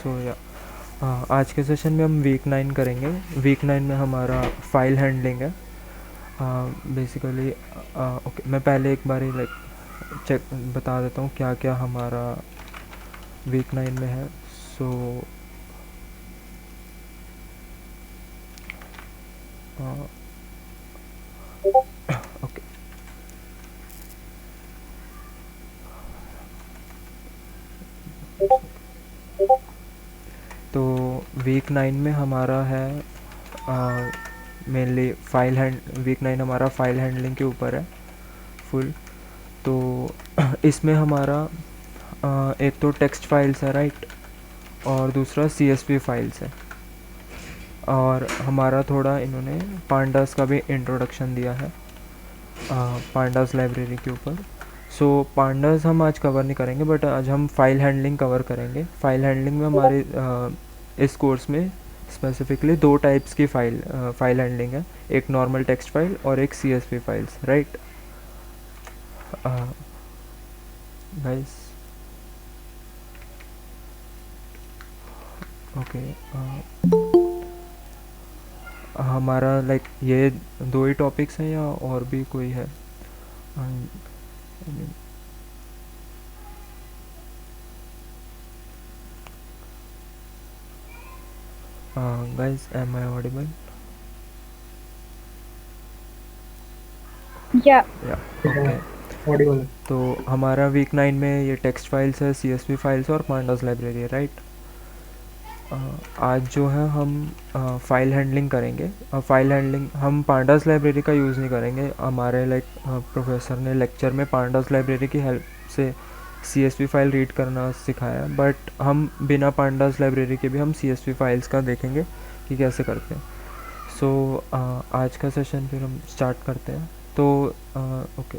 सो या आज के सेशन में हम वीक 9 करेंगे। वीक 9 में हमारा फाइल हैंडलिंग है बेसिकली। ओके, मैं पहले एक बार चेक बता देता हूँ क्या क्या हमारा वीक 9 में है। सो ओके, तो वीक 9 में हमारा है मेनली फाइल हैंड वीक 9 हमारा फाइल हैंडलिंग के ऊपर है फुल। तो इसमें हमारा एक तो टेक्स्ट फाइल्स है, राइट, और दूसरा CSV फाइल्स है। और हमारा थोड़ा इन्होंने पांडास का भी इंट्रोडक्शन दिया है पांडास लाइब्रेरी के ऊपर। सो पांडास हम आज कवर नहीं करेंगे, बट आज हम फाइल हैंडलिंग कवर करेंगे। फाइल हैंडलिंग में हमारे इस कोर्स में स्पेसिफिकली दो टाइप्स की फाइल हैंडलिंग है, एक नॉर्मल टेक्स्ट फाइल और एक CSV files, right guys. Okay, हमारा ये दो ही टॉपिक्स हैं या और भी कोई है? Guys, am I audible? या या ओके। ऑडिबल। तो हमारा वीक 9 में ये टेक्स्ट फाइल्स है, CSV फाइल्स और पांडास लाइब्रेरी है, राइट। आज जो है हम फाइल हैंडलिंग करेंगे। फाइल हैंडलिंग हम पांडास लाइब्रेरी का यूज़ नहीं करेंगे। हमारे प्रोफेसर ने लेक्चर में पांडास लाइब्रेरी की हेल्प से CSV फाइल रीड करना सिखाया, बट हम बिना पांडास लाइब्रेरी के भी हम CSV फाइल्स का देखेंगे कि कैसे करते हैं। सो आज का सेशन फिर हम स्टार्ट करते हैं। तो ओके,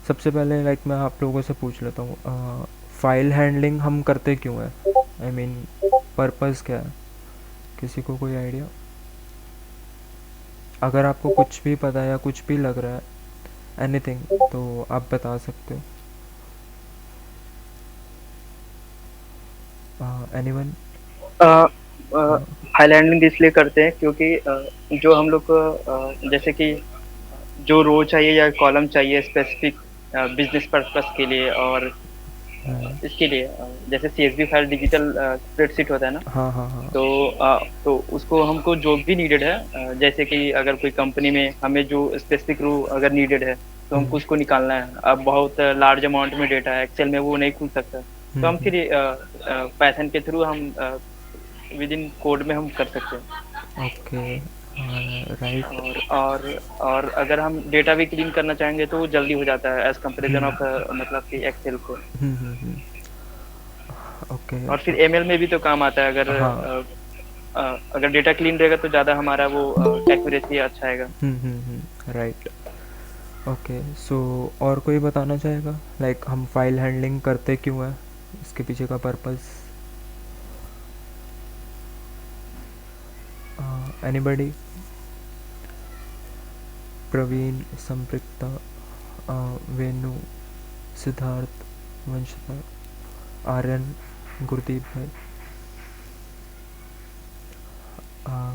सबसे पहले मैं आप लोगों से पूछ लेता हूँ, फाइल हैंडलिंग हम करते क्यों है? आई मीन पर्पस क्या है? किसी को कोई आइडिया? अगर आपको कुछ भी पता है या कुछ भी लग रहा है एनीथिंग, तो आप बता सकते हो। एनीवन? फाइल हैंडलिंग इसलिए करते हैं क्योंकि जो हम लोग को जैसे कि जो रो चाहिए या कॉलम चाहिए स्पेसिफिक बिजनेस पर्पस के लिए, और इसके लिए जैसे CSV फाइल डिजिटल स्प्रेडशीट होता है ना, हाँ हाँ हाँ। तो उसको हमको जो भी नीडेड है, जैसे कि अगर कोई कंपनी में हमें जो स्पेसिफिक रो अगर नीडेड है तो हमको उसको निकालना है। अब बहुत लार्ज अमाउंट में डेटा है, एक्सेल में वो नहीं खुल सकता, तो हम फिर पाइथन के थ्रू हम विद इन कोड में हम कर सकते हैं। Okay, right. और अगर हम डेटा भी क्लीन करना चाहेंगे तो वो जल्दी हो जाता है एज कंपेरिजन ऑफ मतलब कि एक्सेल को। ओके। और फिर एमएल में भी तो काम आता है, हाँ। अगर डेटा क्लीन रहेगा तो ज़्यादा हमारा वो एक्यूरेसी अच्छा आएगा। राइट। ओके, सो और कोई बताना चाहेगा हम फाइल हैंडलिंग करते क्यों है, इसके पीछे का पर्पस? एनीबडी? प्रवीण, संपृक्ता, वेनु, सिद्धार्थ, वंशिता, आर्यन, गुरदीप भाई।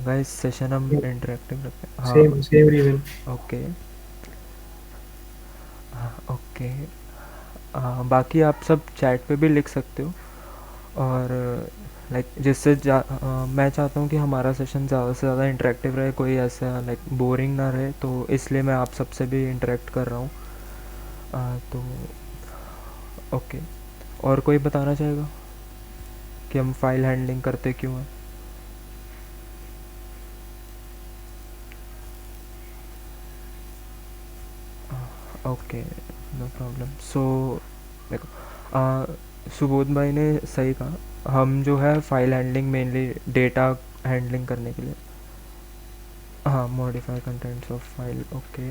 गाइस, सेशन हम इंटरेक्टिव रखते हैं। हाँ, सेम रीजन। ओके। ओके, बाकी आप सब चैट पे भी लिख सकते हो। और मैं चाहता हूँ कि हमारा सेशन ज़्यादा से ज़्यादा इंटरेक्टिव रहे, कोई ऐसा बोरिंग ना रहे, तो इसलिए मैं आप सबसे भी इंटरेक्ट कर रहा हूँ। तो ओके, और कोई बताना चाहेगा कि हम फाइल हैंडलिंग करते क्यों हैं? Okay, no problem. सो देखो, सुबोध भाई ने सही कहा, हम जो है file handling mainly data handling करने के लिए, हाँ, modify contents of file. Okay,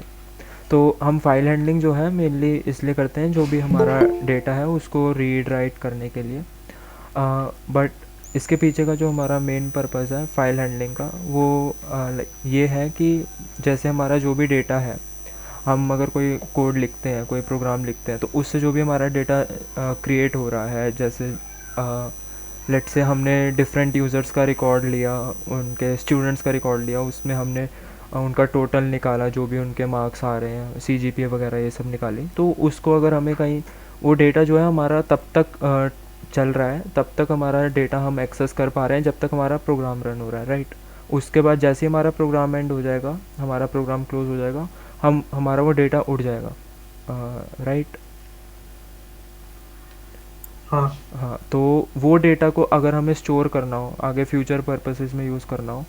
तो हम फाइल हैंडलिंग जो है मेनली इसलिए करते हैं, जो भी हमारा डेटा है उसको रीड राइट करने के लिए। बट इसके पीछे का जो हमारा मेन पर्पस है फाइल हैंडलिंग का, वो ये है कि जैसे हमारा जो भी डेटा है, हम अगर कोई कोड लिखते हैं, कोई प्रोग्राम लिखते हैं, तो उससे जो भी हमारा डेटा क्रिएट हो रहा है, जैसे लेट से हमने डिफरेंट यूज़र्स का रिकॉर्ड लिया, उनके स्टूडेंट्स का रिकॉर्ड लिया, उसमें हमने उनका टोटल निकाला, जो भी उनके मार्क्स आ रहे हैं, CGPA वगैरह ये सब निकाली, तो उसको अगर हमें कहीं वो डेटा जो है हमारा तब तक चल रहा है, तब तक हमारा डेटा हम एक्सेस कर पा रहे हैं जब तक हमारा प्रोग्राम रन हो रहा है, राइट। उसके बाद जैसे ही हमारा प्रोग्राम एंड हो जाएगा, हमारा प्रोग्राम क्लोज हो जाएगा, हम हमारा वो डेटा उड़ जाएगा, राइट। हाँ। हाँ, तो वो डेटा को अगर हमें स्टोर करना हो, आगे फ्यूचर पर्पसेस में यूज़ करना हो,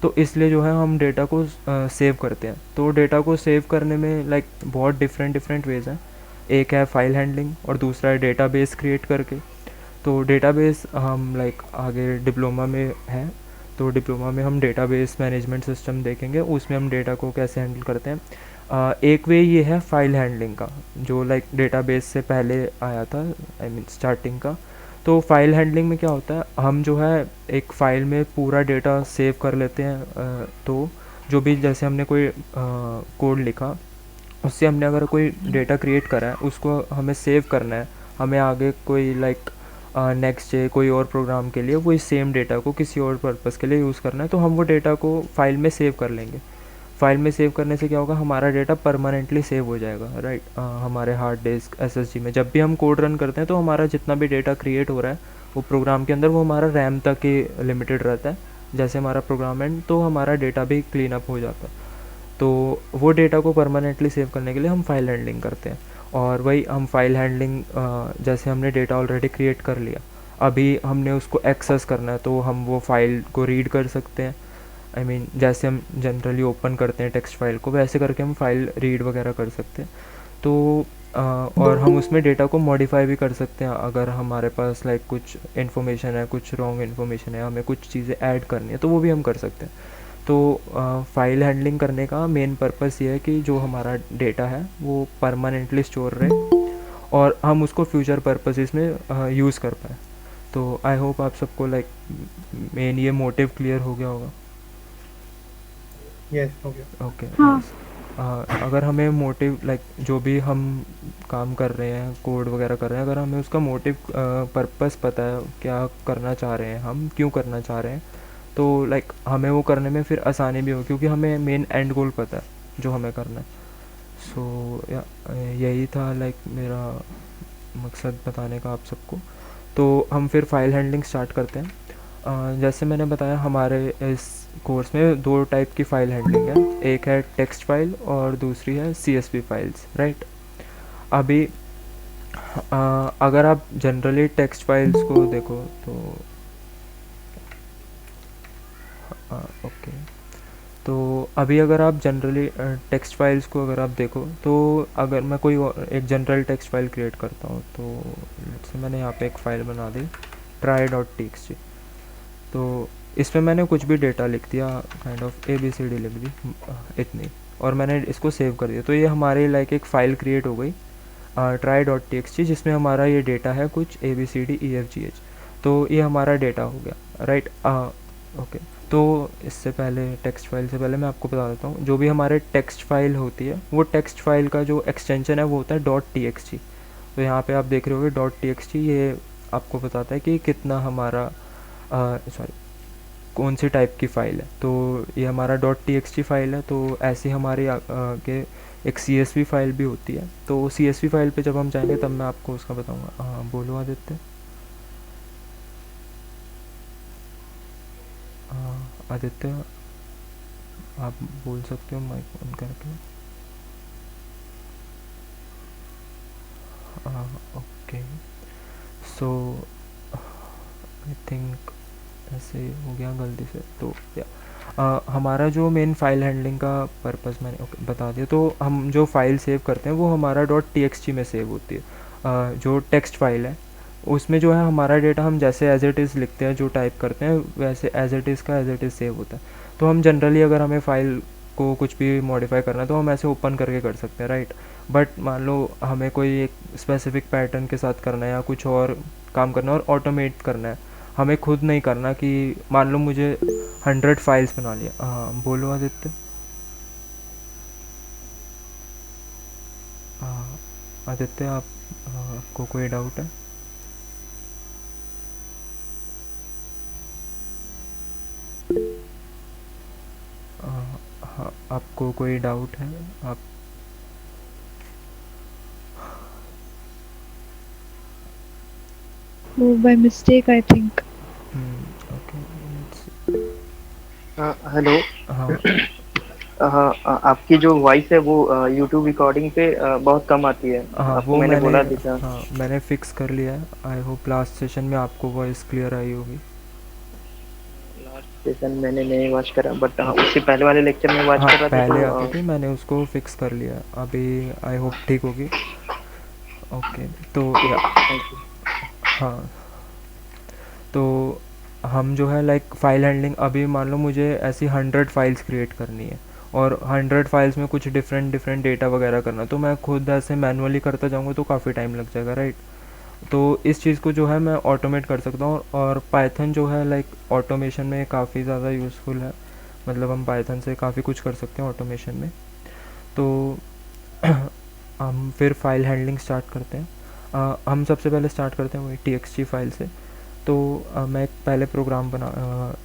तो इसलिए जो है हम डेटा को सेव करते हैं। तो डेटा को सेव करने में लाइक बहुत डिफरेंट डिफरेंट वेज़ हैं। एक है फाइल हैंडलिंग और दूसरा है डेटाबेस क्रिएट करके। तो डेटाबेस हम लाइक आगे डिप्लोमा में है, तो डिप्लोमा में हम डेटाबेस मैनेजमेंट सिस्टम देखेंगे, उसमें हम डेटा को कैसे हैंडल करते हैं। एक वे ये है फाइल हैंडलिंग का, जो लाइक डेटाबेस से पहले आया था, आई मीन स्टार्टिंग का। तो फाइल हैंडलिंग में क्या होता है, हम जो है एक फ़ाइल में पूरा डेटा सेव कर लेते हैं। तो जो भी जैसे हमने कोई कोड लिखा, उससे हमने अगर कोई डेटा क्रिएट करा है, उसको हमें सेव करना है, हमें आगे कोई लाइक नेक्स्ट डे कोई और प्रोग्राम के लिए वही सेम डेटा को किसी और पर्पज़ के लिए यूज़ करना है, तो हम वो डेटा को फाइल में सेव कर लेंगे। फाइल में सेव करने से क्या होगा, हमारा डेटा परमानेंटली सेव हो जाएगा, राइट। हमारे हार्ड डिस्क SSD में जब भी हम कोड रन करते हैं, तो हमारा जितना भी डेटा क्रिएट हो रहा है वो प्रोग्राम के अंदर, वो हमारा रैम तक ही लिमिटेड रहता है। जैसे हमारा प्रोग्राम एंड, तो हमारा डेटा भी क्लीन अप हो जाता है। तो वो डेटा को परमानेंटली सेव करने के लिए हम फाइल हैंडलिंग करते हैं। और वही हम फाइल हैंडलिंग, जैसे हमने डेटा ऑलरेडी क्रिएट कर लिया, अभी हमने उसको एक्सेस करना है, तो हम वो फाइल को रीड कर सकते हैं। आई मीन जैसे हम जनरली ओपन करते हैं टेक्स्ट फाइल को, वैसे करके हम फाइल रीड वगैरह कर सकते हैं। तो और हम उसमें डेटा को मॉडिफाई भी कर सकते हैं, अगर हमारे पास लाइक कुछ इन्फॉर्मेशन है, कुछ रॉन्ग इन्फॉर्मेशन है, हमें कुछ चीज़ें ऐड करनी है, तो वो भी हम कर सकते हैं। तो फाइल हैंडलिंग करने का मेन पर्पस ये है कि जो हमारा डेटा है वो परमानेंटली स्टोर रहे और हम उसको फ्यूचर पर्पसेस में यूज़ कर पाएँ। तो आई होप आप सबको लाइक मेन ये मोटिव क्लियर हो गया होगा। यस, हो गया। ओके, हाँ। नाइस। अगर हमें मोटिव लाइक जो भी हम काम कर रहे हैं, कोड वगैरह कर रहे हैं, अगर हमें उसका मोटिव पर्पस पता है, क्या करना चाह रहे हैं, हम क्यों करना चाह रहे हैं, तो लाइक हमें वो करने में फिर आसानी भी हो, क्योंकि हमें मेन एंड गोल पता है जो हमें करना है। सो यही था लाइक मेरा मकसद बताने का आप सबको। तो हम फिर फाइल हैंडलिंग स्टार्ट करते हैं। जैसे मैंने बताया, हमारे इस कोर्स में दो टाइप की फ़ाइल हैंडलिंग है, एक है टेक्स्ट फाइल और दूसरी है CSV फाइल्स, राइट। अभी अगर आप जनरली टेक्स्ट फाइल्स को देखो तो ओके, तो अभी अगर आप जनरली टेक्स्ट फाइल्स को अगर आप देखो, तो अगर मैं कोई एक जनरल टेक्स्ट फाइल क्रिएट करता हूँ, तो लेट्स से मैंने यहाँ पे एक फ़ाइल बना दी try.txt। तो इसमें मैंने कुछ भी डेटा लिख दिया, काइंड ऑफ ABCD लिख दी, इतनी, और मैंने इसको सेव कर दिया। तो ये हमारे लाइक एक फ़ाइल क्रिएट हो गई try.txt, जिसमें हमारा ये डेटा है कुछ ABCDEFGH। तो ये हमारा डेटा हो गया, राइट। ओके, तो इससे पहले टेक्स्ट फाइल से पहले मैं आपको बता देता हूँ, जो भी हमारे टेक्स्ट फाइल होती है, वो टेक्स्ट फाइल का जो एक्सटेंशन है वो होता है .txt। तो यहाँ पे आप देख रहे होगे .txt, ये आपको बताता है कि कितना हमारा सॉरी कौन सी टाइप की फ़ाइल है। तो ये हमारा .txt फाइल है। तो ऐसी हमारी आगे एक CSV फाइल भी होती है। तो CSV फाइल पे जब हम जाएंगे तब मैं आपको उसका बताऊंगा। हाँ, बोलो आदित्य। आदित्य, आप बोल सकते हो माइक ऑन करके। ओके, सो आई थिंक ऐसे हो गया गलती से। तो हमारा जो मेन फाइल हैंडलिंग का पर्पस मैंने बता दिया। तो हम जो फाइल सेव करते हैं वो हमारा .txt में सेव होती है। जो टेक्स्ट फाइल है उसमें जो है हमारा डेटा हम जैसे एज इट इज़ लिखते हैं, जो टाइप करते हैं, वैसे एज इट इज़ का एज इट इज़ सेव होता है। तो हम जनरली अगर हमें फ़ाइल को कुछ भी मॉडिफाई करना है तो हम ऐसे ओपन करके कर सकते हैं, राइट। बट मान लो हमें कोई एक स्पेसिफिक पैटर्न के साथ करना है या कुछ और काम करना है और ऑटोमेट करना है, हमें खुद नहीं करना, कि मान लो मुझे 100 फाइल्स बना लिया। हाँ, बोलो आदित्य। आदित्य, आप आपको कोई डाउट है? आपको कोई डाउट है? आप Oh, by mistake, I think. Okay let's. Hello. हाँ आपकी जो वॉइस है वो यूट्यूब रिकॉर्डिंग पे बहुत कम आती है। हाँ, आपको वो मैंने मैंने बोला भी था। हाँ मैंने फ़िक्स कर लिया है। आई होप लास्ट सेशन में आपको वॉइस क्लियर आई होगी। लास्ट सेशन मैंने नहीं वॉच करा, बट हाँ उससे पहले वाले लेक्चर में वॉच हाँ, कर रहा था पहले तो आती थी, मैंने उसको फ़िक्स कर लिया है। अभी आई होप ठीक होगी। ओके तो या थैंक यू। हाँ, तो हम जो है लाइक फ़ाइल हैंडलिंग, अभी मान लो मुझे ऐसी 100 फाइल्स क्रिएट करनी है और 100 फाइल्स में कुछ डिफरेंट डिफरेंट डेटा वगैरह करना, तो मैं खुद ऐसे मैनुअली करता जाऊँगा तो काफ़ी टाइम लग जाएगा, राइट? तो इस चीज़ को जो है मैं ऑटोमेट कर सकता हूँ, और पाइथन जो है लाइक ऑटोमेशन में काफ़ी ज़्यादा यूज़फुल है। मतलब हम पाइथन से काफ़ी कुछ कर सकते हैं ऑटोमेशन में। तो हम फिर फाइल हैंडलिंग स्टार्ट करते हैं। हम सबसे पहले स्टार्ट करते हैं वही txt फाइल से। तो मैं एक पहले प्रोग्राम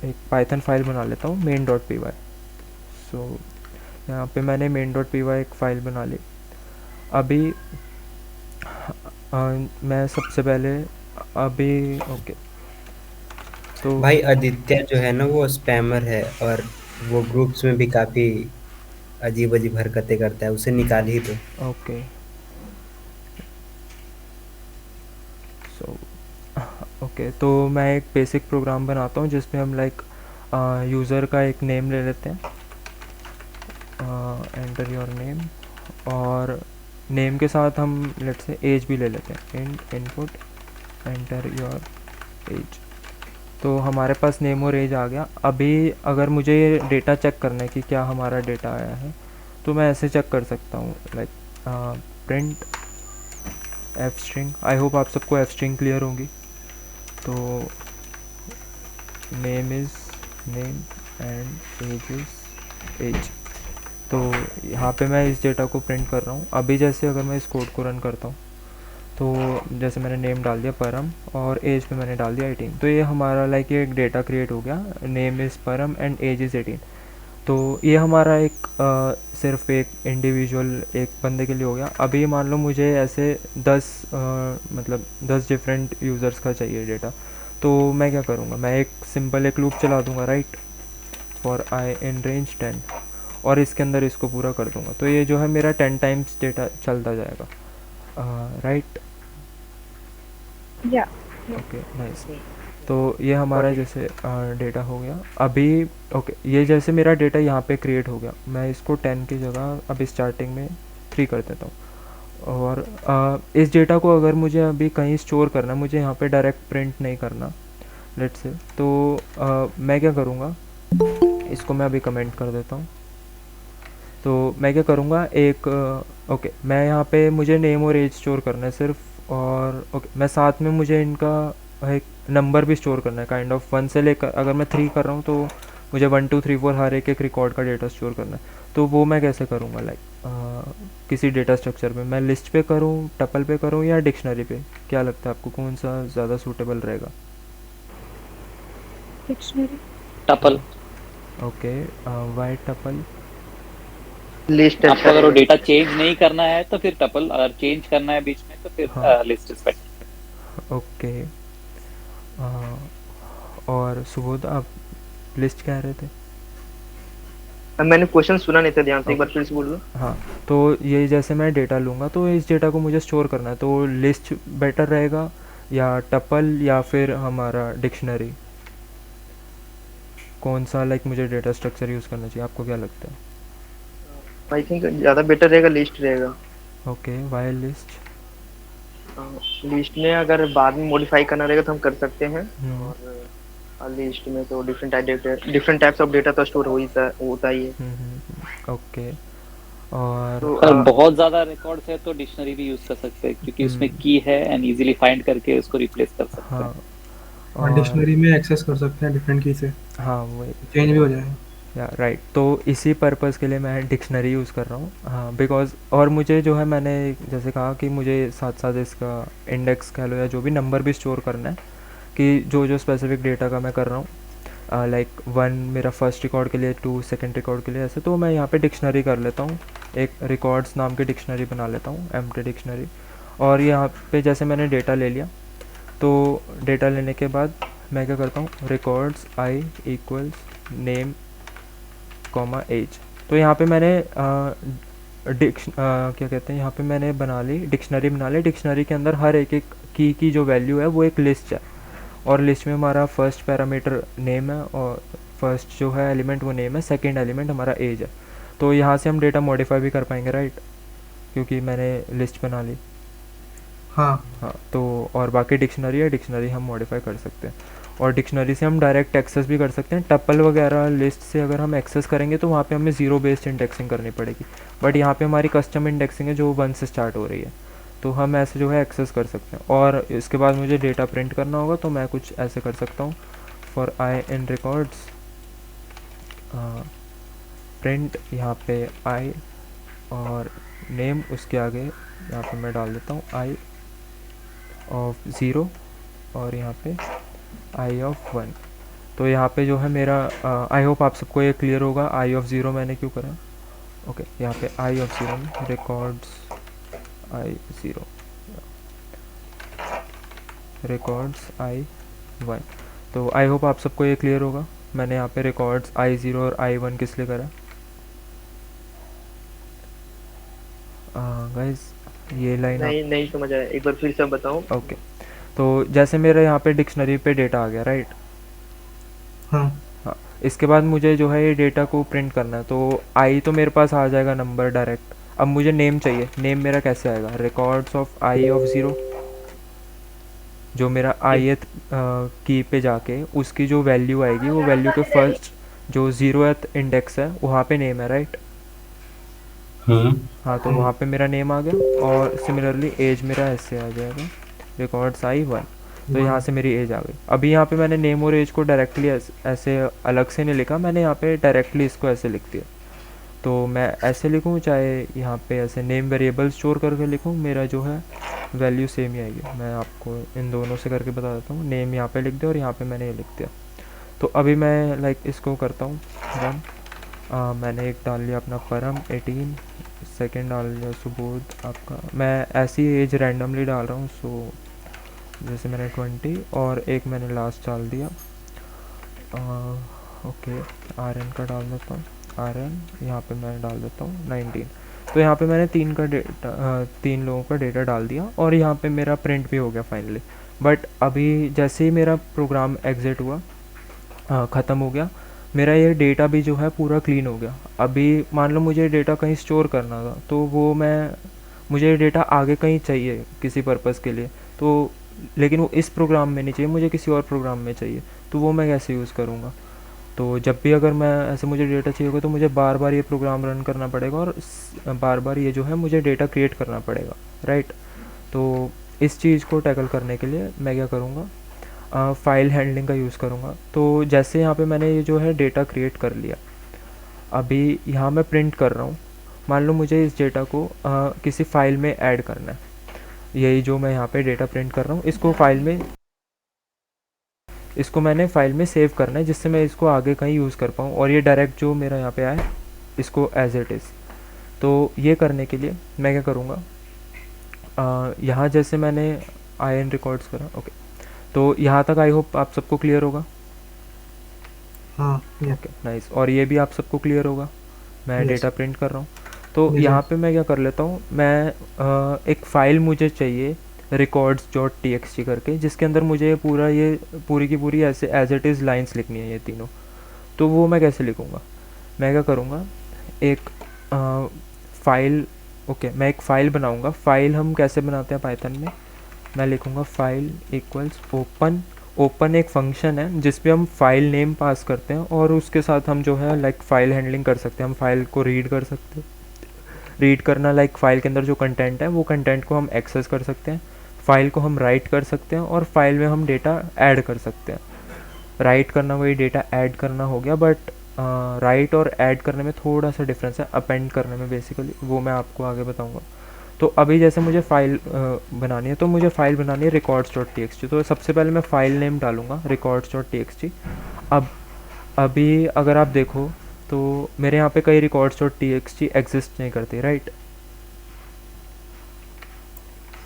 एक पाइथन फाइल बना लेता हूँ main.py। सो यहाँ पे मैंने main.py एक फ़ाइल बना ली। अभी मैं सबसे पहले अभी ओके तो भाई आदित्य जो है ना वो स्पैमर है, और वो ग्रुप्स में भी काफी अजीब अजीब हरकतें करता है, उसे निकाल ही दो। ओके सो ओके तो मैं एक बेसिक प्रोग्राम बनाता हूँ जिसमें हम लाइक यूज़र का एक नेम ले लेते हैं, एंटर योर नेम, और नेम के साथ हम लेट्स से एज भी ले लेते हैं, इनपुट एंटर योर एज। तो हमारे पास नेम और एज आ गया। अभी अगर मुझे डेटा चेक करना है कि क्या हमारा डेटा आया है, तो मैं ऐसे चेक कर सकता हूँ like print F string. I hope आप सबको एफ स्ट्रिंग क्लियर होंगी। तो name is name and age is age. तो यहाँ पे मैं इस डेटा को प्रिंट कर रहा हूँ। अभी जैसे अगर मैं इस कोड को रन करता हूँ, तो जैसे मैंने नेम डाल दिया परम और एज पे मैंने डाल दिया 18, तो ये हमारा लाइक एक डेटा क्रिएट हो गया, नेम इज़ परम एंड एज इज़ 18। तो ये हमारा एक सिर्फ एक इंडिविजुअल एक बंदे के लिए हो गया। अभी मान लो मुझे ऐसे 10 मतलब 10 डिफरेंट यूज़र्स का चाहिए डेटा, तो मैं क्या करूँगा, मैं एक सिंपल एक लूप चला दूँगा, right, for i in range 10, और इसके अंदर इसको पूरा कर दूँगा। तो ये जो है मेरा 10 टाइम्स डेटा चलता जाएगा, right? Yeah. Yeah. Okay nice. तो ये हमारा जैसे डेटा हो गया अभी। ओके ये जैसे मेरा डेटा यहाँ पे क्रिएट हो गया, मैं इसको 10 की जगह अभी स्टार्टिंग में 3 कर देता हूँ। और इस डेटा को अगर मुझे अभी कहीं स्टोर करना, मुझे यहाँ पे डायरेक्ट प्रिंट नहीं करना लेट्स से, तो मैं क्या करूँगा, इसको मैं अभी कमेंट कर देता हूँ। तो मैं क्या करूँगा, एक ओके मैं यहाँ पे मुझे नेम और एज स्टोर करना है सिर्फ, और ओके मैं साथ में मुझे इनका एक नंबर भी स्टोर करना है, काइंड ऑफ 1 से लेकर, अगर मैं 3 कर रहा हूँ तो मुझे 1 2 3 4 हर एक एक रिकॉर्ड का डेटा स्टोर करना है। तो वो मैं कैसे करूँगा, लाइक किसी डेटा स्ट्रक्चर पे मैं लिस्ट पे करूँ, टपल पे करूँ, या डिक्शनरी पे? क्या लगता है आपको कौन सा ज़्यादा सूटेबल रहेगा? Dictionary. Tuple. Okay why tuple? List आपको अच्छा अगर वो रहेगा। डेटा चेंज नहीं करना है तो फिर टपल, अगर चेंज करना है बीच में तो हाँ फिर लिस्ट इज बेटर। ओके। और सुबोध आप लिस्ट कह रहे थे? मैंने क्वेश्चन सुना नहीं था ध्यान से, एक ओके बार फिर से बोल दो। हाँ, तो ये जैसे मैं डेटा लूँगा तो इस डेटा को मुझे स्टोर करना है, तो लिस्ट बेटर रहेगा या टपल या फिर हमारा डिक्शनरी? कौन सा लाइक मुझे डेटा स्ट्रक्चर यूज़ करना चाहिए, आपको क्या लगता है? आई थिंक ज्यादा बेटर रहेगा लिस्ट रहेगा। Okay why list? लिस्ट में अगर बाद में मॉडिफाई करना रहेगा तो हम कर सकते हैं। और लिस्ट में तो डिफरेंट टाइप्स ऑफ डेटा तो स्टोर होता ही है। ओके और तो अगर बहुत ज्यादा रिकॉर्ड्स है तो डिक्शनरी भी यूज कर सकते हैं, क्योंकि उसमें हम्म, की है एंड इजीली फाइंड करके उसको रिप्लेस कर सकते हैं। हाँ और और डिक्शनरी में एक्सेस कर सकते हैं डिफरेंट की से, हाँ वही, चेंज भी हो जाएगा। या राइट, तो इसी पर्पज़ के लिए मैं डिक्शनरी यूज़ कर रहा हूँ। हाँ बिकॉज़ और मुझे जो है मैंने जैसे कहा कि मुझे साथ साथ इसका इंडेक्स कह लो या जो भी नंबर भी स्टोर करना है, कि जो जो स्पेसिफिक डेटा का मैं कर रहा हूँ, लाइक 1 मेरा फर्स्ट रिकॉर्ड के लिए, 2 सेकंड रिकॉर्ड के लिए, ऐसे। तो मैं यहाँ पे डिक्शनरी कर लेता हूँ, एक रिकॉर्ड्स नाम की डिक्शनरी बना लेता हूँ, एम्प्टी डिक्शनरी। और यहाँ पे जैसे मैंने डेटा ले लिया, तो डेटा लेने के बाद मैं क्या करता हूँ, records I equals name comma as. तो यहाँ पे मैंने क्या कहते हैं, यहाँ पे मैंने बना ली डिक्शनरी, बना ली। डिक्शनरी के अंदर हर एक एक की जो वैल्यू है वो एक लिस्ट है, और लिस्ट में हमारा फर्स्ट पैरामीटर नेम है, और फर्स्ट जो है एलिमेंट वो नेम है, सेकंड एलिमेंट हमारा एज है। तो यहाँ से हम डेटा मॉडिफाई भी कर पाएंगे, राइट, क्योंकि मैंने लिस्ट बना ली। हाँ हाँ, तो और बाकी डिक्शनरी है, डिक्शनरी हम मॉडिफाई कर सकते हैं, और डिक्शनरी से हम डायरेक्ट एक्सेस भी कर सकते हैं। टपल वगैरह लिस्ट से अगर हम एक्सेस करेंगे तो वहाँ पे हमें ज़ीरो बेस्ड इंडेक्सिंग करनी पड़ेगी, बट यहाँ पे हमारी कस्टम इंडेक्सिंग है जो 1 से स्टार्ट हो रही है, तो हम ऐसे जो है एक्सेस कर सकते हैं। और इसके बाद मुझे डेटा प्रिंट करना होगा, तो मैं कुछ ऐसे कर सकता हूँ, for i in records print, यहाँ पे आई और नेम, उसके आगे यहाँ पे मैं डाल देता हूँ आई ऑफ 0 और यहाँ पे आई ऑफ 1। तो यहाँ पे जो है मेरा आई होप आप सबको ये क्लियर होगा आई ऑफ 0 मैंने क्यों करा। ओके, यहाँ पे आई ऑफ 0 में रिकॉर्ड्स आई 0, रिकॉर्ड्स आई 1। तो आई होप आप सबको ये क्लियर होगा। मैंने यहाँ पे रिकॉर्ड्स आई 0 और आई 1 किस लिए करा। गाइस ये लाइन नहीं समझ आया, एक बार फिर से बताओ। ओके, तो जैसे मेरा यहाँ पे डिक्शनरी पे डेटा आ गया, राइट। हाँ हाँ, इसके बाद मुझे जो है ये डेटा को प्रिंट करना है, तो आई तो मेरे पास आ जाएगा नंबर डायरेक्ट। अब मुझे नेम चाहिए, नेम मेरा कैसे आएगा, रिकॉर्ड्स ऑफ आई ऑफ 0, जो मेरा आईएथ की पे जाके उसकी जो वैल्यू आएगी वो वैल्यू के फर्स्ट जो 0th इंडेक्स है वहाँ पे नेम है, राइट। हाँ, तो वहाँ पे मेरा नेम आ गया, और सिमिलरली एज मेरा ऐसे आ जाएगा, रिकॉर्ड्स आई 1। तो यहाँ से मेरी एज आ गई। अभी यहाँ पे मैंने नेम और एज को डायरेक्टली ऐसे अलग से नहीं लिखा, मैंने यहाँ पे डायरेक्टली इसको ऐसे लिख दिया। तो मैं ऐसे लिखूँ चाहे यहाँ पे ऐसे नेम वेरिएबल स्टोर करके लिखूँ, मेरा जो है वैल्यू सेम ही आएगी। मैं आपको इन दोनों से करके बता देता हूँ, नेम यहाँ पे लिख दिया और यहाँ पे मैंने ये लिख दिया। तो अभी मैं लाइक इसको करता हूँ रन। मैंने एक डाल लिया अपना परम 18, सेकंड डाल लिया सुबोध आपका, मैं ऐसी एज रैंडमली डाल रहा हूँ। सो जैसे मैंने 20 और एक मैंने लास्ट डाल दिया। ओके, RN का डाल देता हूँ, RN यहाँ पे मैं डाल देता हूँ 19। तो यहाँ पे मैंने 3 लोगों का डेटा डाल दिया, और यहाँ पे मेरा प्रिंट भी हो गया फाइनली। बट अभी जैसे ही मेरा प्रोग्राम एग्जिट हुआ, ख़त्म हो गया, मेरा ये डेटा भी जो है पूरा क्लीन हो गया। अभी मान लो मुझे डेटा कहीं स्टोर करना था, तो वो मुझे डेटा आगे कहीं चाहिए किसी पर्पज़ के लिए, तो लेकिन वो इस प्रोग्राम में नहीं चाहिए, मुझे किसी और प्रोग्राम में चाहिए, तो वो मैं कैसे यूज़ करूँगा। तो जब भी अगर मैं ऐसे मुझे डेटा चाहिए होगा तो मुझे बार बार ये प्रोग्राम रन करना पड़ेगा, और बार बार ये जो है मुझे डेटा क्रिएट करना पड़ेगा, राइट। तो इस चीज़ को टैकल करने के लिए मैं क्या करूँगा, फाइल हैंडलिंग का यूज़ करूँगा। तो जैसे यहाँ पे मैंने ये जो है डेटा क्रिएट कर लिया, अभी यहाँ मैं प्रिंट कर रहा हूँ। मान लो मुझे इस डेटा को किसी फाइल में ऐड करना है, यही जो मैं यहाँ पे डेटा प्रिंट कर रहा हूँ, इसको मैंने फाइल में सेव करना है, जिससे मैं इसको आगे कहीं यूज़ कर पाऊँ, और ये डायरेक्ट जो मेरा यहाँ पे आए इसको एज इट इज़। तो ये करने के लिए मैं क्या करूँगा, यहाँ जैसे मैंने IN रिकॉर्ड्स करा, ओके, तो यहाँ तक आई होप आप सबको क्लियर होगा। हाँ ओके, नाइस। और ये भी आप सबको क्लियर होगा, मैं Yes. डेटा प्रिंट कर रहा हूँ। तो Yes, यहाँ sir. पे मैं क्या कर लेता हूँ, मैं एक फ़ाइल मुझे चाहिए records.txt करके, जिसके अंदर मुझे पूरी की पूरी ऐसे एज इट इज़ लाइन्स लिखनी है ये तीनों। तो वो मैं कैसे लिखूँगा, मैं क्या करूँगा, एक फ़ाइल, ओके, मैं एक फ़ाइल बनाऊँगा। फ़ाइल हम कैसे बनाते हैं पाइथन में, मैं लिखूँगा फाइल इक्वल्स ओपन एक फंक्शन है जिस पे हम फाइल नेम पास करते हैं, और उसके साथ हम जो है लाइक फाइल हैंडलिंग कर सकते हैं। हम फाइल को रीड कर सकते हैं, रीड करना लाइक फाइल के अंदर जो कंटेंट है वो कंटेंट को हम एक्सेस कर सकते हैं, फाइल को हम राइट कर सकते हैं, और फाइल में हम डेटा ऐड कर सकते हैं। राइट करना वही डेटा ऐड करना हो गया, बट राइट और ऐड करने में थोड़ा सा डिफरेंस है, अपेंड करने में बेसिकली, वो मैं आपको आगे बताऊँगा। तो अभी जैसे मुझे फ़ाइल बनानी है, तो मुझे फ़ाइल बनानी है records.txt। तो सबसे पहले मैं फ़ाइल नेम डालूँगा records.txt। अब अभी अगर आप देखो तो मेरे यहाँ पे कई records dot T x T exist नहीं करती, राइट?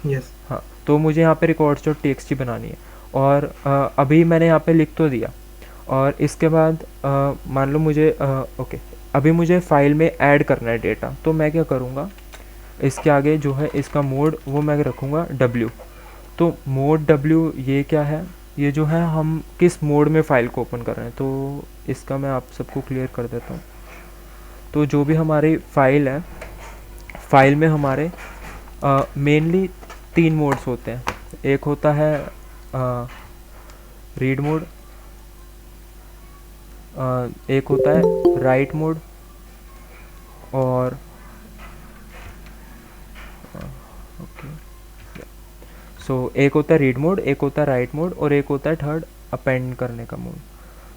यस। हाँ, तो मुझे यहाँ पे records dot T x T बनानी है, और अभी मैंने यहाँ पे लिख तो दिया, और इसके बाद मान लो मुझे ओके, अभी मुझे फाइल में ऐड करना है डेटा, तो मैं क्या करूँगा, इसके आगे जो है इसका मोड वो मैं रखूँगा W। तो मोड W ये क्या है, ये जो है हम किस मोड में फ़ाइल को ओपन कर रहे हैं, तो इसका मैं आप सबको क्लियर कर देता हूँ। तो जो भी हमारी फ़ाइल है, फ़ाइल में हमारे मेनली 3 मोड्स होते हैं। एक होता है रीड मोड, एक होता है राइट मोड, और ओके सो एक होता है रीड मोड, एक होता है राइट मोड, और एक होता है थर्ड अपेंड करने का मोड।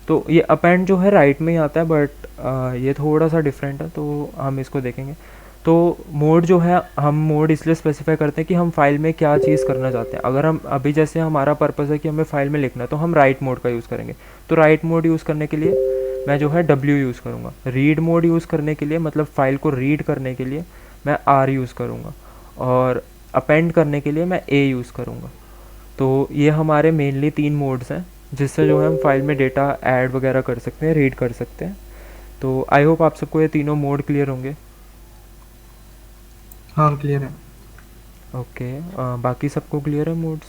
तो ये अपेंड जो है राइट में ही आता है, बट ये थोड़ा सा डिफरेंट है, तो हम इसको देखेंगे। तो मोड जो है, हम मोड इसलिए स्पेसिफाई करते हैं कि हम फाइल में क्या चीज़ करना चाहते हैं। अगर हम अभी जैसे हमारा पर्पज़ है कि हमें फाइल में लिखना है, तो हम राइट मोड का यूज़ करेंगे। तो राइट मोड यूज़ करने के लिए मैं जो है W यूज़ करूँगा। रीड मोड यूज़ करने के लिए, मतलब फ़ाइल को रीड करने के लिए, मैं R यूज़ करूँगा, और अपेंड करने के लिए मैं A यूज़ करूँगा। तो ये हमारे मेनली 3 मोड्स हैं जिससे जो है हम फाइल में डेटा ऐड वगैरह कर सकते हैं, रीड कर सकते हैं। तो आई होप आप सबको ये तीनों मोड क्लियर होंगे। हाँ क्लियर है। ओके, बाकी सबको क्लियर है मोड्स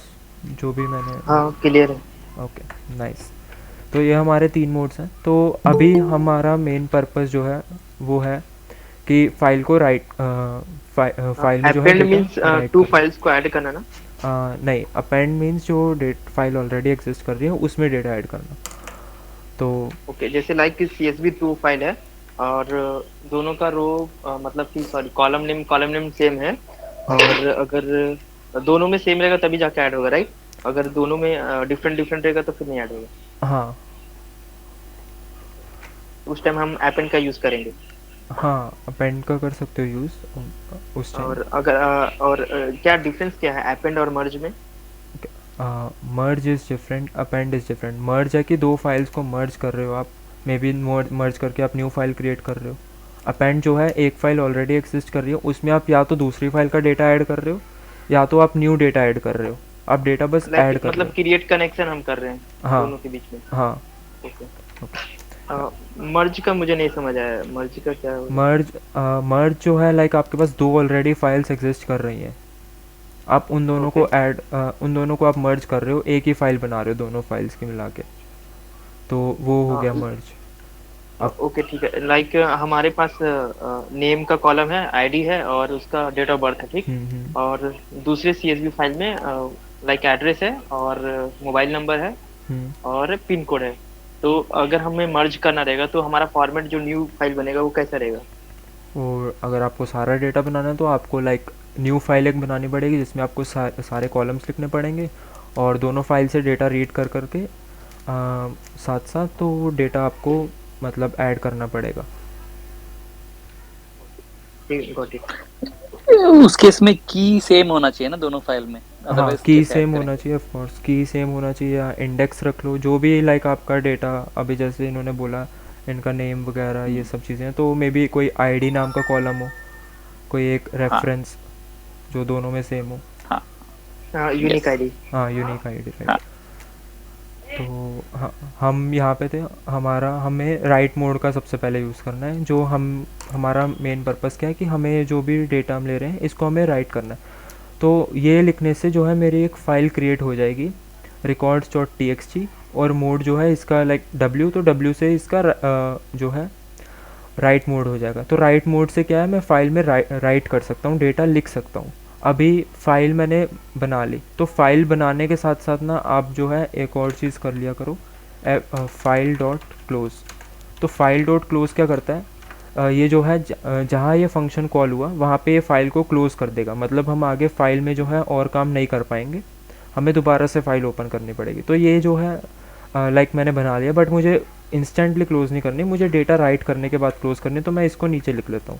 जो भी मैंने? हाँ क्लियर है। Okay nice. तो ये हमारे 3 मोड्स हैं। तो अभी हमारा मेन पर्पस जो है वो है कि फाइल को फाइल में जो है append means data right 2 files को ऐड करना ना? नहीं, अपेंड मीन्स जो फाइल ऑलरेडी एग्जिस्ट कर रही है उसमें डेटा ऐड करना। तो ओके, जैसे लाइक CSV 2 फाइल है और दोनों का रो मतलब कि सॉरी कॉलम नेम सेम है, और अगर दोनों में सेम रहेगा तभी जाके ऐड होगा, राइट? अगर दोनों में डिफरेंट रहेगा तो फिर नहीं ऐड होगा। हाँ उस टाइम हम अपेंड का यूज करेंगे। हाँ, अपेंड का कर सकते हो यूज़ उस टाइम। और अगर क्या डिफरेंस क्या है अपेंड और मर्ज में? Merge is different, append is different. Merge है कि 2 फाइल्स को मर्ज कर रहे हो आप, मे बी मर्ज करके आप न्यू फाइल क्रिएट कर रहे हो। अपेंड जो है, एक फ़ाइल ऑलरेडी एग्जिस्ट कर रही है, उसमें आप या तो दूसरी फाइल का डेटा ऐड कर रहे हो, या तो आप न्यू डेटा ऐड कर रहे हो। आप डेटा बस ऐड कर रहे मतलब क्रिएट कनेक्शन हम कर रहे हैं हाँ। दोनों के बीच में। हो। हाँ, मर्ज का मुझे नहीं समझ आया, मर्ज का क्या है? मर्ज जो है लाइक आपके पास 2 ऑलरेडी फाइल्स एग्जिस्ट कर रही हैं, आप उन दोनों को उन दोनों को आप मर्ज कर रहे हो, एक ही फाइल बना रहे हो दोनों फाइल्स की मिला के, तो वो हो गया मर्ज। ओके ठीक है। लाइक हमारे पास नेम का कॉलम है, आईडी है और उसका डेट ऑफ बर्थ है, ठीक। और दूसरे CSV फाइल में लाइक एड्रेस है और मोबाइल नंबर है और पिन कोड है। तो अगर हमें मर्ज करना रहेगा तो हमारा फॉर्मेट जो न्यू फाइल बनेगा वो कैसा रहेगा? और अगर आपको सारा डेटा बनाना है तो आपको लाइक न्यू फाइल एक बनानी पड़ेगी जिसमें आपको सारे कॉलम्स लिखने पड़ेंगे, और दोनों फाइल से डेटा रीड कर करके साथ साथ तो वो डेटा आपको मतलब ऐड करना पड़ेगा। Got it. उस केस में की सेम होना चाहिए ना दोनों फाइल में? हाँ, की सेम होना चाहिए, ऑफ कोर्स की सेम होना चाहिए, या इंडेक्स रख लो जो भी लाइक आपका डेटा, अभी जैसे इन्होंने बोला इनका नेम वगैरह ये सब चीज़ें, तो मे बी कोई आईडी नाम का कॉलम हो, कोई एक रेफरेंस जो दोनों में सेम हो। Unique ID. हाँ, यूनिक आईडी, राइट। तो हाँ, हम यहाँ पे थे, हमें राइट मोड का सबसे पहले यूज़ करना है। जो हमारा मेन पर्पस क्या है कि हमें जो भी डेटा हम ले रहे हैं इसको हमें राइट करना है। तो ये लिखने से जो है मेरी एक फ़ाइल क्रिएट हो जाएगी records.txt, और मोड जो है इसका लाइक W, तो W से इसका जो है राइट मोड हो जाएगा। तो राइट मोड से क्या है, मैं फ़ाइल में राइट कर सकता हूँ, डेटा लिख सकता हूँ। अभी फ़ाइल मैंने बना ली, तो फाइल बनाने के साथ साथ ना आप जो है एक और चीज़ कर लिया करो, फाइल डॉट क्लोज़। तो फाइल डॉट क्लोज़ क्या करता है, ये जो है जहाँ ये फंक्शन कॉल हुआ वहाँ पे ये फ़ाइल को क्लोज़ कर देगा, मतलब हम आगे फ़ाइल में जो है और काम नहीं कर पाएंगे, हमें दोबारा से फ़ाइल ओपन करनी पड़ेगी। तो ये जो है लाइक मैंने बना लिया, बट मुझे इंस्टेंटली क्लोज़ नहीं करनी, मुझे डेटा राइट करने के बाद क्लोज़ करनी, तो मैं इसको नीचे लिख लेता हूँ।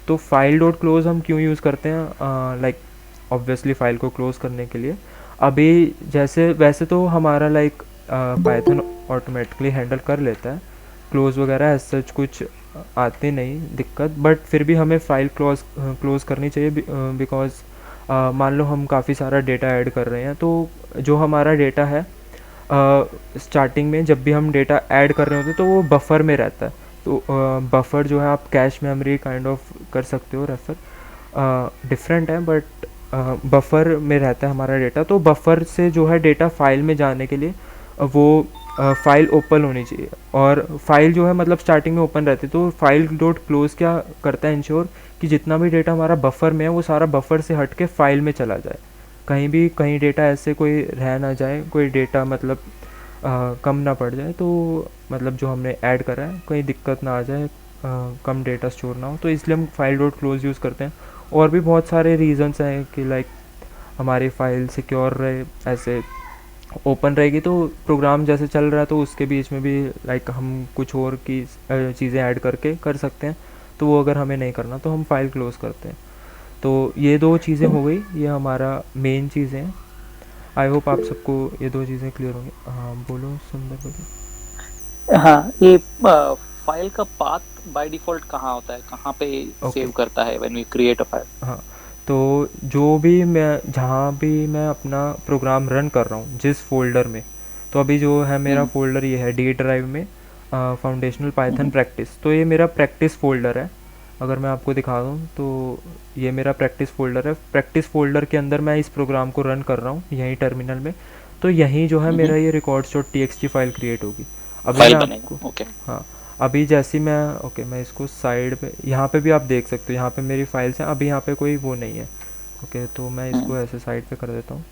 तो फाइल डॉट क्लोज़ हम क्यों यूज़ करते हैं, लाइक ऑब्वियसली फ़ाइल को क्लोज़ करने के लिए। अभी जैसे वैसे तो हमारा लाइक पाइथन ऑटोमेटिकली हैंडल कर लेता है, क्लोज़ वगैरह एज सच कुछ आती नहीं दिक्कत, बट फिर भी हमें फ़ाइल क्लोज़ करनी चाहिए बिकॉज़ मान लो हम काफ़ी सारा डेटा ऐड कर रहे हैं, तो जो हमारा डेटा है स्टार्टिंग में जब भी हम डेटा ऐड कर रहे होते हैं तो वो बफ़र में रहता है। तो बफ़र जो है आप कैश मेमोरी काइंड ऑफ कर सकते हो रेफ़र, डिफरेंट है बट बफ़र में रहता है हमारा डेटा। तो बफ़र से जो है डेटा फ़ाइल में जाने के लिए वो फ़ाइल ओपन होनी चाहिए, और फाइल जो है मतलब स्टार्टिंग में ओपन रहती है। तो फाइल डॉट क्लोज़ क्या करता है, इंश्योर कि जितना भी डेटा हमारा बफ़र में है वो सारा बफ़र से हट के फ़ाइल में चला जाए, कहीं डेटा ऐसे कोई रह ना जाए, कोई डेटा मतलब कम ना पड़ जाए, तो मतलब जो हमने ऐड करा है कोई दिक्कत ना आ जाए, कम डेटा स्टोर ना हो, तो इसलिए हम फाइल डॉट क्लोज़ यूज़ करते हैं। और भी बहुत सारे रीजंस हैं कि लाइक हमारी फ़ाइल सिक्योर रहे, ऐसे ओपन रहेगी तो प्रोग्राम जैसे चल रहा है तो उसके बीच में भी लाइक हम कुछ और की चीज़ें ऐड करके कर सकते हैं, तो वो अगर हमें नहीं करना तो हम फाइल क्लोज़ करते हैं। तो ये दो चीज़ें हो गई, ये हमारा मेन चीज़ें हैं। आई होप आप सबको ये दो चीज़ें क्लियर होंगी। हाँ बोलो सुंदर, बोलो। हाँ, ये फाइल का पाथ बाय डिफॉल्ट कहाँ होता है, कहाँ पे Okay. सेव करता है when we create a file? हाँ, तो जो भी मैं जहाँ भी मैं अपना प्रोग्राम रन कर रहा हूँ जिस फोल्डर में, तो अभी जो है मेरा फोल्डर ये है डी ड्राइव में, फाउंडेशनल पाइथन प्रैक्टिस, तो ये मेरा प्रैक्टिस फोल्डर है। अगर मैं आपको दिखा दूँ तो ये मेरा प्रैक्टिस फोल्डर है। प्रैक्टिस फोल्डर के अंदर मैं इस प्रोग्राम को रन कर रहा हूँ यहीं टर्मिनल में, तो यहीं जो है मेरा ये records.txt फाइल क्रिएट होगी। अभी फाइल मैं बनेगा, आपको ओके। हाँ, अभी जैसी मैं मैं इसको साइड पे, यहाँ पे भी आप देख सकते हो, यहाँ पे मेरी फाइल्स हैं, अभी यहाँ पे कोई वो नहीं है। तो मैं इसको ऐसे साइड पे कर देता हूँ,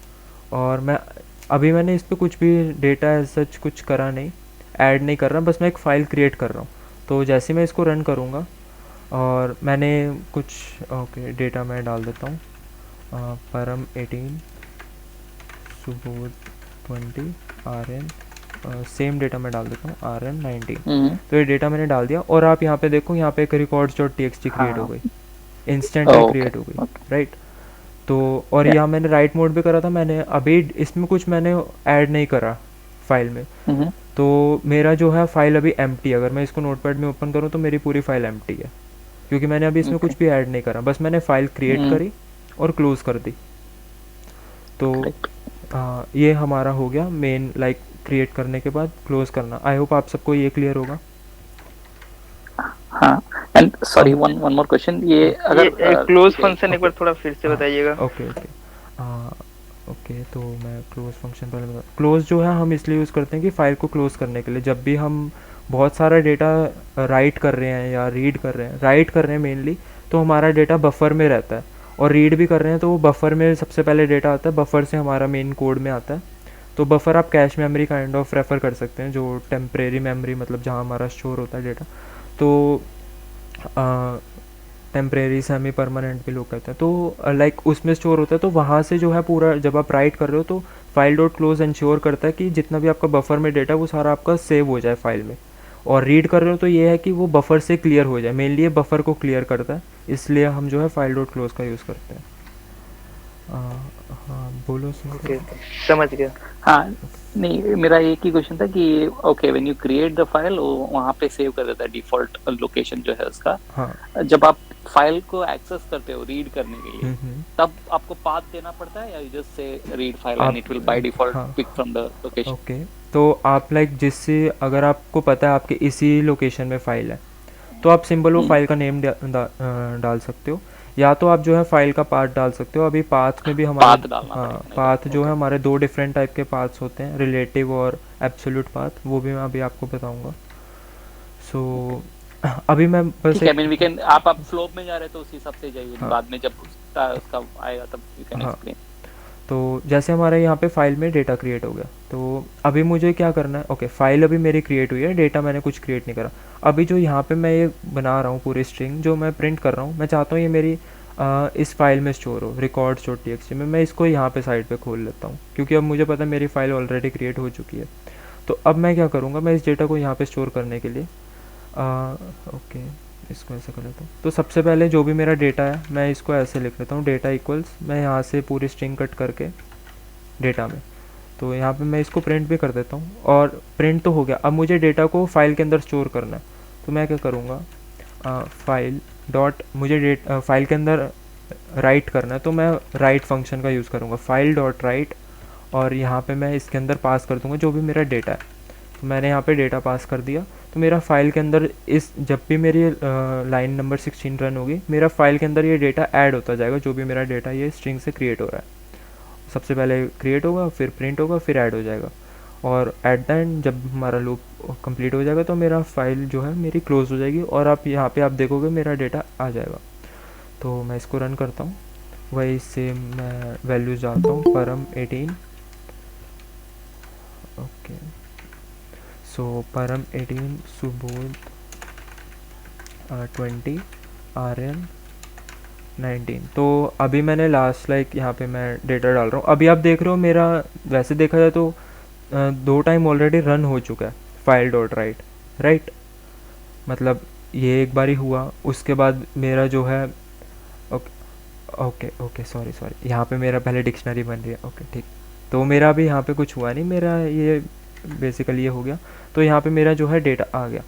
और मैंने इस पे कुछ भी डेटा एज सच कुछ करा नहीं, ऐड नहीं कर रहा, बस मैं एक फ़ाइल क्रिएट कर रहा हूँ। तो जैसे मैं इसको रन करूँगा और मैंने कुछ डेटा मैं डाल देता हूँ, परम 18, सुबोध 20, RN, सेम डेटा मैं डाल देता हूँ RN 19। तो ये डेटा मैंने डाल दिया, और आप यहाँ पे देखो, यहाँ पे एक records.txt क्रिएट हो गई, इंस्टेंटली क्रिएट हो गई, राइट। तो और यहाँ मैंने राइट मोड भी करा था, मैंने अभी इसमें कुछ मैंने ऐड नहीं करा फाइल में, तो मेरा जो है फाइल अभी एम्प्टी है। अगर मैं इसको नोटपैड में ओपन करूँ तो मेरी पूरी फाइल एम्प्टी है, क्योंकि मैंने अभी इसमें कुछ भी ऐड नहीं करा, बस मैंने फाइल क्रिएट करी और क्लोज कर दी। तो ये हमारा हो गया मेन, लाइक क्रिएट करने के बाद क्लोज करना। आई होप आप सबको ये क्लियर होगा। हाँ, and sorry one more question, ये अगर क्लोज फंक्शन एक बार थोड़ा फिर से बताइएगा। ओके, तो मैं क्लोज फंक्शन पहले बता। क्लोज जो है हम इसलिए यूज़ करते हैं कि फ़ाइल को क्लोज करने के लिए, जब भी हम बहुत सारा डेटा राइट कर रहे हैं या रीड कर रहे हैं, राइट कर रहे हैं मेनली, तो हमारा डेटा बफर में रहता है, और रीड भी कर रहे हैं तो वो बफर में सबसे पहले डेटा आता है, बफर से हमारा मेन कोड में आता है। तो बफर आप cache memory kind of refer कर सकते हैं, जो टेम्परेरी मेमोरी मतलब जहाँ हमारा स्टोर होता है डेटा, तो टेम्परेरी सेमी परमानेंट भी लोग कहते हैं, तो लाइक उसमें स्टोर होता है। तो वहाँ से जो है पूरा जब आप राइट कर रहे हो तो फाइल डॉट क्लोज इंश्योर करता है कि जितना भी आपका बफर में डेटा वो सारा आपका सेव हो जाए फाइल में, और रीड कर रहे हो तो ये है कि वो बफर से क्लियर हो जाए, मेनली ये बफर को क्लियर करता है, इसलिए हम जो है फाइल डॉट क्लोज का यूज़ करते हैं। हाँ बोलो ओके, समझ गया। हाँ, नहीं, मेरा एक ही क्वेश्चन था कि okay, when you create the file वो वहाँ पे सेव कर देता है डिफॉल्ट लोकेशन जो है उसका। हाँ, जब आप फाइल को एक्सेस करते हो रीड करने के लिए, तब आपको पाथ देना पड़ता है, या you just say read file and it will by default pick from the location? Okay, तो आप लाइक जिससे अगर आपको पता है आपके इसी लोकेशन में फ़ाइल है, तो आप सिंपल वो फाइल का नेम डाल सकते हो, या तो आप जो है फाइल का पाथ डाल सकते हो। अभी पाथ में भी हमारे पाथ जो है हमारे दो डिफरेंट टाइप के पाथ्स होते हैं, रिलेटिव और एब्सोल्यूट पाथ, वो भी मैं अभी आपको बताऊंगा। सो अभी मैं बस ठीक है, वी कैन, आप फ्लो में जा रहे तो उसी हिसाब से जाइए, बाद में जब उसका आएगा तब यू कैन एक्सप्लेन। तो जैसे हमारे यहाँ पे फाइल में डेटा क्रिएट हो गया, तो अभी मुझे क्या करना है, ओके फाइल अभी मेरी क्रिएट हुई है, डेटा मैंने कुछ क्रिएट नहीं करा। अभी जो यहाँ पे मैं ये बना रहा हूँ पूरी स्ट्रिंग जो मैं प्रिंट कर रहा हूँ, मैं चाहता हूँ ये मेरी इस फाइल में स्टोर हो, records.txt में। मैं इसको यहाँ पे साइड पे खोल लेता हूँ, क्योंकि अब मुझे पता है मेरी फाइल ऑलरेडी क्रिएट हो चुकी है। तो अब मैं क्या करूँगा, मैं इस डेटा को यहाँ पे स्टोर करने के लिए ओके इसको ऐसे कर लेता हूँ। तो सबसे पहले जो भी मेरा डेटा है मैं इसको ऐसे लिख लेता हूँ, डेटा इक्वल्स, मैं यहाँ से पूरी स्ट्रिंग कट करके डेटा में, तो यहाँ पे मैं इसको प्रिंट भी कर देता हूँ, और प्रिंट तो हो गया। अब मुझे डेटा को फाइल के अंदर स्टोर करना है, तो मैं क्या करूँगा, फाइल डॉट, मुझे फाइल के अंदर राइट करना है, तो मैं राइट फंक्शन का यूज़ करूँगा, फाइल डॉट राइट, और यहाँ पे मैं इसके अंदर पास कर दूँगा जो भी मेरा डेटा है। तो मैंने यहाँ पे डेटा पास कर दिया, तो मेरा फाइल के अंदर जब भी मेरी लाइन नंबर 16 रन होगी, मेरा फाइल के अंदर ये डेटा ऐड होता जाएगा, जो भी मेरा डेटा ये स्ट्रिंग से क्रिएट हो रहा है। सबसे पहले क्रिएट होगा, फिर प्रिंट होगा, फिर ऐड हो जाएगा, और एट द एंड जब हमारा लूप कंप्लीट हो जाएगा तो मेरा फाइल जो है मेरी क्लोज हो जाएगी, और आप यहाँ पे आप देखोगे मेरा डेटा आ जाएगा। तो मैं इसको रन करता हूँ, वही से मैं वैल्यूज डालता हूँ, परम 18, ओके, सो परम 18, सुबोध 20, आर्यन 19। तो अभी मैंने लास्ट यहाँ पे मैं डेटा डाल रहा हूँ। अभी आप देख रहे हो मेरा, वैसे देखा जाए तो 2 टाइम ऑलरेडी रन हो चुका है फाइल डॉट राइट, मतलब ये एक बार ही हुआ, उसके बाद मेरा जो है ओके सॉरी यहाँ पे मेरा पहले डिक्शनरी बन रही है, ओके ठीक। तो मेरा अभी यहाँ पे कुछ हुआ नहीं, मेरा ये बेसिकली ये हो गया। तो यहाँ पे मेरा जो है डेटा आ गया,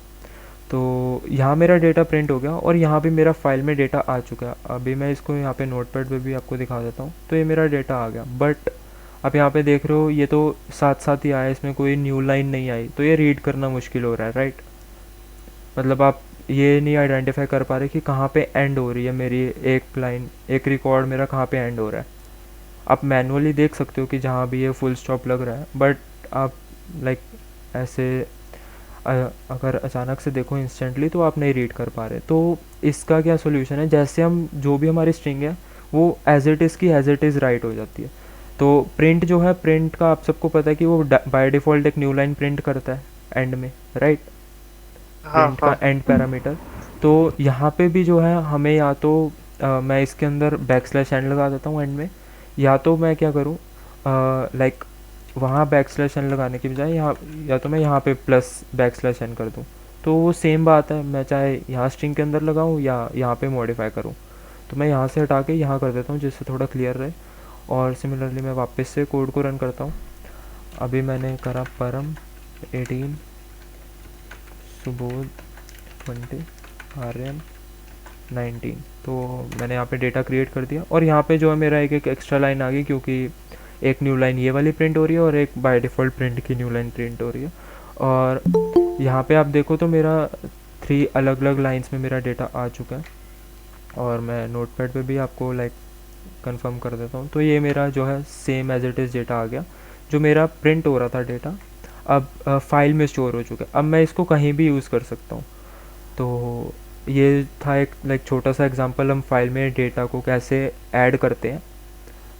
तो यहाँ मेरा डेटा प्रिंट हो गया, और यहाँ भी मेरा फाइल में डेटा आ चुका है। अभी मैं इसको यहाँ पे नोटपैड पे भी आपको दिखा देता हूँ। तो ये मेरा डेटा आ गया, बट आप यहाँ पे देख रहे हो ये तो साथ साथ ही आया, इसमें कोई न्यू लाइन नहीं आई, तो ये रीड करना मुश्किल हो रहा है, राइट। मतलब आप ये नहीं आइडेंटिफाई कर पा रहे कि कहाँ पे एंड हो रही है मेरी एक लाइन, एक रिकॉर्ड मेरा कहाँ पे एंड हो रहा है। आप मैनुअली देख सकते हो कि जहाँ भी ये फुल स्टॉप लग रहा है, बट आप ऐसे अगर अचानक से देखो इंस्टेंटली तो आप नहीं रीड कर पा रहे। तो इसका क्या सोल्यूशन है, जैसे हम जो भी हमारी स्ट्रिंग है वो एज इट इज़ की एज इट इज़ राइट हो जाती है। तो प्रिंट जो है, प्रिंट का आप सबको पता है कि वो बाय डिफ़ॉल्ट एक न्यू लाइन प्रिंट करता है एंड में, राइट, प्रिंट का एंड पैरामीटर। तो यहाँ पे भी जो है हमें या तो मैं इसके अंदर \n लगा देता हूँ एंड में, या तो मैं क्या करूँ, वहाँ \n लगाने की बजाय यहाँ, या तो मैं यहाँ पे +\n कर दूँ। तो वो सेम बात है, मैं चाहे यहाँ स्ट्रिंग के अंदर लगाऊँ या यहाँ पे मॉडिफाई करूँ। तो मैं यहाँ से हटा के यहाँ कर देता हूँ जिससे थोड़ा क्लियर रहे। और सिमिलरली मैं वापस से कोड को रन करता हूँ। अभी मैंने करा परम 18, सुबोध 20, आर्यन 19। तो मैंने यहाँ पे डेटा क्रिएट कर दिया, और यहाँ पे जो है मेरा एक एक्स्ट्रा लाइन आ गई, क्योंकि एक न्यू लाइन ये वाली प्रिंट हो रही है और एक बाय डिफ़ॉल्ट प्रिंट की न्यू लाइन प्रिंट हो रही है। और यहाँ पे आप देखो तो मेरा 3 अलग अलग लाइंस में मेरा डेटा आ चुका है, और मैं नोटपैड पे भी आपको कंफर्म कर देता हूँ। तो ये मेरा जो है same as it is data आ गया, जो मेरा प्रिंट हो रहा था डेटा अब फाइल में स्टोर हो चुका है। अब मैं इसको कहीं भी यूज़ कर सकता हूँ। तो ये था एक छोटा सा एग्जांपल, हम फाइल में डेटा को कैसे ऐड करते हैं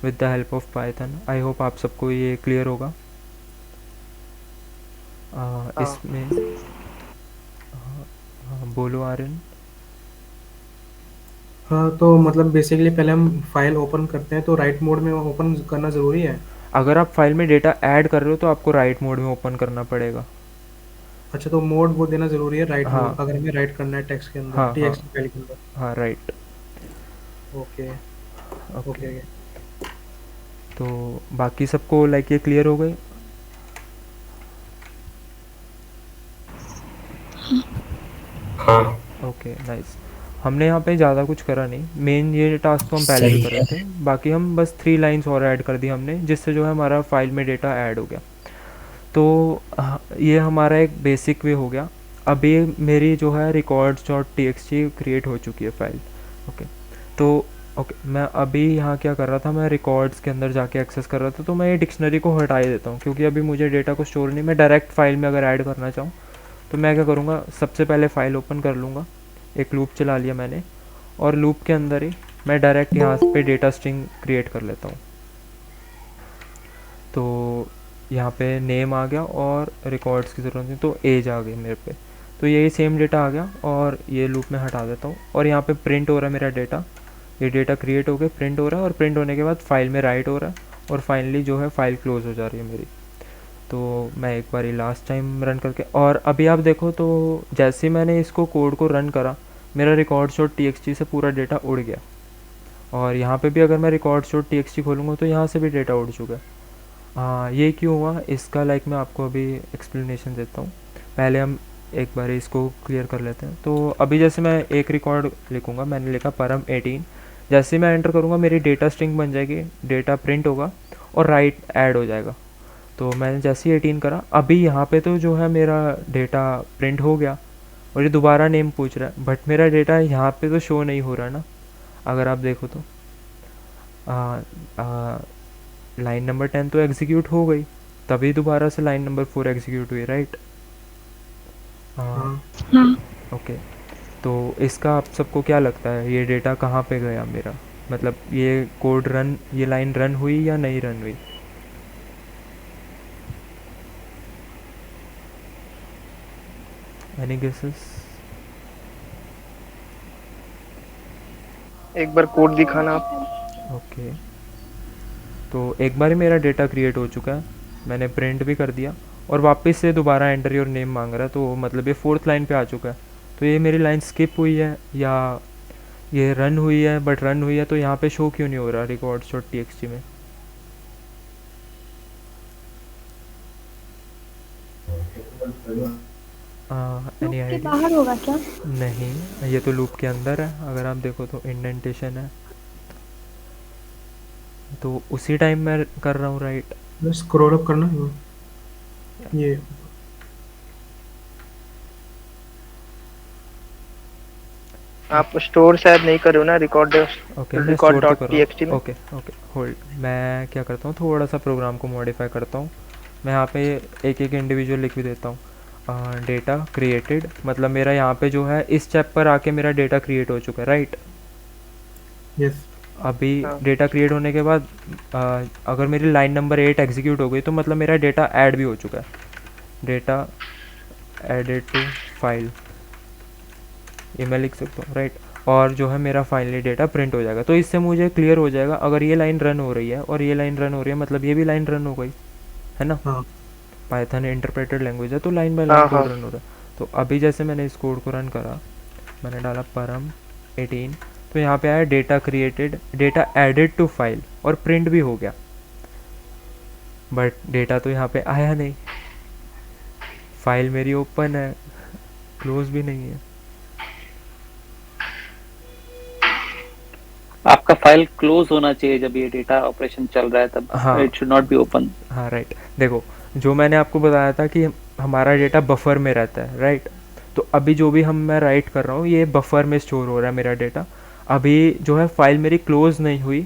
with the help of Python. I hope आप सबको ये क्लियर होगा। इसमें बोलो आर्यन। हाँ, तो मतलब बेसिकली पहले हम फाइल ओपन करते हैं तो राइट मोड में ओपन करना ज़रूरी है। अगर आप फाइल में डेटा ऐड कर रहे हो तो आपको राइट मोड में ओपन करना पड़ेगा। अच्छा, तो मोड वो देना ज़रूरी है, राइट हाँ। मोड, अगर हमें राइट करना है टेक्स्ट के अंदर, हाँ टीएक्सटी फाइल के अंदर। हाँ राइट। Okay okay okay. तो बाकी सबको ये क्लियर हो गए। हाँ ओके नाइस। हमने यहाँ पे ज़्यादा कुछ करा नहीं, मेन ये टास्क तो हम पहले भी सही कर रहे थे। बाकी हम बस 3 लाइंस और ऐड कर दी हमने, जिससे जो है हमारा फाइल में डेटा ऐड हो गया। तो ये हमारा एक बेसिक वे हो गया। अभी मेरी जो है records.txt क्रिएट हो चुकी है फाइल। ओके तो मैं अभी यहाँ क्या कर रहा था, मैं रिकॉर्ड्स के अंदर जाके एक्सेस कर रहा था। तो मैं ये डिक्शनरी को हटा ही देता हूँ, क्योंकि अभी मुझे डेटा को स्टोर नहीं, मैं डायरेक्ट फाइल में अगर ऐड करना चाहूँ तो मैं क्या करूँगा, सबसे पहले फ़ाइल ओपन कर लूँगा, एक लूप चला लिया मैंने, और लूप के अंदर ही मैं डायरेक्ट यहाँ पे डेटा स्ट्रिंग क्रिएट कर लेता हूँ। तो यहाँ पे नेम आ गया और रिकॉर्ड्स की ज़रूरत नहीं, तो एज आ गई मेरे पे। तो यही सेम डेटा आ गया, और ये लूप में हटा देता हूँ। और यहाँ पे प्रिंट हो रहा है मेरा डेटा, ये डेटा क्रिएट हो गया, प्रिंट हो रहा है, और प्रिंट होने के बाद फाइल में राइट हो रहा है, और फाइनली जो है फाइल क्लोज हो जा रही है मेरी। तो मैं एक बार लास्ट टाइम रन करके, और अभी आप देखो तो जैसे मैंने इसको कोड को रन करा, मेरा records.txt से पूरा डेटा उड़ गया। और यहाँ पे भी अगर मैं records.txt खोलूँगा तो यहाँ से भी डेटा उड़ चुका है। हाँ, ये क्यों हुआ इसका लाइक मैं आपको अभी एक्सप्लेनेशन देता हूँ। पहले हम एक बार इसको क्लियर कर लेते हैं। तो अभी जैसे मैं एक रिकॉर्ड लिखूँगा, मैंने लिखा परम 18, जैसे मैं एंटर करूँगा मेरी डेटा स्ट्रिंग बन जाएगी, डेटा प्रिंट होगा और राइट ऐड हो जाएगा। तो मैंने जैसे ही 18 करा, अभी यहाँ पे तो जो है मेरा डेटा प्रिंट हो गया और ये दोबारा नेम पूछ रहा है, बट मेरा डेटा यहाँ पे तो शो नहीं हो रहा ना। अगर आप देखो तो लाइन नंबर 10 तो एग्जीक्यूट हो गई, तभी दोबारा से लाइन नंबर 4 एग्जीक्यूट हुई, राइट? हाँ हाँ ओके, तो इसका आप सबको क्या लगता है ये डेटा कहाँ पे गया मेरा? मतलब ये कोड रन, ये लाइन रन हुई या नहीं रन हुई? Any guesses? एक बार कोड दिखाना आप। ओके, तो एक बार ही मेरा डेटा क्रिएट हो चुका है, मैंने प्रिंट भी कर दिया और वापस से दोबारा एंटर योर नेम मांग रहा है, तो मतलब ये 4th लाइन पे आ चुका है। तो ये मेरी लाइन स्किप हुई है या ये रन हुई है? बट रन हुई है तो यहाँ पे शो क्यों नहीं हो रहा records.txt में? लूप एनी के आइडिया? बाहर होगा क्या? नहीं, ये तो लूप के अंदर है, अगर आप देखो तो इंडेंटेशन है, तो उसी टाइम मैं कर रहा हूँ, राइट? बस स्क्रॉल अप करना ये आप स्टोर शायद नहीं कर रहे हो ना रिकॉर्ड, ओके, मैं रिकॉर्ड स्टोर तो डॉट कर टी रहा एक्सटी हूँ। में। ओके ओके, होल्ड, मैं क्या करता हूँ, थोड़ा सा प्रोग्राम को मॉडिफाई करता हूँ। मैं यहाँ पे एक एक इंडिविजुअल लिख भी देता हूँ। डेटा क्रिएटेड, मतलब मेरा यहाँ पे जो है इस स्टेप पर आके मेरा डेटा क्रिएट हो चुका है, राइट? यस अभी हाँ। डेटा क्रिएट होने के बाद अगर मेरी लाइन नंबर 8 एग्जीक्यूट हो गई तो मतलब मेरा डेटा ऐड भी हो चुका है। डेटा एडेड टू फाइल, ये मैं लिख सकता हूँ, राइट? और जो है मेरा फाइनली डेटा प्रिंट हो जाएगा। तो इससे मुझे क्लियर हो जाएगा अगर ये लाइन रन हो रही है और ये लाइन रन हो रही है, मतलब ये भी लाइन रन हो गई है ना। हाँ पाइथन इंटरप्रेटेड लैंग्वेज है तो लाइन बाय हाँ, लाइन कोड हाँ। रन हो रहा है। तो अभी जैसे मैंने इस कोड को रन करा, मैंने डाला परम 18, तो यहाँ पे आया data created, data added to file और प्रिंट भी हो गया, बट डेटा तो यहाँ पे आया नहीं। फाइल मेरी ओपन है, क्लोज भी नहीं है। आपका फाइल क्लोज होना चाहिए जब ये डेटा ऑपरेशन चल रहा है, तब हाँ। It should not be open. हाँ राइट, देखो जो मैंने आपको बताया था कि हमारा डेटा बफर में रहता है, राइट? तो अभी जो भी मैं राइट कर रहा हूँ ये बफर में स्टोर हो रहा है मेरा डेटा। अभी जो है फाइल मेरी क्लोज नहीं हुई,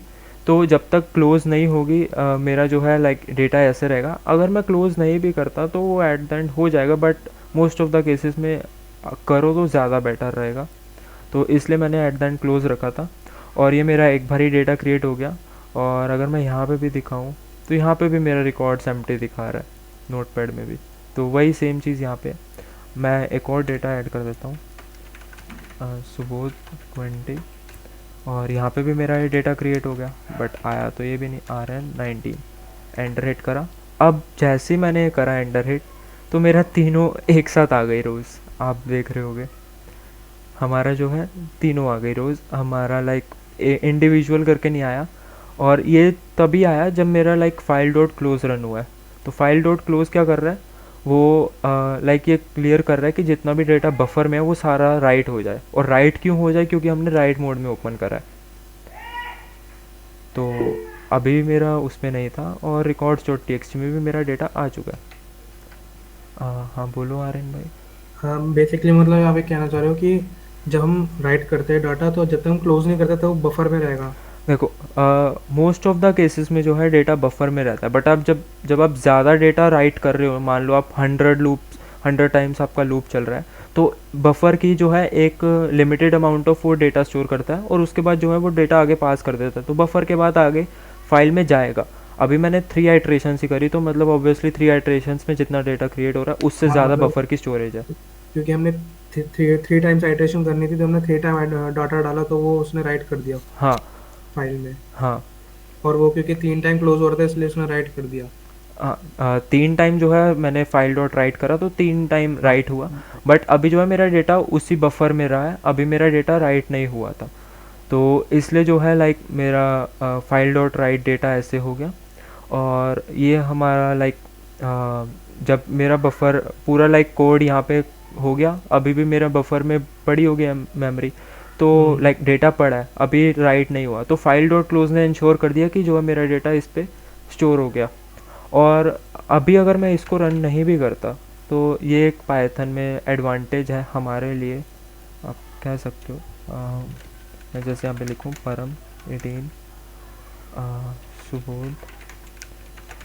तो जब तक क्लोज नहीं होगी मेरा जो है लाइक डेटा ऐसे रहेगा। अगर मैं क्लोज नहीं भी करता तो वो एट द एंड हो जाएगा, but most of the cases में करो तो ज़्यादा बेटर रहेगा। तो इसलिए मैंने एट द एंड क्लोज रखा था और ये मेरा एक बार ही डेटा क्रिएट हो गया। और अगर मैं यहाँ पे भी दिखाऊँ तो यहाँ पे भी मेरा रिकॉर्ड्स एम्प्टी दिखा रहा है नोटपैड में भी, तो वही सेम चीज़ यहाँ पे। मैं एक और डेटा ऐड कर देता हूँ, सुबोध 20, और यहाँ पे भी मेरा ये डेटा क्रिएट हो गया, बट आया तो ये भी नहीं, आ रहा है 19। एंटर हिट करा, अब जैसे ही मैंने करा एंटर हिट तो मेरा तीनों एक साथ आ गई रोज़, आप देख रहे होगे हमारा जो है तीनों आ गई रोज़। हमारा लाइक इंडिविजुअल करके नहीं आया, और ये तभी आया जब मेरा like file dot close run हुआ है। तो फाइल डॉट क्लोज क्या कर रहा है, वो लाइक ये क्लियर कर रहा है कि जितना भी डेटा बफर में है वो सारा राइट हो जाए। और राइट क्यों हो जाए, क्योंकि हमने राइट मोड में ओपन करा है। तो अभी मेरा उसमें नहीं था और records.txt में भी मेरा डेटा आ चुका है। हाँ बोलो आर्यन भाई। हाँ बेसिकली मतलब आप ये कहना चाह रहे हो कि जब हम राइट करते हैं डाटा तो जब तक हम क्लोज नहीं करते तो वो बफर में रहेगा। देखो मोस्ट ऑफ द केसेस में जो है डेटा बफर में रहता है, बट आप जब आप ज़्यादा डेटा राइट कर रहे हो, मान लो आप 100 टाइम्स आपका लूप चल रहा है, तो बफर की जो है एक लिमिटेड अमाउंट ऑफ वो डेटा स्टोर करता है और उसके बाद जो है वो डेटा आगे पास कर देता है। तो बफर के बाद आगे फाइल में जाएगा। अभी मैंने 3 आइट्रेशंस ही करी, तो मतलब ऑब्वियसली 3 आइट्रेशंस में जितना डेटा क्रिएट हो रहा है उससे हाँ, ज़्यादा मतलब- बफर की स्टोरेज है। क्योंकि हमने थ्री टाइम्स आइटरेशन करनी थी तो हमने 3 टाइम डाटा डाला तो वो उसने राइट कर दिया हाँ फाइल में, हाँ और वो क्योंकि 3 टाइम क्लोज हो रहा था इसलिए उसने राइट कर दिया। 3 टाइम जो है मैंने फाइल डॉट राइट करा तो 3 टाइम राइट हुआ, बट अभी जो है मेरा डेटा उसी बफर में रहा है, अभी मेरा डेटा राइट नहीं हुआ था। तो इसलिए जो है लाइक मेरा फाइल डॉट राइट डेटा ऐसे हो गया। और ये हमारा लाइक जब मेरा बफर पूरा लाइक कोड यहाँ पे हो गया, अभी भी मेरा बफर में पड़ी हो गया मेमोरी, तो लाइक डेटा पड़ा है, अभी राइट नहीं हुआ, तो फाइल डॉट क्लोज ने इंश्योर कर दिया कि जो है मेरा डेटा इस पर स्टोर हो गया। और अभी अगर मैं इसको रन नहीं भी करता तो ये एक पाइथन में एडवांटेज है हमारे लिए, आप कह सकते हो। मैं जैसे यहाँ पे लिखूँ परम 18 सुबोध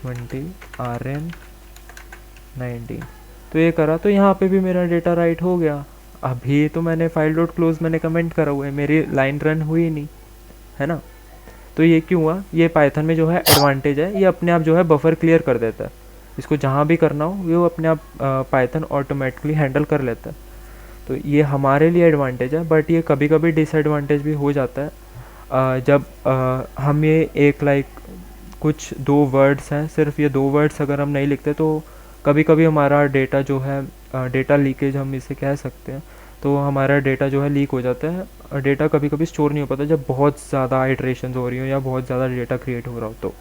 20 आर्यन 19, तो ये करा तो यहाँ पे भी मेरा डेटा राइट हो गया। अभी तो मैंने फाइल डॉट क्लोज मैंने कमेंट करा हुआ है, मेरी लाइन रन हुई नहीं है ना। तो ये क्यों हुआ, ये पाइथन में जो है एडवांटेज है, ये अपने आप जो है बफर क्लियर कर देता है, इसको जहाँ भी करना हो ये वो अपने आप पाइथन ऑटोमेटिकली हैंडल कर लेता है। तो ये हमारे लिए एडवांटेज है, बट ये कभी कभी डिसएडवांटेज भी हो जाता है जब हम ये एक लाइक कुछ 2 वर्ड्स हैं, सिर्फ ये 2 वर्ड्स अगर हम नहीं लिखते तो कभी कभी हमारा डेटा जो है डेटा लीकेज हम इसे कह सकते हैं, तो हमारा डेटा जो है लीक हो जाता है। डेटा कभी कभी स्टोर नहीं हो पाता जब बहुत ज़्यादा आइट्रेशंस हो रही हो या बहुत ज़्यादा डेटा क्रिएट हो रहा हो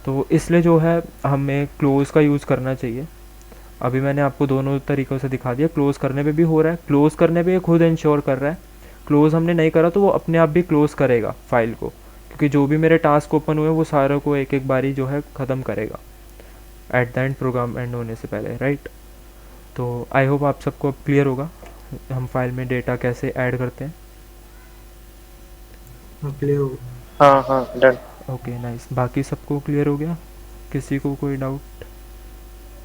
तो इसलिए जो है हमें क्लोज़ का यूज़ करना चाहिए। अभी मैंने आपको दोनों तरीक़ों से दिखा दिया, क्लोज़ करने पे भी हो रहा है, क्लोज़ करने पे ये खुद इंश्योर कर रहा है, क्लोज़ हमने नहीं करा तो वो अपने आप भी क्लोज़ करेगा फाइल को, क्योंकि जो भी मेरे टास्क ओपन हुए वो सारों को एक एक बारी जो है ख़त्म करेगा at the end, program end होने से पहले, राइट। तो आई होप आप सबको अब क्लियर होगा हम फाइल में डेटा कैसे ऐड करते हैं। क्लियर हो हाँ हाँ डन। ओके नाइस, बाकी सबको क्लियर हो गया, किसी को कोई डाउट?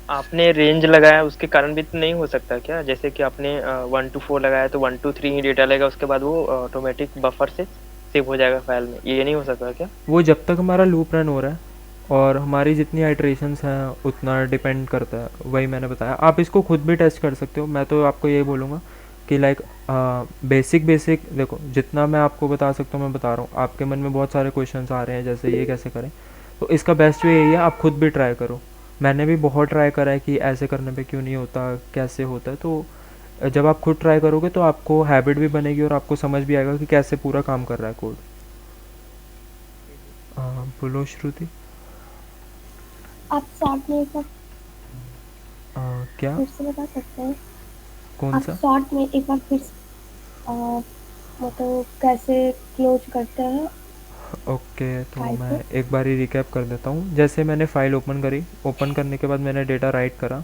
आपने रेंज लगाया उसके कारण भी तो नहीं हो सकता क्या, जैसे कि आपने 1 to 4 लगाया तो 1 to 3 ही डेटा लेगा, उसके बाद वो ऑटोमेटिक बफर से सेव हो जाएगा फाइल में, ये नहीं हो सकता क्या? वो जब तक हमारा लूप रन हो रहा है और हमारी जितनी आइट्रेशंस हैं उतना डिपेंड करता है, वही मैंने बताया। आप इसको खुद भी टेस्ट कर सकते हो, मैं तो आपको यही बोलूँगा कि लाइक बेसिक देखो जितना मैं आपको बता सकता हूँ मैं बता रहा हूँ। आपके मन में बहुत सारे क्वेश्चंस आ रहे हैं जैसे ये कैसे करें, तो इसका बेस्ट वे यही है आप खुद भी ट्राई करो। मैंने भी बहुत ट्राई करा है कि ऐसे करने पे क्यों नहीं होता, कैसे होता है, तो जब आप खुद ट्राई करोगे तो आपको हैबिट भी बनेगी और आपको समझ भी आएगा कि कैसे पूरा काम कर रहा है कोड। बोलो श्रुति। आप शॉर्ट में एक बार क्या फिर से बता सकते हैं? कौन आप सा? शॉर्ट में एक बार फिर मतलब कैसे क्लोज करते हैं? ओके तो फाइल मैं को? एक बार ही रिकैप कर देता हूँ। जैसे मैंने फ़ाइल ओपन करी, ओपन करने के बाद मैंने डेटा राइट करा,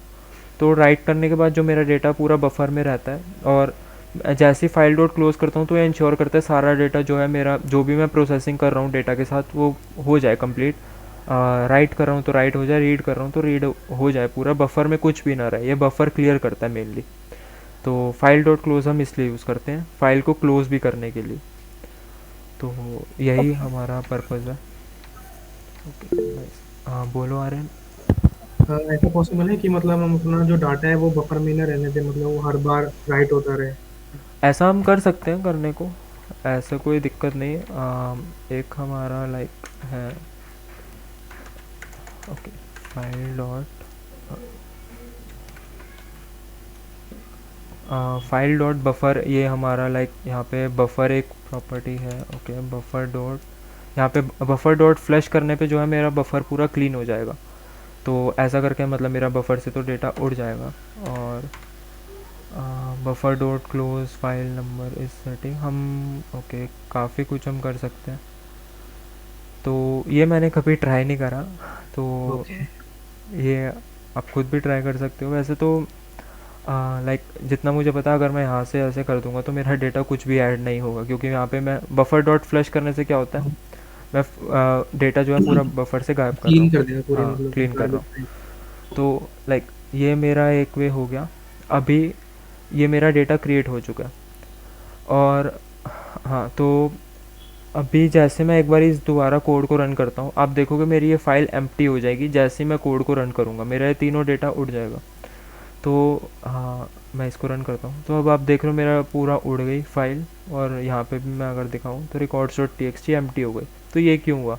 तो राइट करने के बाद जो मेरा डेटा पूरा बफर में रहता है, और जैसे ही फाइल डॉट क्लोज करता हूँ तो ये इंश्योर करता है सारा डेटा जो है मेरा, जो भी मैं प्रोसेसिंग कर रहा हूँ डेटा के साथ वो हो जाए कंप्लीट। राइट कर रहा हूँ तो राइट हो जाए, रीड कर रहा हूँ तो रीड हो जाए, पूरा बफर में कुछ भी ना रहे, ये बफर क्लियर करता है मेनली। तो फाइल डॉट क्लोज हम इसलिए यूज़ करते हैं फाइल को क्लोज भी करने के लिए, तो यही हमारा पर्पज़ है। ओके हाँ बोलो आर्यन। ऐसा पॉसिबल है कि मतलब हम अपना जो डाटा है वो बफर में ना रहने दें, मतलब वो हर बार राइट होता रहे? ऐसा हम कर सकते हैं करने को, ऐसा कोई दिक्कत नहीं है। एक हमारा लाइक है ओके फाइल डॉट बफर, ये हमारा लाइक यहाँ पे बफर एक प्रॉपर्टी है। ओके बफर डॉट, यहाँ पे बफर डॉट फ्लश करने पे जो है मेरा बफर पूरा क्लीन हो जाएगा, तो ऐसा करके मतलब मेरा बफर से तो डेटा उड़ जाएगा। और buffer dot close file number इस सेटिंग हम ओके काफ़ी कुछ हम कर सकते हैं, तो ये मैंने कभी ट्राई नहीं करा, तो ये आप खुद भी ट्राई कर सकते हो। वैसे तो लाइक जितना मुझे पता, अगर मैं यहाँ से ऐसे कर दूंगा तो मेरा डेटा कुछ भी ऐड नहीं होगा, क्योंकि यहाँ पे मैं बफर डॉट फ्लश करने से क्या होता है, मैं डेटा जो है पूरा बफर से गायब कर रहा हूँ, क्लीन कर देगा पूरी, हाँ मतलब क्लीन कर रहा हूँ। तो लाइक ये मेरा एक वे हो गया। अभी ये मेरा डेटा क्रिएट हो चुका है, और हाँ तो अभी जैसे मैं एक बार इस दोबारा कोड को रन करता हूँ, आप देखोगे मेरी ये फाइल एम्प्टी हो जाएगी। जैसे ही मैं कोड को रन करूँगा मेरा ये तीनों डेटा उड़ जाएगा। तो हाँ मैं इसको रन करता हूँ, तो अब आप देख रहे हो मेरा पूरा उड़ गई फाइल, और यहाँ पे भी मैं अगर दिखाऊँ तो records.txt एम्प्टी हो गई। तो ये क्यों हुआ?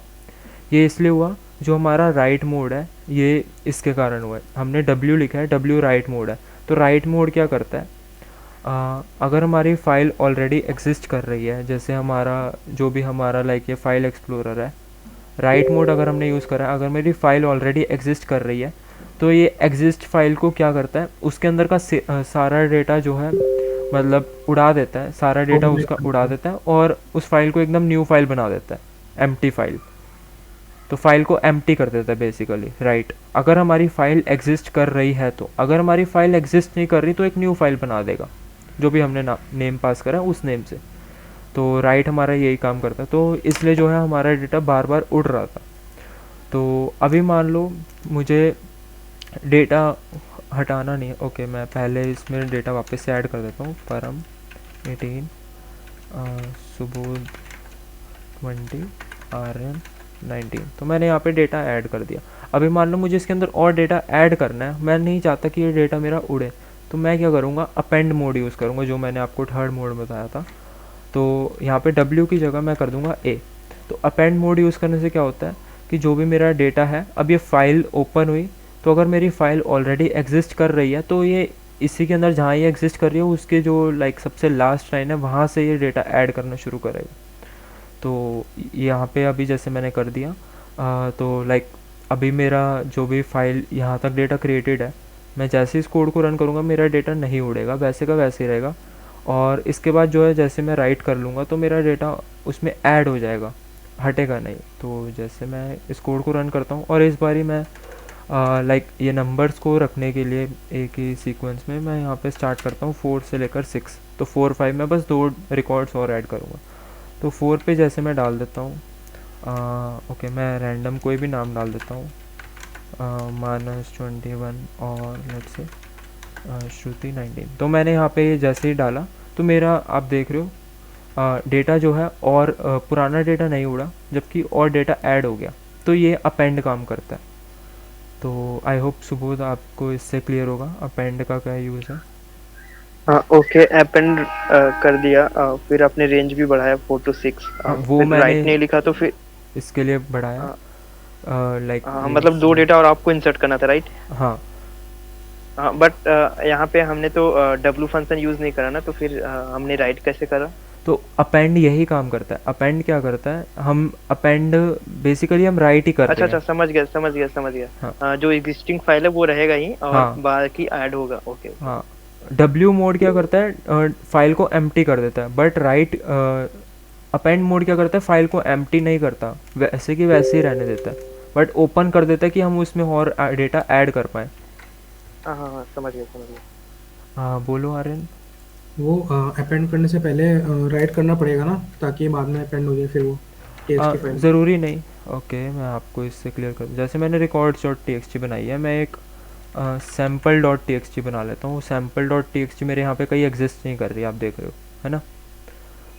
ये इसलिए हुआ, जो हमारा राइट मोड है ये इसके कारण हुआ है। हमने W लिखा है, W राइट मोड है, तो राइट मोड क्या करता है, अगर हमारी फ़ाइल ऑलरेडी एग्जिस्ट कर रही है, जैसे हमारा जो भी हमारा लाइक ये फाइल एक्सप्लोरर है, राइट मोड अगर हमने यूज़ करा है, अगर मेरी फाइल ऑलरेडी एग्जिस्ट कर रही है तो ये एग्जिस्ट फाइल को क्या करता है, उसके अंदर का सारा डेटा जो है मतलब उड़ा देता है, सारा डेटा उसका उड़ा देता है और उस फाइल को एकदम न्यू फाइल बना देता है, एम्प्टी फाइल। तो फाइल को एम्प्टी कर देता है बेसिकली, राइट। अगर हमारी फाइल एग्जिस्ट कर रही है तो, अगर हमारी फाइल एग्जिस्ट नहीं कर रही तो एक न्यू फाइल बना देगा, जो भी हमने नेम पास करा है उस नेम से। तो राइट हमारा यही काम करता है, तो इसलिए जो है हमारा डेटा बार बार उड़ रहा था। तो अभी मान लो मुझे डेटा हटाना नहीं है, ओके मैं पहले इसमें डेटा वापस से ऐड कर देता हूँ। परम 18 सुबोध 20 आर्यन 19, तो मैंने यहाँ पे डेटा ऐड कर दिया। अभी मान लो मुझे इसके अंदर और डेटा ऐड करना है, मैं नहीं चाहता कि ये डेटा मेरा उड़े, तो मैं क्या करूँगा, अपेंड मोड यूज़ करूँगा, जो मैंने आपको थर्ड मोड बताया था। तो यहाँ पे W की जगह मैं कर दूँगा A। तो अपेंड मोड यूज़ करने से क्या होता है कि जो भी मेरा डेटा है, अब ये फाइल ओपन हुई, तो अगर मेरी फाइल ऑलरेडी एग्जिस्ट कर रही है तो ये इसी के अंदर जहाँ ये एग्जिस्ट कर रही है उसके जो लाइक सबसे लास्ट लाइन है वहाँ से ये डेटा ऐड करना शुरू करेगा। तो यहाँ पे अभी जैसे मैंने कर दिया, तो लाइक अभी मेरा जो भी फाइल यहाँ तक डेटा क्रिएटेड है, मैं जैसे इस कोड को रन करूँगा मेरा डेटा नहीं उड़ेगा, वैसे का वैसे ही रहेगा। और इसके बाद जो है जैसे मैं राइट कर लूँगा तो मेरा डेटा उसमें ऐड हो जाएगा, हटेगा नहीं। तो जैसे मैं इस कोड को रन करता हूँ और इस बारी मैं लाइक ये नंबर्स को रखने के लिए एक ही सीक्वेंस में मैं यहाँ पे स्टार्ट करता हूँ 4 से लेकर 6, तो 4 5 में बस 2 रिकॉर्ड्स और ऐड करूँगा। तो 4 पे जैसे मैं डाल देता हूँ, ओके मैं रैंडम कोई भी नाम डाल देता हूँ, -21 और लेट्स से श्रुति 19। तो मैंने यहाँ पे जैसे ही डाला तो मेरा आप देख रहे हो डेटा जो है और पुराना डेटा नहीं उड़ा, जबकि और डेटा ऐड हो गया। तो ये अपेंड काम करता है। तो आई होप सुबोध आपको इससे क्लियर होगा अपेंड का क्या यूज़ है। हाँ ओके, अपेंड कर दिया, फिर आपने रेंज भी बढ़ाया 4 to 6। वो मैंने राइट नहीं लिखा तो फिर इसके लिए बढ़ाया, लाइक मतलब 2 डेटा और आपको इंसर्ट करना था, राइट? हाँ हाँ, बट यहाँ पे हमने तो W फंक्शन यूज़ नहीं करा ना, तो फिर हमने राइट कैसे करा? तो अपेंड यही काम करता है। अपेंड क्या करता है, हम अपेंड बेसिकली हम राइट ही करते हैं। अच्छा, समझ गया। हाँ। जो एग्जिस्टिंग फाइल है वो रहेगा ही और हाँ। बाकी ऐड होगा। ओके। हाँ, W मोड क्या करता है, फाइल को एम्प्टी कर देता है, बट राइट अपेंड मोड क्या करता है, फाइल को एम्प्टी नहीं करता, वैसे कि वैसे ही रहने देता है, बट ओपन कर देता है कि हम उसमें और डेटा ऐड कर पाएँ। हाँ, समझ गया। हाँ बोलो आर्यन। वो अपेंड करने से पहले राइट करना पड़ेगा ना, ताकि बाद में अपेंड हो जाए फिर वो टेक्स्ट की फाइल। ज़रूरी नहीं। ओके मैं आपको इससे क्लियर कर, जैसे मैंने records.txt बनाई है, मैं एक sample.txt बना लेता हूँ। sample.txt मेरे यहाँ पे कहीं एग्जिस्ट नहीं कर रही, आप देख रहे हो है ना।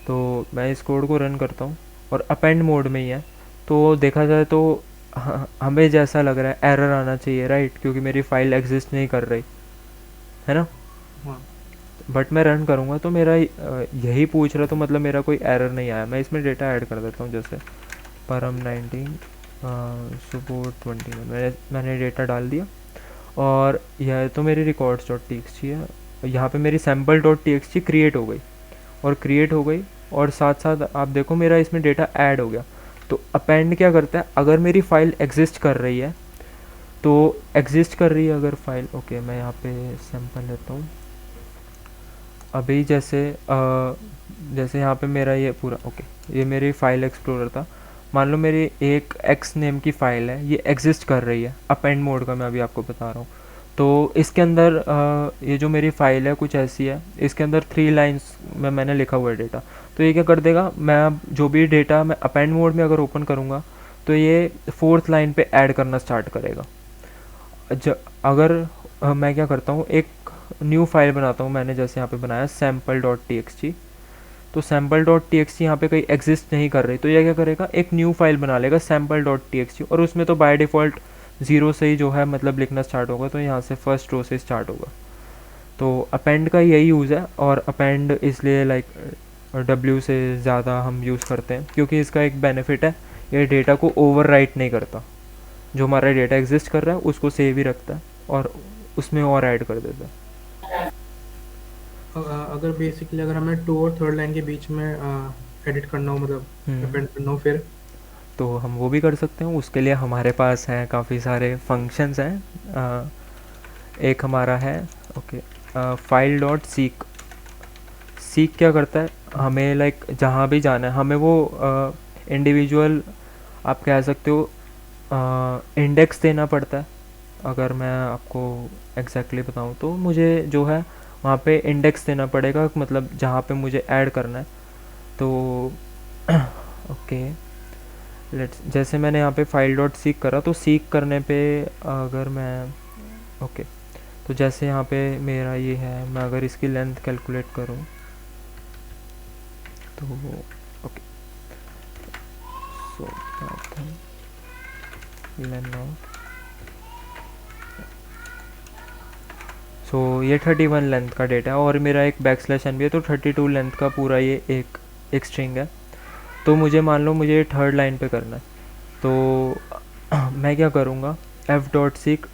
तो मैं इस कोड को रन करता हूँ और अपेंड मोड में ही है। तो देखा जाए तो हमें जैसा लग रहा है एरर आना चाहिए, राइट, क्योंकि मेरी फाइल एग्जिस्ट नहीं कर रही है ना। बट मैं रन करूँगा तो मेरा यही पूछ रहा, तो मतलब मेरा कोई एरर नहीं आया। मैं इसमें डेटा ऐड कर देता हूँ, जैसे परम 19 सुबोध 21 मैंने डेटा डाल दिया। और यह तो मेरी records.txt है, यहाँ पे मेरी sample.txt क्रिएट हो गई और साथ साथ आप देखो मेरा इसमें डेटा ऐड हो गया। तो अपेंड क्या करता है, अगर मेरी फाइल एग्जिस्ट कर रही है अगर फाइल, ओके मैं यहाँ पे सैम्पल लेता हूँ। अभी जैसे यहाँ पे मेरा ये पूरा ओके, ये मेरी फाइल एक्सप्लोरर था। मान लो मेरी एक एक्स नेम की फ़ाइल है, ये एग्जिस्ट कर रही है, अपेंड मोड का मैं अभी आपको बता रहा हूँ। तो इसके अंदर ये जो मेरी फ़ाइल है कुछ ऐसी है, इसके अंदर 3 लाइंस में मैंने लिखा हुआ है डेटा। तो ये क्या कर देगा, मैं जो भी डेटा मैं अपेंड मोड में अगर ओपन करूँगा तो ये 4th लाइन पे ऐड करना स्टार्ट करेगा। अगर मैं क्या करता हूँ, एक न्यू फाइल बनाता हूँ, मैंने जैसे यहाँ पे बनाया sample.txt। तो sample.txt यहाँ पे कहीं एग्जिस्ट नहीं कर रही, तो यह क्या करेगा, एक न्यू फाइल बना लेगा sample.txt, और उसमें तो बाय डिफ़ॉल्ट 0 से ही जो है मतलब लिखना स्टार्ट होगा, तो यहाँ से फर्स्ट रो से स्टार्ट होगा। तो अपेंड का यही यूज़ है, और अपेंड इसलिए लाइक W से ज़्यादा हम यूज़ करते हैं, क्योंकि इसका एक बेनिफिट है, ये डेटा को ओवरराइट नहीं करता। जो हमारा डेटा एग्जिस्ट कर रहा है उसको सेव ही रखता है और उसमें और ऐड कर देता है। अगर बेसिकली अगर हमें 2 और 3rd लाइन के बीच में एडिट करना हो, मतलब अपेंड करना हो, फिर तो हम वो भी कर सकते हैं। उसके लिए हमारे पास हैं काफ़ी सारे फंक्शंस हैं। एक हमारा है okay file dot seek. Seek क्या करता है, हमें लाइक जहाँ भी जाना है हमें वो इंडिविजुअल आप कह सकते हो इंडेक्स देना पड़ता है। अगर मैं आपको एग्जैक्टली बताऊँ तो मुझे जो है वहाँ पे इंडेक्स देना पड़ेगा, मतलब जहाँ पे मुझे ऐड करना है। तो ओके लेट्स, जैसे मैंने यहाँ पे फाइल डॉट सीक करा तो सीक करने पे अगर मैं ओके तो जैसे यहाँ पे मेरा ये है, मैं अगर इसकी लेंथ कैलकुलेट करूँ तो ओके सो लेन आउट, सो ये 31 लेंथ का डेटा है और मेरा एक बैकस्लैश एन भी है, तो 32 लेंथ का पूरा ये एक स्ट्रिंग है। तो मुझे मान लो मुझे थर्ड लाइन पे करना है, तो मैं क्या करूँगा, एफ डॉट सीक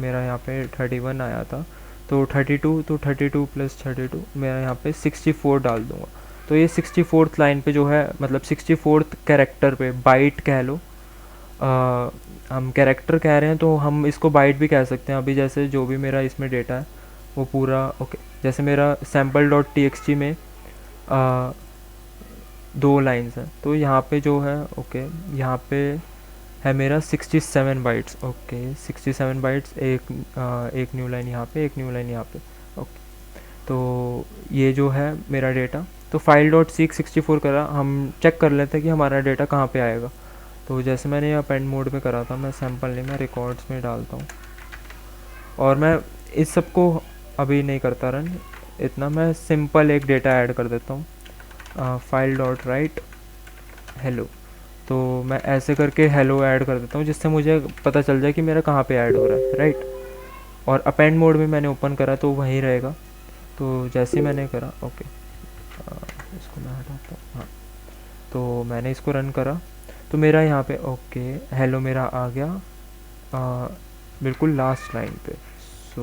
मेरा यहाँ पे 31 आया था तो 32, तो 32 प्लस 32 मेरा यहाँ पे 64 डाल दूँगा। तो ये 64th लाइन पे जो है, मतलब 64th कैरेक्टर पे, बाइट कह लो, हम कैरेक्टर कह रहे हैं तो हम इसको बाइट भी कह सकते हैं। अभी जैसे जो भी मेरा इसमें डेटा है वो पूरा ओके, जैसे मेरा सैम्पल डॉट txt में 2 लाइन्स हैं, तो यहाँ पे जो है ओके यहाँ पे है मेरा 67 बाइट्स। ओके 67 बाइट्स, एक न्यू लाइन यहाँ पे, एक न्यू लाइन यहाँ पे। ओके तो ये जो है मेरा डेटा, तो फाइल डॉट सीक 64 करा, हम चेक कर लेते हैं कि हमारा डेटा कहाँ पे आएगा। तो जैसे मैंने ये अपेंड मोड में करा था, मैं सैम्पल नेम में रिकॉर्ड्स में डालता हूँ और मैं इस सब को अभी नहीं करता रन, इतना मैं सिंपल एक डेटा ऐड कर देता हूँ, फाइल डॉट राइट हेलो। तो मैं ऐसे करके हेलो ऐड कर देता हूँ जिससे मुझे पता चल जाए कि मेरा कहाँ पे ऐड हो रहा है, राइट। और अपेंड मोड में मैंने ओपन करा तो वहीं रहेगा। तो जैसे ही मैंने करा ओके इसको मैं हटाता हूँ, हाँ तो मैंने इसको रन करा तो मेरा यहाँ पे ओके हेलो मेरा आ गया बिल्कुल लास्ट लाइन पे। सो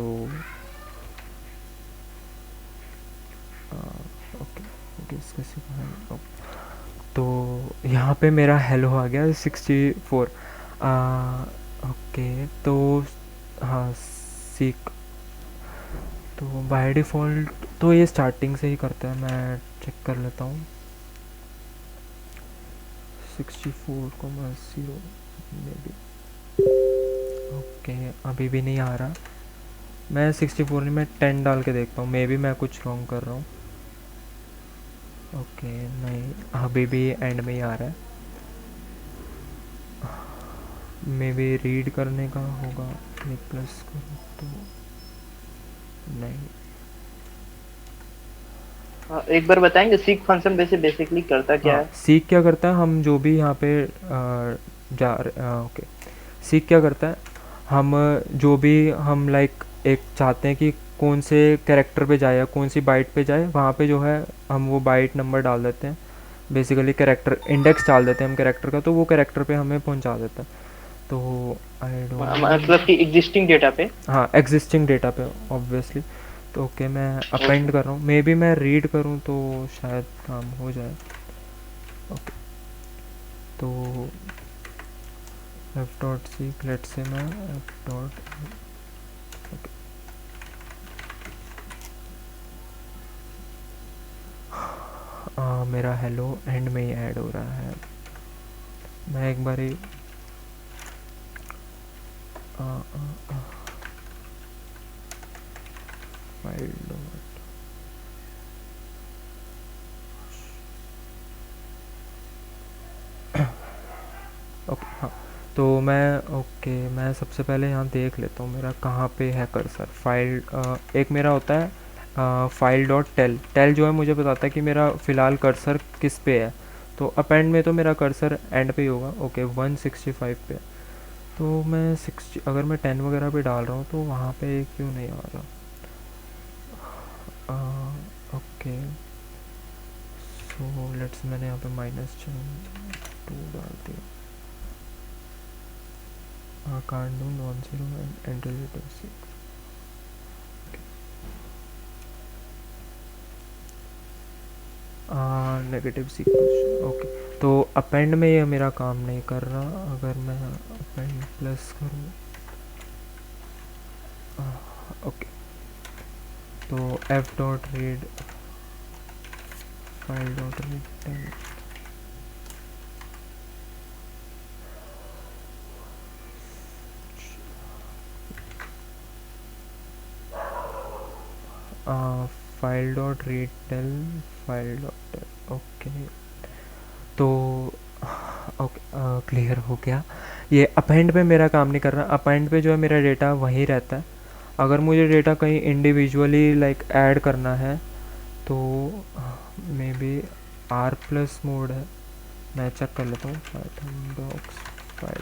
ओके ओके इसका सिर्फ तो यहाँ पे मेरा हेलो आ गया 64। ओके तो हाँ सीक तो बाय डिफ़ॉल्ट तो ये स्टार्टिंग से ही करता है, मैं चेक कर लेता हूँ 64,0 मे बी। ओके अभी भी नहीं आ रहा, मैं 64 नहीं मैं 10 डाल के देखता हूँ, मे बी मैं कुछ रॉन्ग कर रहा हूँ। ओके नहीं अभी भी एंड में ही आ रहा है, मे बी रीड करने का होगा, ये प्लस करो तो नहीं। एक बार बताएंगे सीक फंक्शन वैसे बेसिकली करता क्या है? सीक क्या करता है, हम जो भी यहाँ पे ओके सीक क्या करता है, हम जो भी हम लाइक एक चाहते हैं कि कौन से कैरेक्टर पे जाए या कौन सी बाइट पे जाए, वहाँ पे जो है हम वो बाइट नंबर डाल देते हैं, बेसिकली कैरेक्टर इंडेक्स डाल देते हैं हम कैरेक्टर का, तो वो कैरेक्टर पे हमें पहुँचा देता है। तो आई डोंट मतलब कि एग्जिस्टिंग डेटा पे, हाँ एग्जिस्टिंग डेटा पे ऑब्वियसली। तो ओके मैं अपेंड कर रहा हूँ, मे बी मैं रीड करूँ तो शायद काम हो जाए। ओके तो एफ डॉट सीक लेट से मैं एफ डॉट ओके मेरा हेलो एंड में ही ऐड हो रहा है, मैं एक बार ही फाइल डॉट ओके हाँ तो मैं सबसे पहले यहाँ देख लेता हूँ मेरा कहाँ पे है कर्सर। फाइल एक मेरा होता है फाइल डॉट टेल जो है मुझे बताता है कि मेरा फ़िलहाल कर्सर किस पे है। तो अपेंड में तो मेरा कर्सर एंड पे ही होगा, ओके 165 पे। तो मैं 60 अगर मैं 10 वगैरह पे डाल रहा हूँ तो वहाँ पे क्यों नहीं आ रहा। ओके सो लेट्स मैंने यहाँ पे -2 डाल दिया, can't do non-zero and enter later 6। Negative sequence. Okay, तो अपेंड में ये मेरा काम नहीं कर रहा। अगर मैं अपेंड प्लस करूँ, ओके, तो F dot read file dot read file dot read tell file dot tell. Okay, तो ओके, क्लियर हो गया। ये अपेंड पे मेरा काम नहीं कर रहा। अपेंड पे जो है मेरा डेटा वहीं रहता है। अगर मुझे डेटा कहीं इंडिविजुअली लाइक ऐड करना है तो maybe R plus mode है, मैं चेक कर लेता हूँ। Python docs file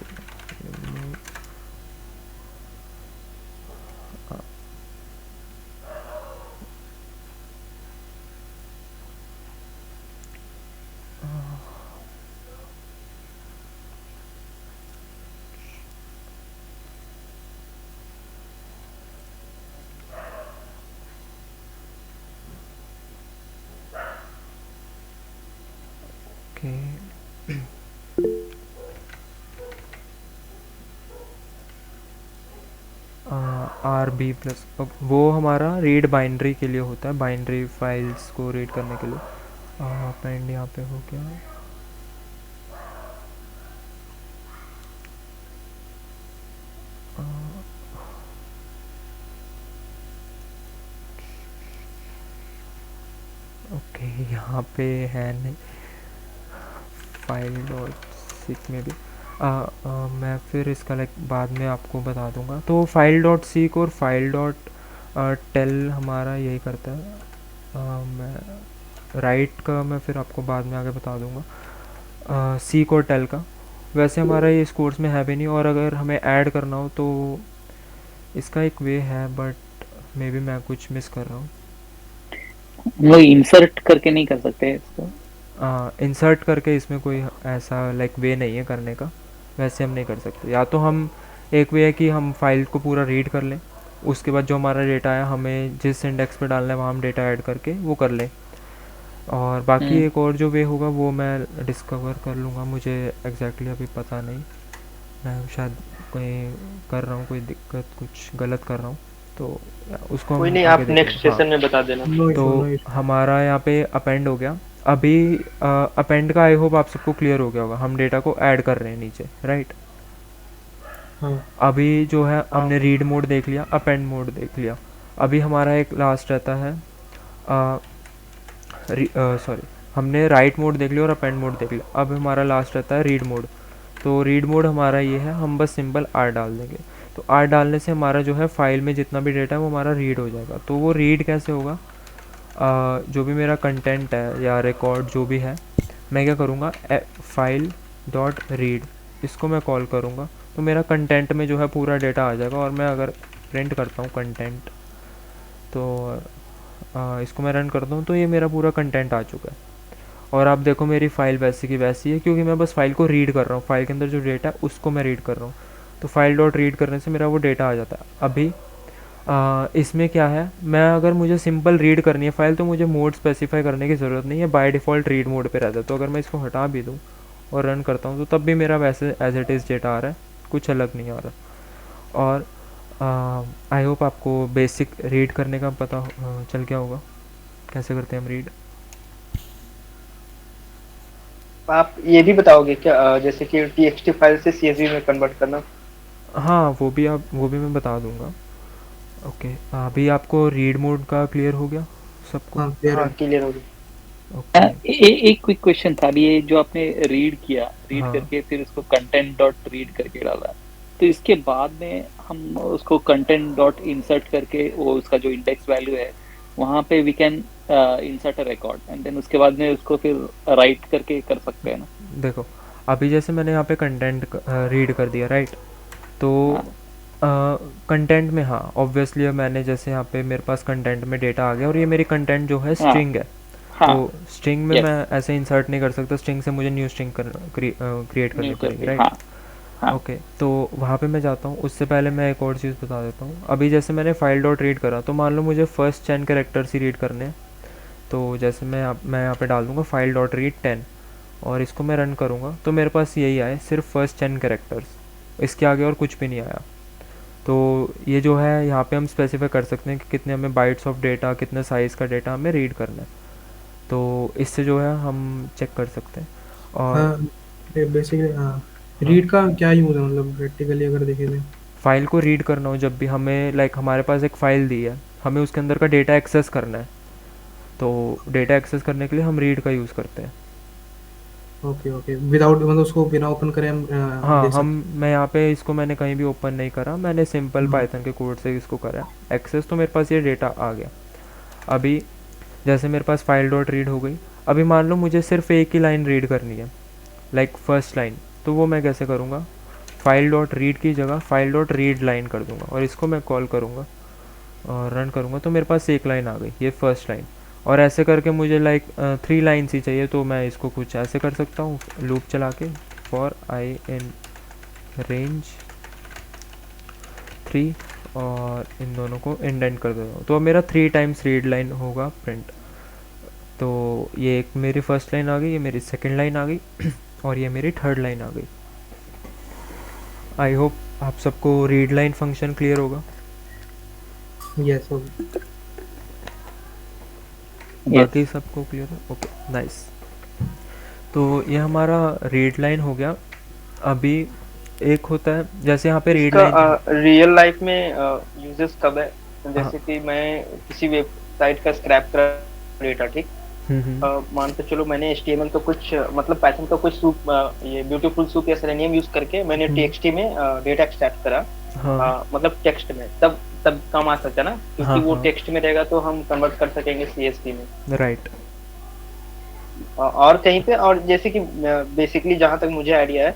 okay. R B plus, वो हमारा रीड बाइनरी के लिए होता है, बाइनरी फाइल्स को रीड करने के लिए। अपेंड यहाँ पे हो गया। ओके, यहाँ पे है नहीं फाइल डॉट सीक में भी। मैं फिर इसका लाइक बाद में आपको बता दूंगा। तो फाइल डॉट सीक और फाइल डॉट टेल हमारा यही करता है। मैं राइट का मैं फिर आपको बाद में आगे बता दूंगा, सीक और टेल का। वैसे हमारा ये इस कोर्स में है भी नहीं, और अगर हमें ऐड करना हो तो इसका एक वे है, बट मे बी मैं कुछ मिस कर रहा हूँ। वो इंसर्ट करके नहीं कर सकते इसको? इंसर्ट करके इसमें कोई ऐसा लाइक वे नहीं है करने का, वैसे हम नहीं कर सकते। या तो हम एक वे है कि हम फाइल को पूरा रीड कर लें, उसके बाद जो हमारा डेटा है हमें जिस इंडेक्स पे डालना है वहाँ हम डेटा ऐड करके वो कर लें, और बाकी एक और जो वे होगा वो मैं डिस्कवर कर लूँगा। मुझे एग्जैक्टली अभी पता नहीं, मैं शायद कोई कर रहा हूँ, कोई दिक्कत कुछ गलत कर रहा हूँ, तो उसको कोई हम नहीं, आगे आप नेक्स्ट देखेंगे। सेशन में बता देना। तो हमारा यहाँ पे अपेंड हो गया। अभी अपेंड का आई होप आप सबको क्लियर हो गया होगा। हम डेटा को ऐड कर रहे हैं नीचे, राइट? अभी जो है हमने रीड मोड देख लिया, अपेंड मोड देख लिया। अभी हमारा एक लास्ट रहता है, सॉरी, हमने राइट मोड देख लिया और अपेंड मोड देख लिया। अब हमारा लास्ट रहता है रीड मोड। तो रीड मोड हमारा ये है, हम बस सिंपल आर डाल देंगे। तो आर डालने से हमारा जो है फाइल में जितना भी डेटा है वो हमारा रीड हो जाएगा। तो वो रीड कैसे होगा, जो भी मेरा कंटेंट है या रिकॉर्ड जो भी है, मैं क्या करूँगा, फाइल डॉट रीड, इसको मैं कॉल करूँगा। तो मेरा कंटेंट में जो है पूरा डेटा आ जाएगा। और मैं अगर प्रिंट करता हूँ कंटेंट, तो इसको मैं रन करता हूँ, तो ये मेरा पूरा कंटेंट आ चुका है। और आप देखो मेरी फ़ाइल वैसी की वैसी है, क्योंकि मैं बस फाइल को रीड कर रहा हूँ। फाइल के अंदर जो डेटा है उसको मैं रीड कर रहा हूँ। तो फाइल डॉट रीड करने से मेरा वो डेटा आ जाता है। अभी इसमें क्या है, मैं अगर मुझे सिंपल रीड करनी है फाइल, तो मुझे मोड स्पेसिफाई करने की ज़रूरत नहीं है, बाय डिफ़ॉल्ट रीड मोड पे रहता है। तो अगर मैं इसको हटा भी दूँ और रन करता हूँ, तो तब भी मेरा वैसे एज इट इज़ डेटा आ रहा है, कुछ अलग नहीं आ रहा। और आई होप आपको बेसिक रीड करने का पता चल गया होगा, कैसे करते हैं हम रीड। आप ये भी बताओगे क्या, जैसे कि txt फाइल से csv में कन्वर्ट करना? हाँ, वो भी मैं बता दूंगा। ओके, अभी आपको रीड मोड का क्लियर हो गया सबको? हाँ, क्लियर हो गया। ओके, एक क्विक क्वेश्चन था। ये जो आपने रीड किया, रीड हाँ। करके फिर उसको कंटेंट डॉट रीड करके डाला, तो इसके बाद में हम उसको कंटेंट डॉट इंसर्ट करके वो उसका जो इंडेक्स वैल्यू है वहाँ पे we can insert a record, and then उसके बाद में उसको फिर राइट करके कर सकते हैं ना? देखो, अभी जैसे मैंने यहाँ पे कंटेंट रीड कर दिया, राइट? तो कंटेंट में, हाँ ऑब्वियसली मैंने जैसे यहाँ पे मेरे पास कंटेंट में डेटा आ गया, और ये मेरी कंटेंट जो है स्ट्रिंग है। तो स्ट्रिंग में मैं ऐसे इंसर्ट नहीं कर सकता, स्ट्रिंग से मुझे न्यू स्ट्रिंग क्रिएट करनी पड़ेगी, राइट? ओके, तो वहाँ पे मैं जाता हूँ। उससे पहले मैं एक और चीज़ बता देता हूँ। अभी जैसे मैंने फाइल डॉट रीड करा, तो मान लो मुझे फर्स्ट 10 कैरेक्टर्स ही रीड करने हैं, तो जैसे मैं यहाँ पे डाल दूँगा फाइल डॉट रीड 10 और इसको मैं रन करूँगा तो मेरे पास यही आए, सिर्फ फर्स्ट 10 कैरेक्टर्स, इसके आगे और कुछ भी नहीं आया। तो ये जो है यहाँ पे हम स्पेसिफाई कर सकते हैं कि कितने हमें बाइट्स ऑफ डेटा, कितने साइज़ का डेटा हमें रीड करना है। तो इससे जो है हम चेक कर सकते हैं। और हाँ बेसिकली हाँ, रीड का क्या यूज़ है मतलब प्रैक्टिकली अगर देखें तो? फाइल को रीड करना हो जब भी हमें, लाइक हमारे पास एक फ़ाइल दी है, हमें उसके अंदर का डेटा एक्सेस करना है, तो डेटा एक्सेस करने के लिए हम रीड का यूज़ करते हैं। ओके ओके, विदाउट मतलब उसको बिना ओपन करे हम हाँ, देख हम मैं यहाँ पे इसको मैंने कहीं भी ओपन नहीं करा, मैंने सिंपल सकते? पाइथन के कोड से इसको करा है एक्सेस, तो मेरे पास ये डेटा आ गया। अभी जैसे मेरे पास फाइल डॉट रीड हो गई, अभी मान लो मुझे सिर्फ एक ही लाइन रीड करनी है, लाइक फर्स्ट लाइन, तो वो मैं कैसे करूँगा, फाइल डॉट रीड की जगह फाइल डॉट रीड लाइन कर दूँगा और इसको मैं कॉल करूँगा और रन करूँगा, तो मेरे पास एक लाइन आ गई, ये फर्स्ट लाइन। और ऐसे करके मुझे लाइक 3 लाइन्स ही चाहिए, तो मैं इसको कुछ ऐसे कर सकता हूँ, लूप चला के फॉर आई इन रेंज 3 और इन दोनों को इंडेंट कर देता हूँ, तो अब मेरा 3 टाइम्स रीड लाइन होगा प्रिंट। तो ये एक मेरी फर्स्ट लाइन आ गई, ये मेरी सेकंड लाइन आ गई और ये मेरी थर्ड लाइन आ गई। आई होप आप सबको रीड लाइन फंक्शन क्लियर होगा। Yes okay. बाकी सबको क्लियर है? Okay nice. तो ये हमारा रीड लाइन हो गया। अभी एक होता है जैसे यहाँ पे रीड लाइन, इसका रियल लाइफ में यूजेस कब है? हाँ। जैसे कि मैं किसी वेबसाइट का स्क्रैप कर डेटा, ठीक, मान के चलो मैंने HTML का कुछ मतलब पाइथन का कुछ सूप, ये ब्यूटीफुल सूप या सेलेनियम यूज करके मैंने TXT में डेटा एक्सट्रैक्ट करा, हाँ मतलब टेक्स्ट में, तब काम आ सकता है ना, क्योंकि हाँ, वो हाँ। टेक्स्ट में रहेगा तो हम कन्वर्ट कर सकेंगे CSV में। राइट। और कहीं पे, और जैसे कि बेसिकली जहाँ तक मुझे आइडिया है,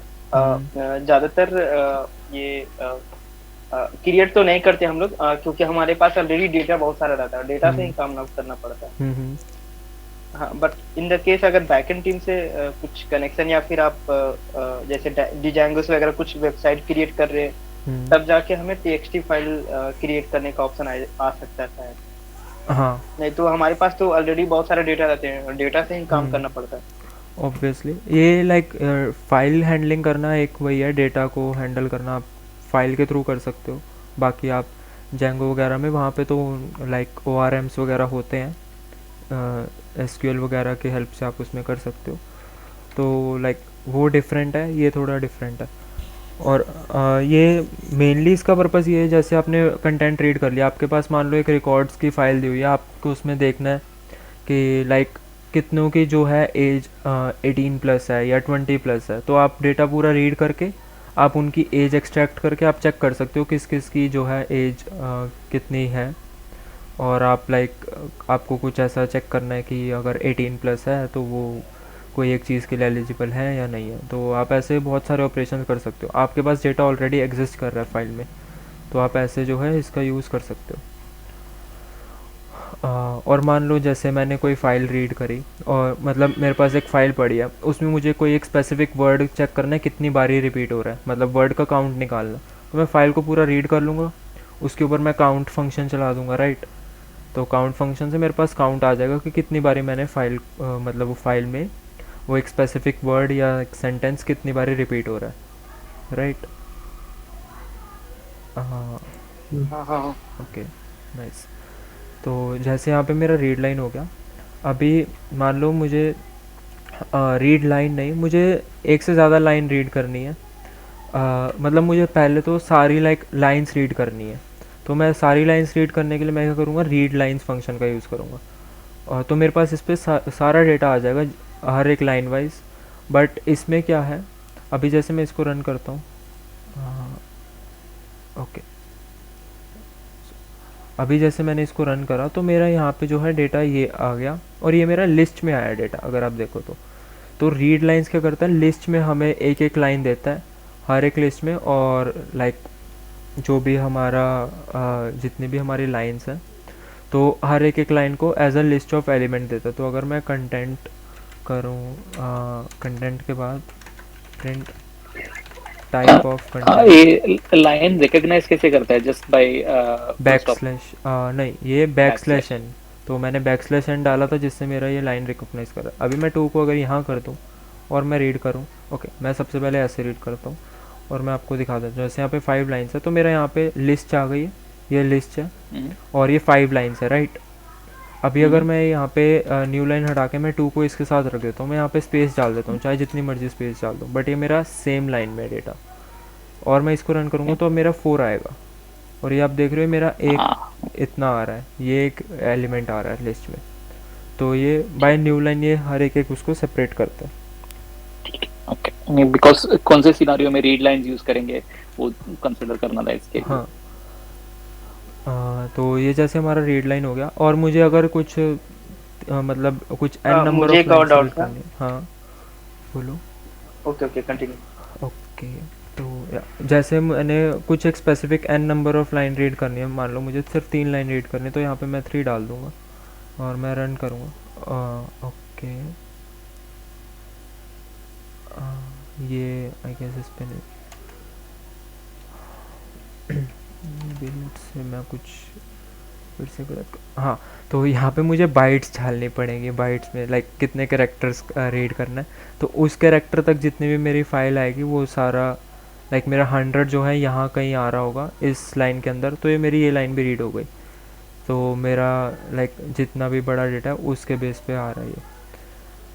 ज्यादातर ये क्रिएट तो नहीं करते हम लोग, क्योंकि हमारे पास ऑलरेडी डेटा बहुत सारा रहता है, डेटा से ही काम ना करना पड़ता है। हाँ, बट इन द केस अगर बैकएंड टीम से कुछ कनेक्शन या फिर आप जैसे डिजांगोस वगैरह कुछ वेबसाइट क्रिएट कर रहे हैं, तब जाके हमें TXT फाइल क्रिएट करने का ऑप्शन आ सकता है शायद। हाँ नहीं तो हमारे पास तो ऑलरेडी बहुत सारे डेटा रहते हैं और डेटा से ही काम करना पड़ता है। ऑब्वियसली ये लाइक फाइल हैंडलिंग करना एक वही है, डेटा को हैंडल करना आप फाइल के थ्रू कर सकते हो। बाकी आप जेंगो वगैरह में वहाँ पे तो लाइक ORMs वगैरह होते हैं, SQL वगैरह के हेल्प से आप उसमें कर सकते हो। तो लाइक वो डिफरेंट है, ये थोड़ा डिफरेंट है। और ये मेनली इसका पर्पस ये है, जैसे आपने कंटेंट रीड कर लिया, आपके पास मान लो एक रिकॉर्ड्स की फ़ाइल दी हुई है, आपको उसमें देखना है कि लाइक कितनों की जो है एज 18+ है या 20+ है, तो आप डेटा पूरा रीड करके आप उनकी एज एक्सट्रैक्ट करके आप चेक कर सकते हो किस किस की जो है एज कितनी है। और आप लाइक आपको कुछ ऐसा चेक करना है कि अगर 18+ है तो वो कोई एक चीज़ के लिए एलिजिबल है या नहीं है, तो आप ऐसे बहुत सारे ऑपरेशन कर सकते हो। आपके पास डेटा ऑलरेडी एग्जिस्ट कर रहा है फाइल में, तो आप ऐसे जो है इसका यूज़ कर सकते हो। और मान लो जैसे मैंने कोई फ़ाइल रीड करी, और मतलब मेरे पास एक फ़ाइल पड़ी है, उसमें मुझे कोई एक स्पेसिफिक वर्ड चेक करना है कितनी बार ही रिपीट हो रहा है, मतलब वर्ड का काउंट निकालना। तो मैं फ़ाइल को पूरा रीड कर लूँगा, उसके ऊपर मैं काउंट फंक्शन चला दूँगा, राइट। तो काउंट फंक्शन से मेरे पास काउंट आ जाएगा कि कितनी बारी मैंने फ़ाइल मतलब वो फाइल में वो एक स्पेसिफिक वर्ड या एक सेंटेंस कितनी बारी रिपीट हो रहा है, राइट। हाँ हाँ। Okay nice. तो जैसे यहाँ पे मेरा रीड लाइन हो गया। अभी मान लो मुझे रीड लाइन नहीं, मुझे एक से ज़्यादा लाइन रीड करनी है। मतलब मुझे पहले तो सारी लाइक लाइंस रीड करनी है, तो मैं सारी लाइंस रीड करने के लिए मैं क्या करूँगा, रीड लाइंस फंक्शन का यूज़ करूँगा। और तो मेरे पास इस पर सारा डेटा आ जाएगा हर एक लाइन वाइज। बट इसमें क्या है, अभी जैसे मैं इसको रन करता हूँ, ओके, अभी जैसे मैंने इसको रन करा तो मेरा यहाँ पे जो है डेटा ये आ गया और ये मेरा लिस्ट में आया डेटा। अगर आप देखो तो रीड लाइंस क्या करता है, लिस्ट में हमें एक एक लाइन देता है हर एक लिस्ट में, और लाइक जो भी हमारा जितनी भी हमारी लाइंस हैं तो हर एक एक लाइन को as a list of element देता है। तो अगर मैं कंटेंट करूँ, कंटेंट के बाद प्रिंट टाइप ऑफ कंटेंट, ये लाइन रिकॉग्नाइज कैसे करता है? जस्ट बाय बैकस्लैश नहीं, ये बैकस्लैश एन। तो तो मैंने बैकस्लैश एन डाला था जिससे मेरा ये लाइन रिकॉग्नाइज करा। अभी मैं 2 को अगर यहाँ कर दूँ और मैं रीड करूँ, ओके मैं सबसे पहले ऐसे रीड करता हूँ और मैं आपको दिखा देता हूँ। जैसे यहाँ पे 5 लाइन्स है तो मेरा यहाँ पे लिस्ट आ गई है, ये लिस्ट है और ये 5 लाइन्स है, राइट। अभी अगर मैं यहाँ पे न्यू लाइन हटा के मैं 2 को इसके साथ रख देता हूँ, मैं यहाँ पे स्पेस डाल देता हूँ, चाहे जितनी मर्जी स्पेस डाल दूँ, बट ये मेरा सेम लाइन में डेटा, और मैं इसको रन करूँगा तो मेरा 4 आएगा। और ये आप देख रहे हो मेरा एक इतना आ रहा है, ये एक एलिमेंट आ रहा है लिस्ट में। तो ये बाय न्यू लाइन ये हर एक उसको सेपरेट करता है। ओके, नहीं बिकॉज कौन से सिनारियो में रीड लाइंस यूज करेंगे वो कंसीडर करना था इसके। हाँ तो ये जैसे हमारा रीड लाइन हो गया, और मुझे अगर कुछ मतलब कुछ एन नंबर मुझे ऑफ एक और लाइन्स डाउट था। हाँ बोलो। Okay continue. ओके तो जैसे मैंने कुछ एक specific N number of line read करनी है, मान लो मुझे सिर्फ 3 लाइन रीड करनी है, तो यहाँ पे मैं 3 डाल दूँगा और मैं रन करूँगा। ओके ये आई गेस इस पे नहीं से मैं कुछ फिर से गलत हाँ, तो यहाँ पे मुझे बाइट्स डालनी पड़ेंगी। बाइट्स में लाइक कितने कैरेक्टर्स रीड करना है, तो उस कैरेक्टर तक जितनी भी मेरी फाइल आएगी वो सारा लाइक मेरा 100 जो है यहाँ कहीं आ रहा होगा इस लाइन के अंदर, तो ये मेरी ये लाइन भी रीड हो गई। तो मेरा लाइक जितना भी बड़ा डेटा है उसके बेस पे आ रहा है ये।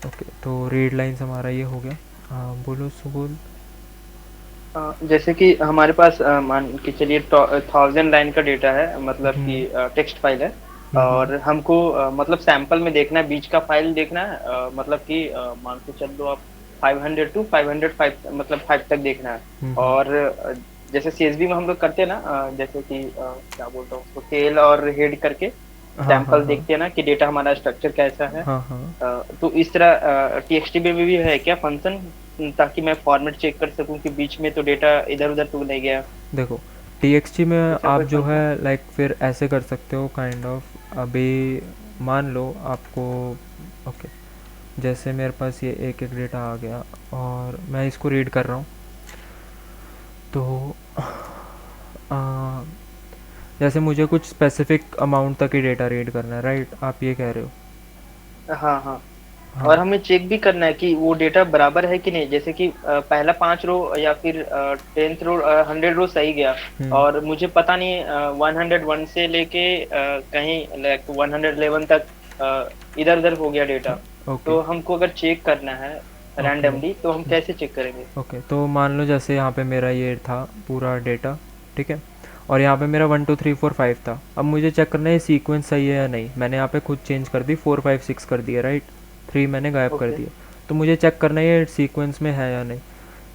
ओके तो रीड लाइन्स हमारा ये हो गया। बोलो सुबोल। जैसे कि हमारे पास मान के चलिए 1000 लाइन का डेटा है, मतलब कि टेक्स्ट फाइल है, और हमको मतलब सैंपल में देखना है, बीच का फाइल देखना है, मतलब कि मान के चल लो आप 500 टू 505 मतलब 5 तक देखना है। और जैसे CSV में हम लोग करते हैं ना, जैसे कि क्या बोलता हूँ उसको, टेल और हेड करके सैंपल देखते हैं ना कि डेटा हमारा स्ट्रक्चर कैसा है। तो इस तरह TXT में भी है क्या फंक्शन, ताकि मैं फॉर्मेट चेक कर सकूं कि बीच में तो डेटा इधर उधर तो नहीं गया। देखो TXT में आप जो है लाइक फिर ऐसे कर सकते हो काइंड ऑफ। अभी मान लो आपको ओके जैसे मेरे पास ये एक डेटा आ गया और मैं इसको रीड कर रहा हूँ, तो जैसे मुझे कुछ स्पेसिफिक अमाउंट तक ही डेटा रीड करना है, राइट, आप ये कह रहे हो। हाँ। और हमें चेक भी करना है कि वो डेटा बराबर है कि नहीं, जैसे कि पहला 5 रो या फिर 10th रो 100 रो सही गया, और मुझे पता नहीं 101 से लेके कहीं लाइक 111 तक इधर उधर हो गया डेटा। तो हमको अगर चेक करना है रैंडमली तो हम कैसे चेक करेंगे। ओके तो मान लो जैसे यहाँ पे मेरा ये था पूरा डेटा, ठीक है, और यहाँ पे मेरा 1 2 3 4 5 था। अब मुझे चेक करना है सीक्वेंस सही है या नहीं। मैंने यहाँ पे खुद चेंज कर दी, 4 5 6 कर दिया, राइट, 3 मैंने गायब कर दिया। तो मुझे चेक करना है ये सीक्वेंस में है या नहीं।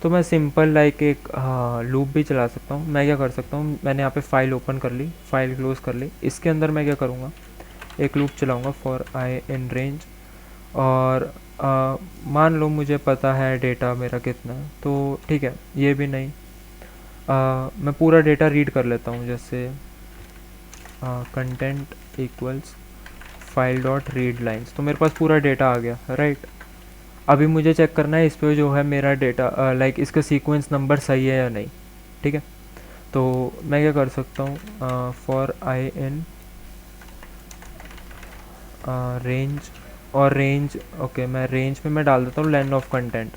तो मैं सिंपल लाइक एक लूप भी चला सकता हूँ। मैं क्या कर सकता हूँ, मैंने यहाँ पे फाइल ओपन कर ली, फाइल क्लोज कर ली, इसके अंदर मैं क्या करूँगा, एक लूप चलाऊँगा फॉर आई इन रेंज, और मान लो मुझे पता है डेटा मेरा कितना है, तो ठीक है, ये भी नहीं, मैं पूरा डेटा रीड कर लेता हूँ। जैसे content equals file dot read lines, तो मेरे पास पूरा डेटा आ गया, राइट। अभी मुझे चेक करना है इस पे जो है मेरा डेटा लाइक इसका सीक्वेंस नंबर सही है या नहीं, ठीक है। तो मैं क्या कर सकता हूँ, फॉर आई इन रेंज, और रेंज ओके मैं रेंज में मैं डाल देता हूँ लेंथ ऑफ कंटेंट,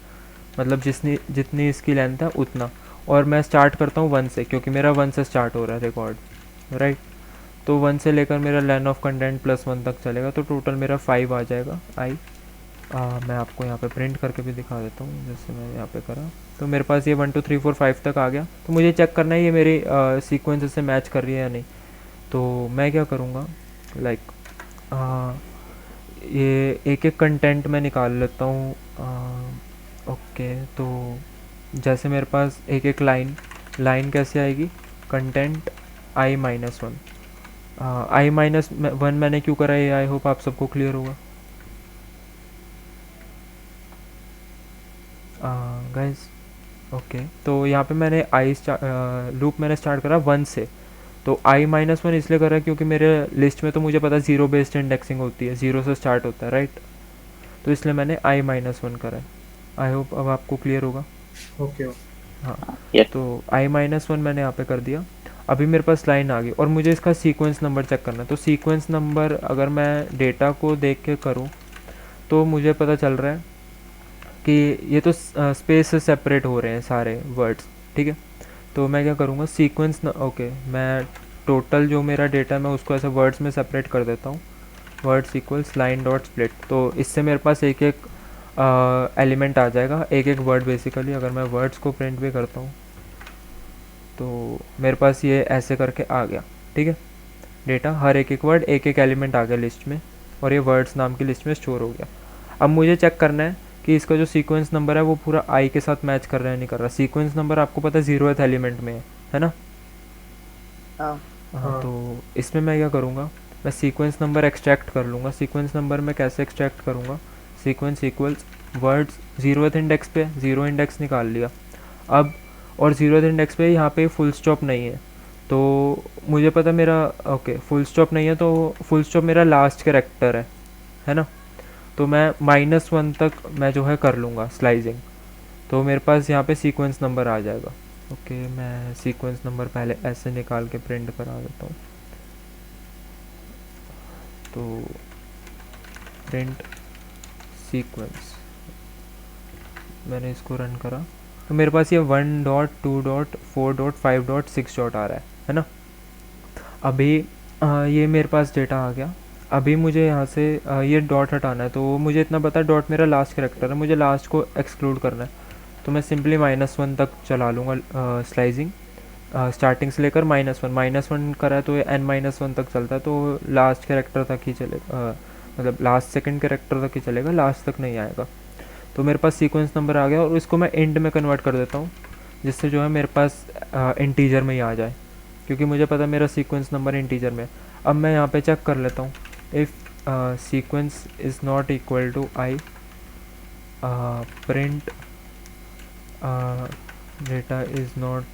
मतलब जितनी इसकी लेंथ है उतना, और मैं स्टार्ट करता हूँ 1 से, क्योंकि मेरा 1 से स्टार्ट हो रहा है रिकॉर्ड, राइट। तो 1 से लेकर मेरा लेंथ ऑफ कंटेंट +1 तक चलेगा, तो टोटल मेरा 5 आ जाएगा। मैं आपको यहाँ पे प्रिंट करके भी दिखा देता हूँ, जैसे मैंने यहाँ पे करा, तो मेरे पास ये 1 2 3 4 5 तक आ गया। तो मुझे चेक करना है ये मेरी सीक्वेंस से मैच कर रही है या नहीं। तो मैं क्या करूँगा, लाइक ये एक एक कंटेंट मैं निकाल लेता हूँ। ओके तो जैसे मेरे पास एक एक लाइन कैसे आएगी, कंटेंट i-1, i-1 मैंने क्यों करा है, आई होप आप सबको क्लियर होगा गाइस। ओके तो यहाँ पे मैंने लूप मैंने स्टार्ट करा 1 से, तो i-1 इसलिए करा क्योंकि मेरे लिस्ट में तो मुझे पता है 0 बेस्ड इंडेक्सिंग होती है, 0 से स्टार्ट होता है, राइट। तो इसलिए मैंने i-1 करा है। आई होप अब आपको क्लियर होगा। ओके हाँ तो i-1 मैंने यहाँ पे कर दिया। अभी मेरे पास लाइन आ गई और मुझे इसका सीक्वेंस नंबर चेक करना है। तो सीक्वेंस नंबर अगर मैं डेटा को देख के करूँ तो मुझे पता चल रहा है कि ये तो स्पेस से सेपरेट हो रहे हैं सारे वर्ड्स, ठीक है। तो मैं क्या करूँगा, सीक्वेंस ओके, मैं टोटल जो मेरा डेटा मैं उसको ऐसे वर्ड्स में सेपरेट कर देता हूँ, words equals line dot split. तो इससे मेरे पास एक एक एलिमेंट आ जाएगा, एक एक वर्ड बेसिकली। अगर मैं वर्ड्स को प्रिंट भी करता हूँ तो मेरे पास ये ऐसे करके आ गया, ठीक है। डेटा हर एक एक वर्ड एक एक एलिमेंट आ गया लिस्ट में, और ये वर्ड्स नाम की लिस्ट में स्टोर हो गया। अब मुझे चेक करना है कि इसका जो सीक्वेंस नंबर है वो पूरा आई के साथ मैच कर रहा है नहीं कर रहा। सीक्वेंस नंबर आपको पता है 0th एलिमेंट में है ना। हाँ हाँ, हाँ। तो इसमें मैं क्या करूँगा, मैं सीक्वेंस नंबर एक्सट्रैक्ट कर लूँगा। सीक्वेंस नंबर मैं कैसे एक्सट्रैक्ट करूँगा, sequence equals words 0th index पे 0 इंडेक्स निकाल लिया। अब और 0th इंडेक्स पे यहाँ पे फुल स्टॉप नहीं है, तो मुझे पता मेरा ओके फुल स्टॉप नहीं है, तो फुल स्टॉप मेरा लास्ट कैरेक्टर है ना। तो मैं -1 तक मैं जो है कर लूँगा स्लाइसिंग, तो मेरे पास यहाँ पे सीक्वेंस नंबर आ जाएगा। ओके, मैं सीक्वेंस नंबर पहले ऐसे निकाल के प्रिंट करा देता हूँ। तो प्रिंट सीक्वेंस, मैंने इसको रन करा तो मेरे पास ये 1.2.4.5.6 आ रहा है ना। अभी ये मेरे पास डेटा आ गया। अभी मुझे यहाँ से ये डॉट हटाना है, तो मुझे इतना पता है डॉट मेरा लास्ट कैरेक्टर है, मुझे लास्ट को एक्सक्लूड करना है। तो मैं सिंपली -1 तक चला लूँगा स्लाइसिंग, स्टार्टिंग से लेकर -1 करा है तो ये n-1 तक चलता है, तो लास्ट कैरेक्टर तक ही चलेगा, मतलब लास्ट सेकंड कैरेक्टर तक ही चलेगा, लास्ट तक नहीं आएगा। तो मेरे पास सीक्वेंस नंबर आ गया और इसको मैं इंट में कन्वर्ट कर देता हूँ, जिससे जो है मेरे पास इंटीजर में ही आ जाए, क्योंकि मुझे पता है मेरा सीक्वेंस नंबर इंटीजर में। अब मैं यहाँ पे चेक कर लेता हूँ, if sequence is not equal to I print data is not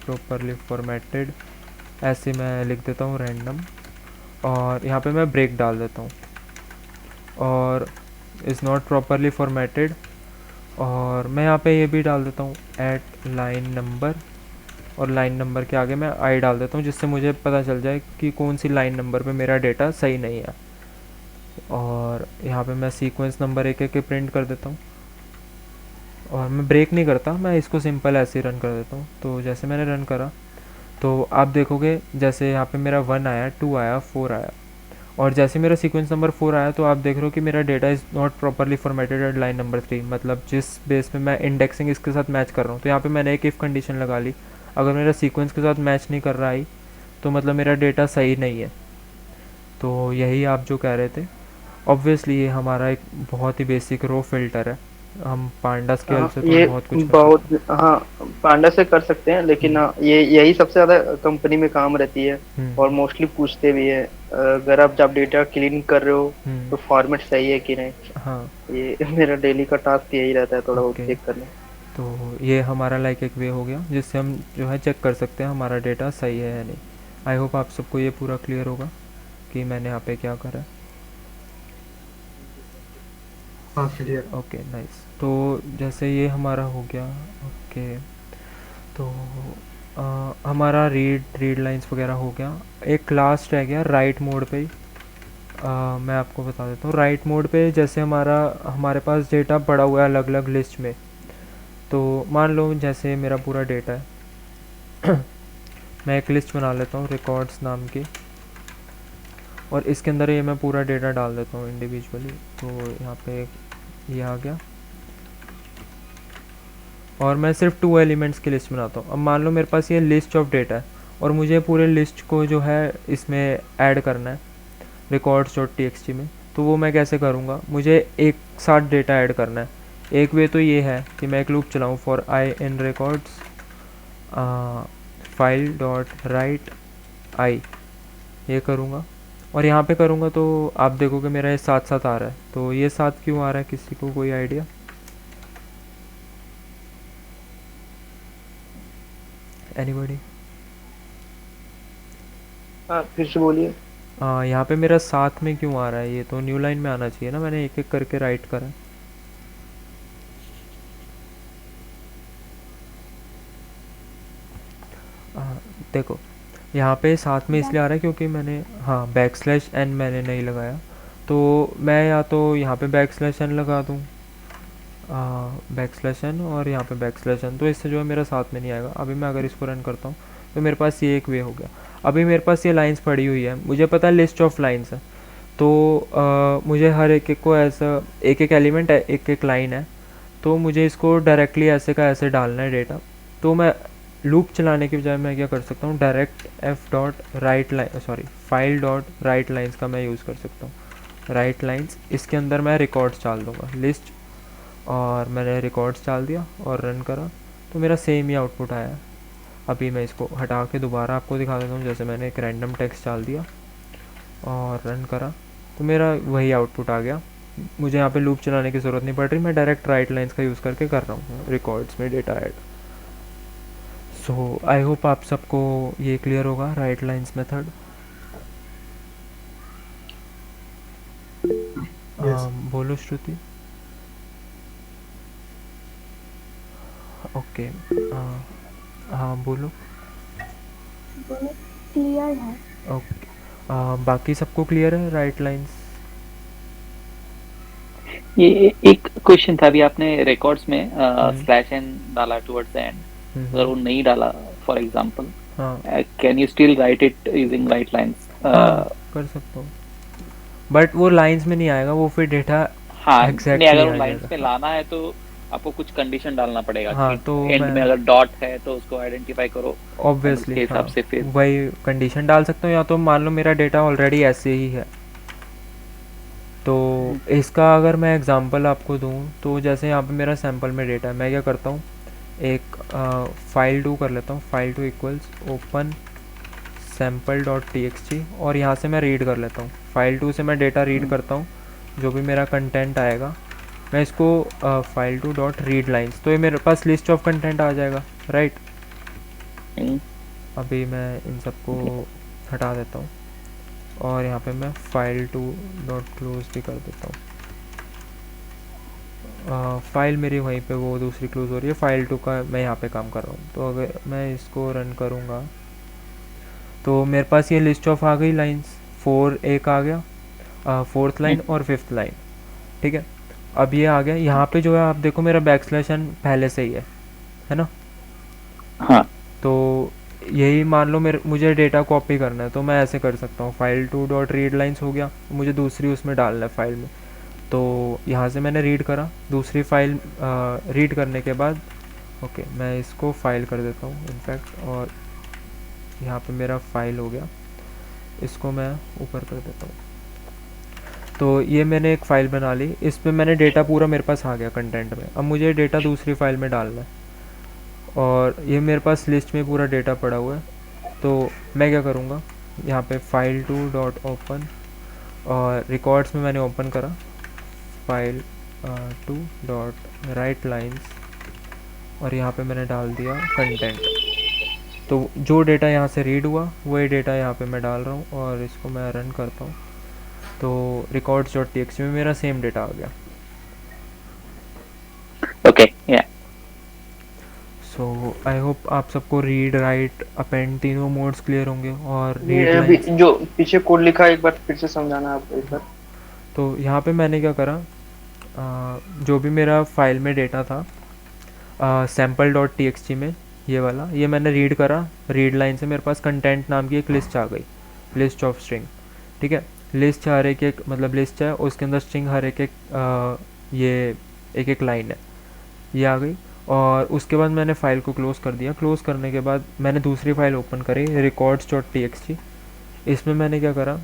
properly formatted, ऐसे मैं लिख देता हूँ रैंडम, और यहाँ पे मैं ब्रेक डाल देता हूँ, और इज़ नॉट प्रॉपरली फॉर्मेटेड, और मैं यहाँ पे ये भी डाल देता हूँ एट लाइन नंबर, और लाइन नंबर के आगे मैं आई डाल देता हूँ, जिससे मुझे पता चल जाए कि कौन सी लाइन नंबर पे मेरा डेटा सही नहीं है। और यहाँ पे मैं सीक्वेंस नंबर एक एक प्रिंट कर देता हूँ, और मैं ब्रेक नहीं करता, मैं इसको सिंपल ऐसे ही रन कर देता हूँ। तो जैसे मैंने रन करा तो आप देखोगे जैसे यहाँ पे मेरा 1 आया, 2 आया, 4 आया, और जैसे मेरा सीक्वेंस नंबर 4 आया तो आप देख रहे हो कि मेरा data is not properly formatted at line number 3, मतलब जिस बेस पे मैं इंडेक्सिंग इसके साथ मैच कर रहा हूँ। तो यहाँ पे मैंने एक इफ़ कंडीशन लगा ली, अगर मेरा सीक्वेंस के साथ मैच नहीं कर रहा है तो मतलब मेरा डेटा सही नहीं है। तो यही आप जो कह रहे थे, ऑब्वियसली ये हमारा एक बहुत ही बेसिक रो फिल्टर है, हम पांडा स्केल से तो ये बहुत कुछ कर बहुत सकते हाँ पांडा से कर सकते हैं, लेकिन हाँ ये यही सबसे ज्यादा कंपनी में काम रहती है, हैं। और मोस्टली पूछते भी है अगर आप जब डेटा क्लीन कर रहे हो तो फॉर्मेट सही है कि नहीं। हाँ, ये मेरा डेली का टास्क यही रहता है, थोड़ा बहुत ओके। चेक करना। तो ये हमारा लाइक एक वे हो गया जिससे हम जो है चेक कर सकते हैं हमारा डेटा सही है या नहीं। आई होप आप सबको ये पूरा क्लियर होगा कि मैंने यहाँ पे क्या करा है। हाँ क्लियर। Okay nice. तो जैसे ये हमारा हो गया, ओके, तो हमारा रीड लाइंस वगैरह हो गया। एक लास्ट रह गया राइट मोड पे ही। मैं आपको बता देता हूँ, राइट मोड पे जैसे हमारे पास डेटा पड़ा हुआ है अलग अलग लिस्ट में। तो मान लो जैसे मेरा पूरा डेटा है मैं एक लिस्ट बना लेता हूँ रिकॉर्ड्स नाम की, और इसके अंदर ये मैं पूरा डेटा डाल देता हूँ इंडिविजुअली। तो यहाँ पे ये आ गया, और मैं सिर्फ 2 एलिमेंट्स की लिस्ट बनाता हूँ। अब मान लो मेरे पास ये लिस्ट ऑफ डेटा है और मुझे पूरे लिस्ट को जो है इसमें ऐड करना है records.txt में। तो वो मैं कैसे करूँगा, मुझे एक साथ डेटा ऐड करना है। एक वे तो ये है कि मैं एक लूप चलाऊँ for i in records file dot write i, ये करूँगा, और यहाँ पे करूँगा तो आप देखोगे मेरा ये साथ साथ आ रहा है। तो ये साथ क्यों आ रहा है, किसी को कोई आइडिया? एनीबॉडी? हाँ फिर से बोलिए। यहाँ पे मेरा साथ में क्यों आ रहा है, ये तो न्यू लाइन में आना चाहिए ना, मैंने एक एक करके राइट करा है। देखो यहाँ पे साथ में इसलिए आ रहा है क्योंकि मैंने हाँ \n मैंने नहीं लगाया, तो मैं या तो यहाँ पे \n लगा दूँ, \n और यहाँ पे \n, तो इससे जो है मेरा साथ में नहीं आएगा। अभी मैं अगर इसको रन करता हूँ तो मेरे पास ये एक वे हो गया। अभी मेरे पास ये लाइंस पड़ी हुई है, मुझे पता है लिस्ट ऑफ लाइंस है, तो मुझे हर एक एक को ऐसा एक एक एलिमेंट है, एक एक लाइन है, तो मुझे इसको डायरेक्टली ऐसे का ऐसे डालना है डेटा। तो मैं लूप चलाने की बजाय मैं क्या कर सकता हूँ, direct file dot right lines का मैं यूज़ कर सकता हूँ। राइट लाइन्स, इसके अंदर मैं रिकॉर्ड्स डाल दूँगा लिस्ट, और मैंने रिकॉर्ड्स डाल दिया और रन करा तो मेरा सेम ही आउटपुट आया है। अभी मैं इसको हटा के दोबारा आपको दिखा देता हूँ। जैसे मैंने एक रैंडम टेक्स्ट डाल दिया और रन करा तो मेरा वही आउटपुट आ गया। मुझे यहाँ पे लूप चलाने की ज़रूरत नहीं पड़ रही, मैं डायरेक्ट राइट लाइन्स का यूज़ करके कर रहा हूँ रिकॉर्ड्स में डेटा ऐड। सो आई होप आप सबको ये क्लियर होगा राइट लाइन्स मेथड। Yes. बोलो श्रुति। ओके, हाँ बोलो। बोलो क्लियर है। ओके, बाकी सबको क्लियर है राइट लाइन्स? ये एक क्वेश्चन था, अभी आपने रिकॉर्ड्स में /n डाला टुवर्ड्स द एंड, अगर वो नहीं डाला फॉर एग्जांपल, हाँ can you still right it using right lines? कर सकता हूँ, बट वो लाइंस में नहीं आएगा, वो फिर डेटा हाँ exactly नहीं, अगर आ वो लाइंस जाएगा। पे लाना है तो आपको कुछ कंडीशन डालना पड़ेगा हाँ, कि तो एंड मैं में अगर डॉट है तो उसको आइडेंटिफाई करो, ऑब्वियसली उसके हिसाब से फिर वही कंडीशन डाल सकता हूँ। या तो मान लो मेरा डेटा ऑलरेडी ऐसे ही है, तो इसका अगर मैं एग्जांपल आपको दूँ तो जैसे यहाँ पे मेरा सैम्पल में डेटा है, मैं क्या करता हूँ, एक file2 कर लेता हूँ, file2 इक्वल्स ओपन sample.txt, और यहाँ से मैं रीड कर लेता हूँ। file2 से मैं डेटा रीड करता हूँ, जो भी मेरा कंटेंट आएगा मैं इसको file2 डॉट रीड लाइन्स, तो ये मेरे पास लिस्ट ऑफ कंटेंट आ जाएगा, राइट। अभी मैं इन सबको हटा देता हूँ और यहाँ पे मैं file2 डॉट क्लोज भी कर देता हूँ। फाइल मेरी वहीं पे वो दूसरी क्लोज हो रही है, file2 का मैं यहाँ पे काम कर रहा हूँ। तो अगर मैं इसको रन करूँगा तो मेरे पास ये लिस्ट ऑफ आ गई लाइंस, 4 एक आ गया, 4th लाइन और 5th लाइन, ठीक है। अब ये आ गया यहाँ पे जो है, आप देखो मेरा \n पहले से ही है ना। हाँ तो यही मान लो मुझे डेटा कॉपी करना है, तो मैं ऐसे कर सकता हूँ, file2 डॉट रीड लाइन्स हो गया, मुझे दूसरी उसमें डालना है फाइल में। तो यहाँ से मैंने रीड करा दूसरी फाइल, रीड करने के बाद ओके मैं इसको फाइल कर देता हूँ इनफैक्ट, और यहाँ पे मेरा फाइल हो गया, इसको मैं ऊपर कर देता हूँ। तो ये मैंने एक फ़ाइल बना ली, इस पर मैंने डेटा पूरा मेरे पास आ गया कंटेंट में। अब मुझे डेटा दूसरी फाइल में डालना है, और ये मेरे पास लिस्ट में पूरा डेटा पड़ा हुआ है। तो मैं क्या करूँगा, यहाँ पे file2 डॉट ओपन, और रिकॉर्ड्स में मैंने ओपन करा file2 डॉट राइट लाइन्स, और यहाँ पे मैंने डाल दिया कंटेंट। तो जो डेटा यहाँ से रीड हुआ वही डेटा यहाँ पे मैं डाल रहा हूँ, और इसको मैं रन करता हूँ तो records.txt में मेरा सेम डेटा आ गया। ओके या सो आई होप आप सबको रीड राइट अपेंड तीनों मोड्स क्लियर होंगे। और ये रीड अभी लाइन्स, जो पीछे कोड लिखा है एक बार फिर से समझाना आप एक बार। तो यहाँ पे मैंने क्या करा, जो भी मेरा फाइल में डेटा था sample.txt में, ये वाला ये मैंने रीड करा, रीड लाइन से मेरे पास कंटेंट नाम की एक लिस्ट आ गई, लिस्ट ऑफ स्ट्रिंग, ठीक है। लिस्ट हर एक मतलब लिस्ट है, उसके अंदर स्ट्रिंग हर एक ये एक एक लाइन है, ये आ गई। और उसके बाद मैंने फ़ाइल को क्लोज़ कर दिया। क्लोज़ करने के बाद मैंने दूसरी फ़ाइल ओपन करी records.txt। इसमें मैंने क्या करा,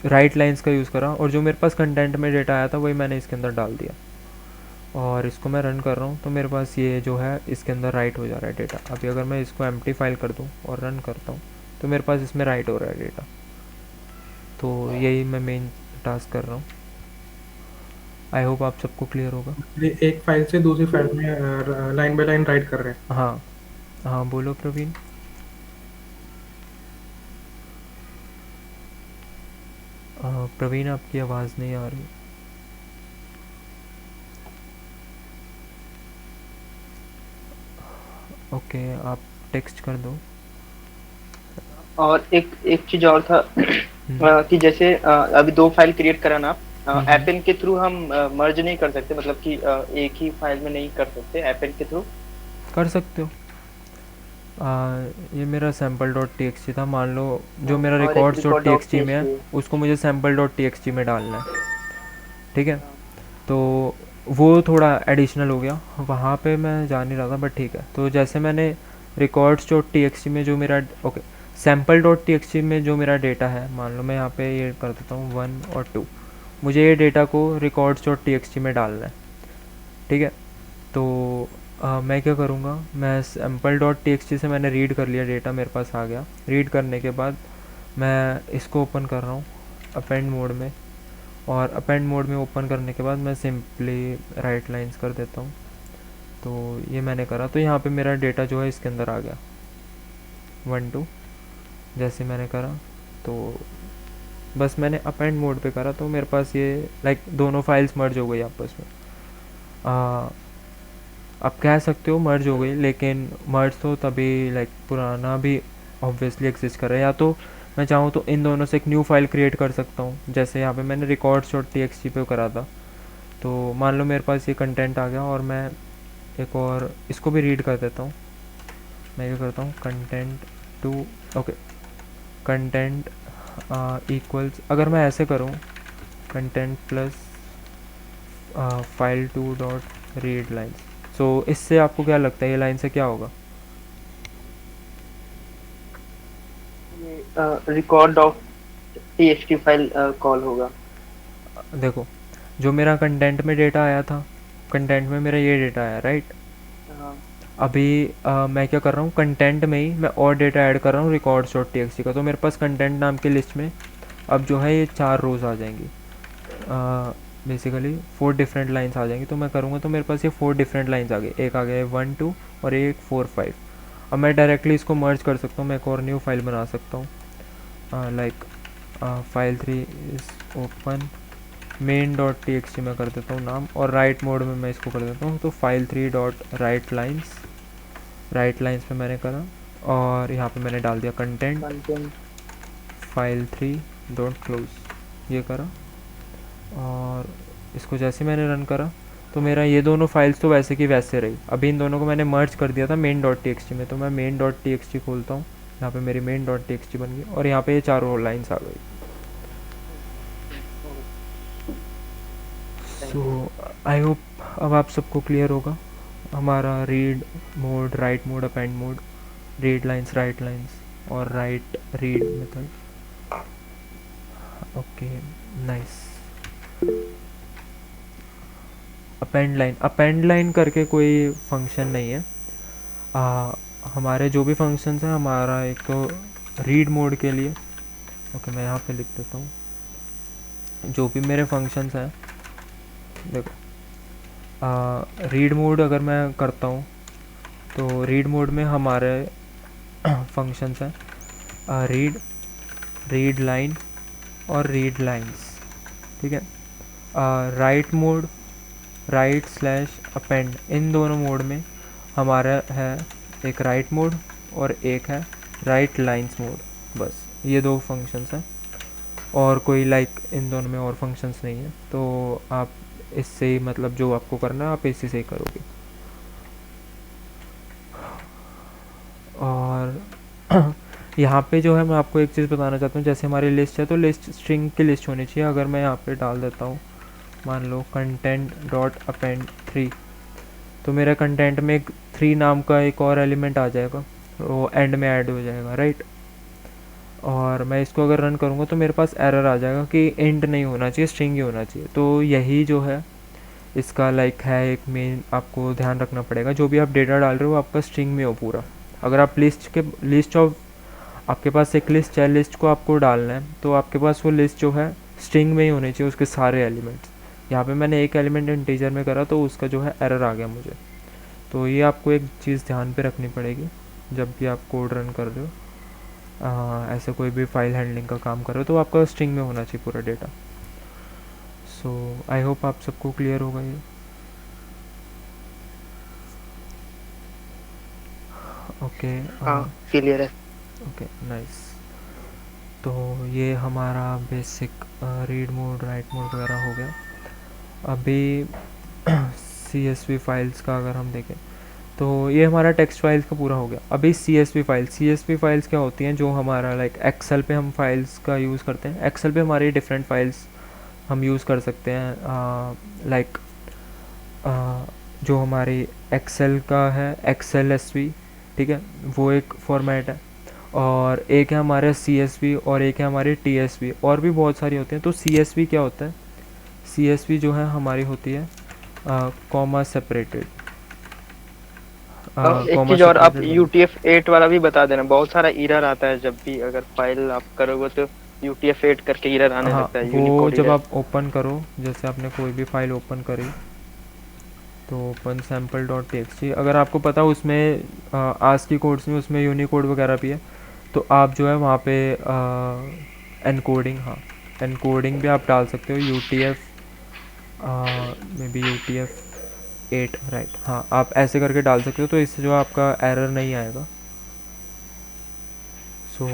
राइट लाइन्स का यूज़ करा, और जो मेरे पास कंटेंट में डेटा आया था वही मैंने इसके अंदर डाल दिया, और इसको मैं रन कर रहा हूँ तो मेरे पास ये जो है इसके अंदर राइट हो जा रहा है डेटा। अभी अगर मैं इसको एम्प्टी फाइल कर दूँ और रन करता हूँ तो मेरे पास इसमें राइट हो रहा है डेटा। तो यही मैं मेन टास्क कर रहा हूँ। आई होप आप सबको क्लियर होगा। ये एक फाइल से दूसरी फाइल में लाइन बाय लाइन राइट कर रहे हैं। हाँ हाँ बोलो प्रवीण। प्रवीण आपकी आवाज़ नहीं आ रही। ओके आप टेक्स्ट कर दो। और एक एक चीज और था कि जैसे अभी 2 फाइल क्रिएट करा ना, एपन के थ्रू हम मर्ज नहीं कर सकते, मतलब कि एक ही फाइल में नहीं कर सकते एपन के थ्रू। कर सकते हो। ये मेरा sample dot T x T था, मान लो जो मेरा और एक records dot record T dot x T में है php। उसको मुझे sample dot T x T में डालना है, ठीक है। तो वो थोड़ा एडिशनल हो गया, वहाँ पे मैं जा नहीं रहा था, बट ठीक है। तो जैसे मैंने records dot T x T में जो मेरा okay sample dot T x T में जो मेरा डेटा है, मान लो मैं यहाँ पे ये कर देता हूँ 1 और 2, मुझे ये डेटा को records dot T x T में डालना है, ठीक है। तो मैं क्या करूँगा, मैं sample dot T x T से मैंने रीड कर लिया, डेटा मेरे पास आ गया। रीड करने के बाद मैं इसको ओपन कर रहा हूँ अपेंड मोड में, और अपेंड मोड में ओपन करने के बाद मैं सिंपली राइट लाइंस कर देता हूँ। तो ये मैंने करा, तो यहाँ पे मेरा डेटा जो है इसके अंदर आ गया 1 2 जैसे मैंने करा। तो बस मैंने अपेंड मोड पे करा तो मेरे पास ये लाइक दोनों फाइल्स मर्ज हो गई आपस में। आप कह सकते हो मर्ज हो गई, लेकिन मर्ज तो तभी लाइक पुराना भी ऑब्वियसली एग्जिस्ट कर रहा है। या तो मैं चाहूँ तो इन दोनों से एक न्यू फाइल क्रिएट कर सकता हूँ, जैसे यहाँ पे मैंने records dot T x T पे करा था। तो मान लो मेरे पास ये कंटेंट आ गया और मैं एक और इसको भी रीड कर देता हूँ। मैं ये करता हूँ content two okay content equals, अगर मैं ऐसे करूँ content plus file two dot read lines, so इससे आपको क्या लगता है ये लाइन से क्या होगा? Record dot txt file call होगा। देखो जो मेरा कंटेंट में डेटा आया था, कंटेंट में मेरा ये डेटा आया, राइट। हाँ अभी मैं क्या कर रहा हूँ, कंटेंट में ही मैं और डेटा ऐड कर रहा हूँ records dot T x T का। तो मेरे पास कंटेंट नाम की लिस्ट में अब जो है ये 4 रोज़ आ जाएंगी, बेसिकली 4 डिफरेंट लाइंस आ जाएंगी। तो मैं करूँगा तो मेरे पास ये 4 डिफरेंट लाइंस आ गए, एक आ गया 1 2 और एक 4 5। अब मैं डायरेक्टली इसको मर्ज कर सकता हूँ, मैं एक और न्यू फाइल बना सकता हूँ, like file 3 is open main dot T x T में कर देता हूँ नाम, और राइट मोड में मैं इसको कर देता हूँ। तो फाइल 3 डॉट राइट लाइंस पे मैंने करा, और यहाँ पे मैंने डाल दिया content content. File 3 dot close, ये करा। और इसको जैसे मैंने रन करा तो मेरा ये दोनों फाइल्स तो वैसे की वैसे रही। अभी इन दोनों को मैंने मर्ज कर दिया था main dot T x T में। तो मैं main dot T x T खोलता हूँ, यहाँ पे मेरी main dot T x T बन गई, और यहाँ पे ये 4 लाइन्स आ गई। सो आई होप अब आप सबको क्लियर होगा हमारा read mode, write mode, append mode, read lines, write lines और write read method. Okay nice. Append line करके कोई फंक्शन नहीं है। हमारे जो भी फंक्शंस हैं, हमारा एक तो रीड मोड के लिए, ओके मैं यहाँ पे लिख देता हूँ जो भी मेरे फंक्शंस हैं। देखो रीड मोड अगर मैं करता हूँ तो रीड मोड में हमारे फंक्शंस हैं रीड लाइन और रीड लाइंस, ठीक है। Write mode, write slash append, इन दोनों मोड में हमारा है एक राइट मोड और एक है राइट लाइंस मोड। बस ये 2 फंक्शंस हैं, और कोई लाइक इन दोनों में और फंक्शंस नहीं है। तो आप इससे ही मतलब जो आपको करना है आप इसी से ही करोगे। और यहाँ पे जो है मैं आपको एक चीज़ बताना चाहता हूँ, जैसे हमारी लिस्ट है तो लिस्ट स्ट्रिंग की लिस्ट होनी चाहिए। अगर मैं यहाँ पे डाल देता हूँ मान लो कंटेंट डॉट अपेंड 3, तो मेरे कंटेंट में एक 3 नाम का एक और एलिमेंट आ जाएगा, वो एंड में ऐड हो जाएगा, राइट। और मैं इसको अगर रन करूँगा तो मेरे पास एरर आ जाएगा कि इंट नहीं होना चाहिए, स्ट्रिंग ही होना चाहिए। तो यही जो है इसका लाइक है एक मेन आपको ध्यान रखना पड़ेगा, जो भी आप डेटा डाल रहे हो आपका स्ट्रिंग में हो पूरा। अगर आप लिस्ट ऑफ आपके पास एक लिस्ट है, लिस्ट को आपको डालना है तो आपके पास वो लिस्ट जो है स्ट्रिंग में ही होनी चाहिए, उसके सारे एलिमेंट्स। यहाँ पे मैंने एक एलिमेंट इंटीजर में करा तो उसका जो है एरर आ गया मुझे। तो ये आपको एक चीज़ ध्यान पे रखनी पड़ेगी जब भी आप कोड रन कर रहे हो, ऐसे कोई भी फाइल हैंडलिंग का काम कर रहे हो तो आपका स्ट्रिंग में होना चाहिए पूरा डेटा। सो आई होप आप सबको क्लियर होगा ये। ओके हाँ क्लियर है। Okay nice. तो ये हमारा basic read mode write mode वगैरह हो गया। अभी CSV फाइल्स का अगर हम देखें तो ये हमारा टेक्स्ट फाइल्स का पूरा हो गया। अभी CSV फाइल्स क्या होती हैं, जो हमारा लाइक एक्सेल पे हम फाइल्स का यूज़ करते हैं। एक्सेल पे हमारी डिफरेंट फाइल्स हम यूज़ कर सकते हैं, लाइक जो हमारी एक्सेल का है XLSV, ठीक है, वो एक फॉर्मेट है। और एक है हमारे CSV और एक है हमारी TSV, और भी बहुत सारी होती हैं। तो CSV क्या होता है, CSV जो है हमारी होती है कॉमा सेपरेटेड। एक चीज और, आप UTF-8 वाला भी बता देना, बहुत सारा एरर आता है जब भी अगर फाइल आप करोगे तो UTF-8 करके एरर आने लगता है। वो यूनिकोड जब error। आप ओपन करो, जैसे आपने कोई भी फाइल ओपन करी तो ओपन sample.txt, अगर आपको पता उसमें ASCII कोड्स में उसमें यूनिकोड वगैरह भी है, तो आप जो है वहाँ पे एनकोडिंग, हाँ एनकोडिंग भी आप डाल सकते हो। मे बी UTF-8 राइट, हाँ आप ऐसे करके डाल सकते हो, तो इससे जो आपका एरर नहीं आएगा। सो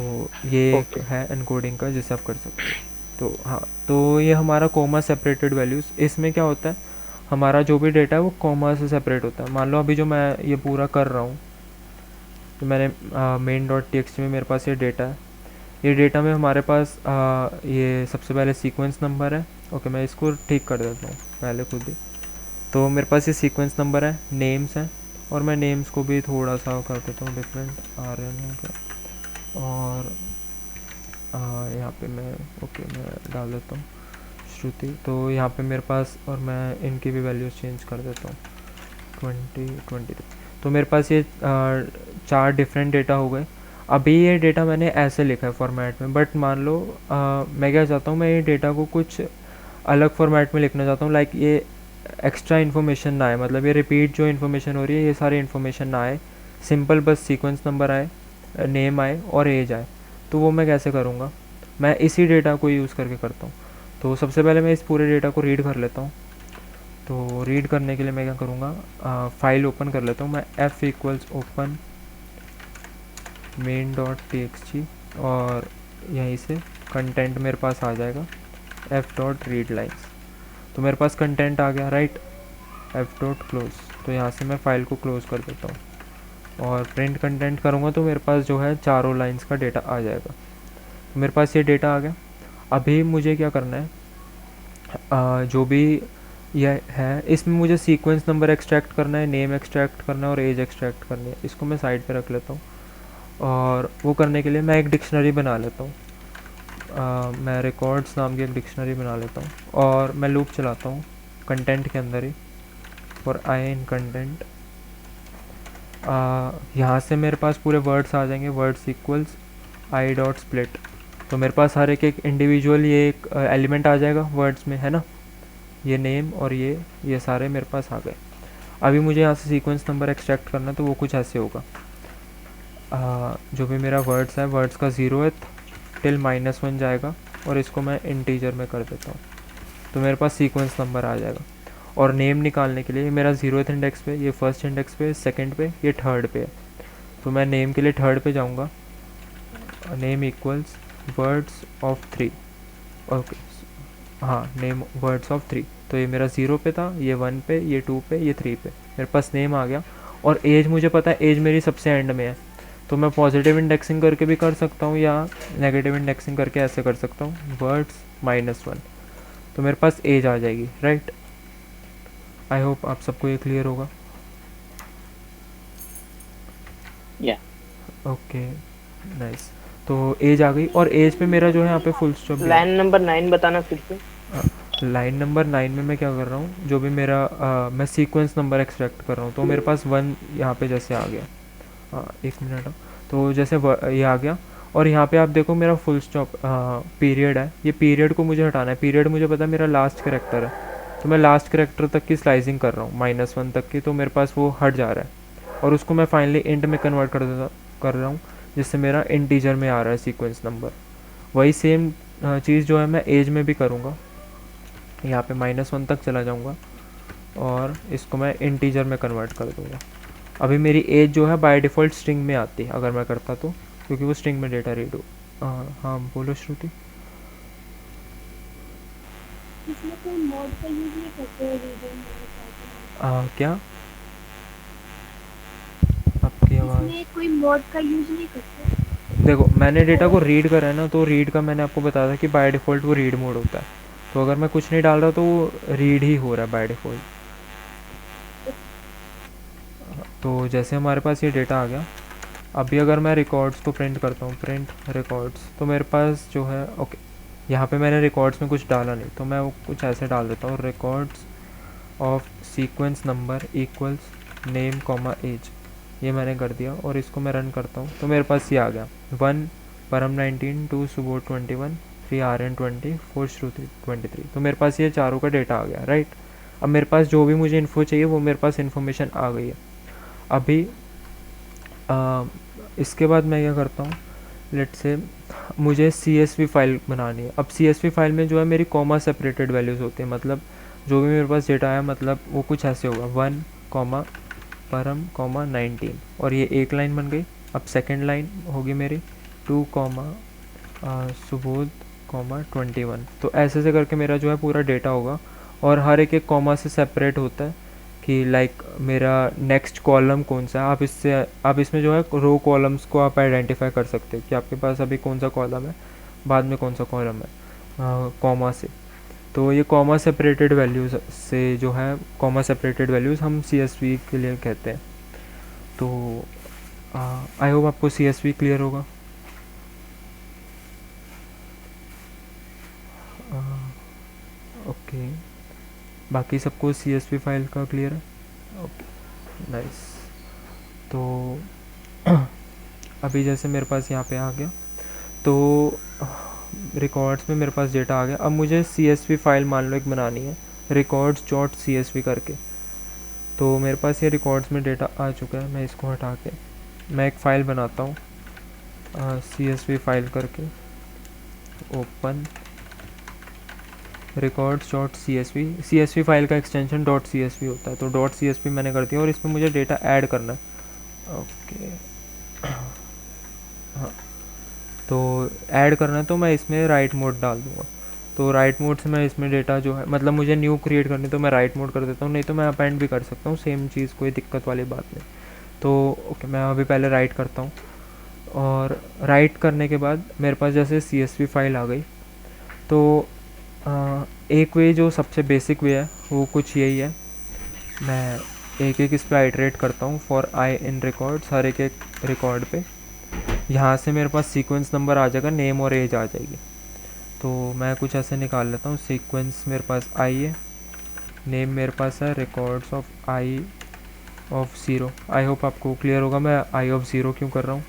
ये एक ओके। है एनकोडिंग का जिसे आप कर सकते हो। तो हाँ, तो ये हमारा कोमा सेपरेटेड वैल्यूज़, इसमें क्या होता है, हमारा जो भी डेटा है वो कॉमा से सेपरेट होता है। मान लो अभी जो मैं ये पूरा कर रहा हूँ, तो मैंने main.txt में मेरे पास ये डेटा है। ये डेटा में हमारे पास ये सबसे पहले सीक्वेंस नंबर है। ओके, मैं इसको ठीक कर देता हूँ पहले खुद ही। तो मेरे पास ये सीक्वेंस नंबर है, नेम्स हैं, और मैं नेम्स को भी थोड़ा सा कर देता हूँ डिफरेंट, आर्यन हो गया। और यहाँ पे मैं डाल देता हूँ श्रुति। तो यहाँ पे मेरे पास, और मैं इनकी भी वैल्यूज़ चेंज कर देता हूँ 2023। तो मेरे पास ये 4 डिफरेंट डेटा हो गए। अभी ये डेटा मैंने ऐसे लिखा है फॉर्मेट में, बट मान लो मैं क्या चाहता हूँ, मैं ये डेटा को कुछ अलग फॉर्मेट में लिखना चाहता हूँ। लाइक ये एक्स्ट्रा इन्फॉर्मेशन ना आए, मतलब ये रिपीट जो इन्फॉर्मेशन हो रही है ये सारी इन्फॉर्मेशन ना आए, सिंपल बस सीक्वेंस नंबर आए, नेम आए और एज आए। तो वो मैं कैसे करूँगा, मैं इसी डेटा को यूज़ करके करता हूँ। तो सबसे पहले मैं इस पूरे डेटा को रीड कर लेता हूँ। तो रीड करने के लिए मैं क्या करूँगा, फाइल ओपन कर लेता हूँ मैं, f = ओपन main.txt, और यहीं से कंटेंट मेरे पास आ जाएगा f.readlines। तो मेरे पास कंटेंट आ गया, राइट, f.close। तो यहाँ से मैं फ़ाइल को क्लोज़ कर देता हूँ और प्रिंट कंटेंट करूँगा, तो मेरे पास जो है चारों लाइंस का डेटा आ जाएगा। तो मेरे पास ये डेटा आ गया। अभी मुझे क्या करना है, जो भी यह है इसमें मुझे सीक्वेंस नंबर एक्सट्रैक्ट करना है, नेम एक्सट्रैक्ट करना है और एज एक्सट्रैक्ट करनी है। इसको मैं साइड पे रख लेता हूँ, और वो करने के लिए मैं एक डिक्शनरी बना लेता हूँ। मैं रिकॉर्ड्स नाम की एक डिक्शनरी बना लेता हूँ, और मैं लूप चलाता हूँ कंटेंट के अंदर ही, फॉर आई इन कंटेंट। यहाँ से मेरे पास पूरे वर्ड्स आ जाएंगे, वर्ड्स इक्वल्स i.split। तो मेरे पास हर एक इंडिविजुअल ये एक एलिमेंट आ जाएगा वर्ड्स में, है ना, ये नेम और ये सारे मेरे पास आ गए। अभी मुझे यहाँ से सीक्वेंस नंबर एक्सट्रैक्ट करना है, तो वो कुछ ऐसे होगा, जो भी मेरा वर्ड्स है, वर्ड्स का 0th till -1 जाएगा, और इसको मैं इंटीजर में कर देता हूँ। तो मेरे पास सीक्वेंस नंबर आ जाएगा। और नेम निकालने के लिए मेरा 0th इंडेक्स पे, ये फर्स्ट इंडेक्स पे, सेकंड पे, ये थर्ड पे है। तो मैं नेम के लिए थर्ड पे जाऊँगा, name equals words of 3। Okay, हाँ, नेम वर्ड्स ऑफ 3। तो ये मेरा 0 पे था, ये 1 पे, ये 2 पे, ये 3 पे, मेरे पास नेम आ गया। और एज मुझे पता है, एज मेरी सबसे एंड में है, तो मैं पॉजिटिव इंडेक्सिंग करके भी कर सकता हूँ या नेगेटिव इंडेक्सिंग करके ऐसे कर सकता हूँ, वर्ड्स -1। तो मेरे पास एज आ जाएगी, राइट। आई होप आप सबको ये क्लियर होगा। या ओके, नाइस। तो एज आ गई, और एज पे मेरा जो है यहाँ पे फुल स्टॉप। लाइन नंबर 9 बताना फिर से। लाइन नंबर 9 में मैं क्या कर रहा हूँ, जो भी मेरा मैं सीक्वेंस नंबर एक्सट्रैक्ट कर रहा हूँ, तो मेरे पास 1 यहाँ पे जैसे आ गया। हाँ, 1 मिनट, तो जैसे ये आ गया, और यहाँ पे आप देखो मेरा फुल स्टॉप पीरियड है। ये पीरियड को मुझे हटाना है, पीरियड मुझे पता है मेरा लास्ट कैरेक्टर है, तो मैं लास्ट कैरेक्टर तक की स्लाइसिंग कर रहा हूँ, -1 तक की, तो मेरे पास वो हट जा रहा है, और उसको मैं फाइनली इंट में कन्वर्ट कर रहा हूँ, जिससे मेरा इंटीजर में आ रहा है सीक्वेंस नंबर। वही सेम चीज़ जो है मैं एज में भी करूँगा, यहाँ पे -1 तक चला जाऊँगा, और इसको मैं इंटीजर में कन्वर्ट कर दूँगा। अभी मेरी एज जो है बाय डिफ़ॉल्ट स्ट्रिंग में आती है अगर मैं करता तो, क्योंकि वो स्ट्रिंग में डेटा रीड हो। हाँ बोलो श्रुति। इसमें कोई मोड का यूज नहीं करते हो रीडिंग? क्या आपकी आवाज़? इसमें कोई मोड का यूज नहीं करते? देखो मैंने डेटा को रीड करा है ना, तो रीड का मैंने आपको बताया था कि बाय डिफ़ॉल्ट वो रीड मोड होता है। तो अगर मैं कुछ नहीं डाल रहा तो वो रीड ही हो रहा है बाय डिफ़ॉल्ट। तो जैसे हमारे पास ये डेटा आ गया, अभी अगर मैं रिकॉर्ड्स को प्रिंट करता हूँ, प्रिंट रिकॉर्ड्स, तो मेरे पास जो है ओके, यहाँ पे मैंने रिकॉर्ड्स में कुछ डाला नहीं, तो मैं वो कुछ ऐसे डाल देता हूँ, records of sequence number equals name comma age. ये मैंने कर दिया और इसको मैं रन करता हूँ, तो मेरे पास ये आ गया 1 परम 19, 2 सुबोध 21, 3 आर्यन 20, 4 श्रुति 23। तो मेरे पास ये चारों का डेटा आ गया, राइट। अब मेरे पास जो भी मुझे इन्फो चाहिए वो मेरे पास इन्फॉर्मेशन आ गई है। अभी इसके बाद मैं क्या करता हूँ, लेट से मुझे CSV फाइल बनानी है। अब CSV फाइल में जो है मेरी कॉमा सेपरेटेड वैल्यूज़ होती हैं, मतलब जो भी मेरे पास डेटा आया मतलब वो कुछ ऐसे होगा 1 कॉमा परम कॉमा 19, और ये एक लाइन बन गई। अब सेकंड लाइन होगी मेरी 2 कॉमा सुबोध कॉमा 21। तो ऐसे ऐसे करके मेरा जो है पूरा डेटा होगा, और हर एक एक कॉमा से सेपरेट होता है कि लाइक मेरा नेक्स्ट कॉलम कौन सा है। आप इसमें जो है रो कॉलम्स को आप आइडेंटिफाई कर सकते हो कि आपके पास अभी कौन सा कॉलम है, बाद में कौन सा कॉलम है कॉमा से। तो ये कॉमा सेपरेटेड वैल्यूज़ से जो है, कॉमा सेपरेटेड वैल्यूज़ हम CSV के लिए कहते हैं। तो आई होप आपको CSV क्लियर होगा। ओके, बाकी सबको CSV फाइल का क्लियर है? Okay nice. तो अभी जैसे मेरे पास यहाँ पे आ गया, तो रिकॉर्ड्स में मेरे पास डेटा आ गया। अब मुझे CSV फाइल मान लो एक बनानी है, रिकॉर्ड्स डॉट CSV करके। तो मेरे पास ये रिकॉर्ड्स में डेटा आ चुका है, मैं इसको हटा के मैं एक फ़ाइल बनाता हूँ CSV फाइल करके, open records dot CSV file का एक्सटेंशन डॉट CSV होता है, तो डॉट CSV मैंने कर दिया और इसमें मुझे डेटा ऐड करना है। ओके हाँ, तो ऐड करना है तो मैं इसमें राइट मोड डाल दूँगा। तो राइट मोड से मैं इसमें डेटा जो है, मतलब मुझे न्यू क्रिएट करनी तो मैं राइट मोड कर देता हूँ, नहीं तो मैं अपेंड भी कर सकता हूँ, सेम चीज़, कोई दिक्कत वाली बात नहीं। तो ओके, मैं अभी पहले राइट करता हूँ, और राइट करने के बाद मेरे पास जैसे CSV फाइल आ गई। तो एक वे जो सबसे बेसिक वे है वो कुछ यही है, मैं एक एक इस पर आइटरेट करता हूँ फॉर आई इन रिकॉर्ड्स, हर एक एक रिकॉर्ड पे। यहाँ से मेरे पास सीक्वेंस नंबर आ जाएगा, नेम और एज आ जाएगी। तो मैं कुछ ऐसे निकाल लेता हूँ, सीक्वेंस मेरे पास आई है, नेम मेरे पास है records of I of 0। I hope आपको क्लियर होगा मैं आई ऑफ 0 क्यों कर रहा हूँ।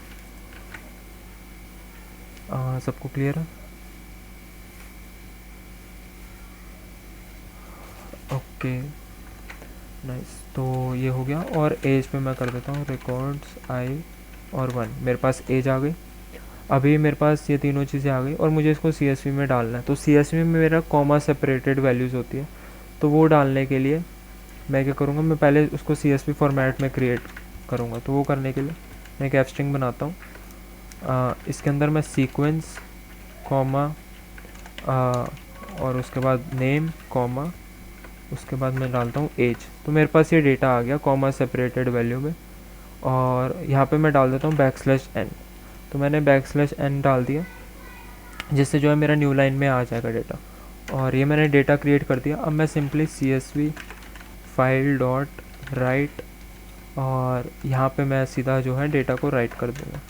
सबको क्लियर है? ओके नाइस, तो ये हो गया। और एज पे मैं कर देता हूँ रिकॉर्ड्स आई और 1, मेरे पास एज आ गई। अभी मेरे पास ये तीनों चीज़ें आ गई और मुझे इसको CSV में डालना है। तो CSV में मेरा कॉमा सेपरेटेड वैल्यूज़ होती है, तो वो डालने के लिए मैं क्या करूँगा, मैं पहले उसको CSV फॉर्मेट में क्रिएट करूँगा। तो वो करने के लिए मैं एक एफस्ट्रिंग बनाता हूँ, इसके अंदर मैं सीक्वेंस कॉमा और उसके बाद नेम कॉमा, उसके बाद मैं डालता हूँ एज। तो मेरे पास ये डेटा आ गया कॉमा सेपरेटेड वैल्यू में, और यहाँ पे मैं डाल देता हूँ \n। तो मैंने \n डाल दिया, जिससे जो है मेरा न्यू लाइन में आ जाएगा डेटा, और ये मैंने डेटा क्रिएट कर दिया। अब मैं simply CSV file dot right, और यहाँ पे मैं सीधा जो है डेटा को राइट कर दूँगा,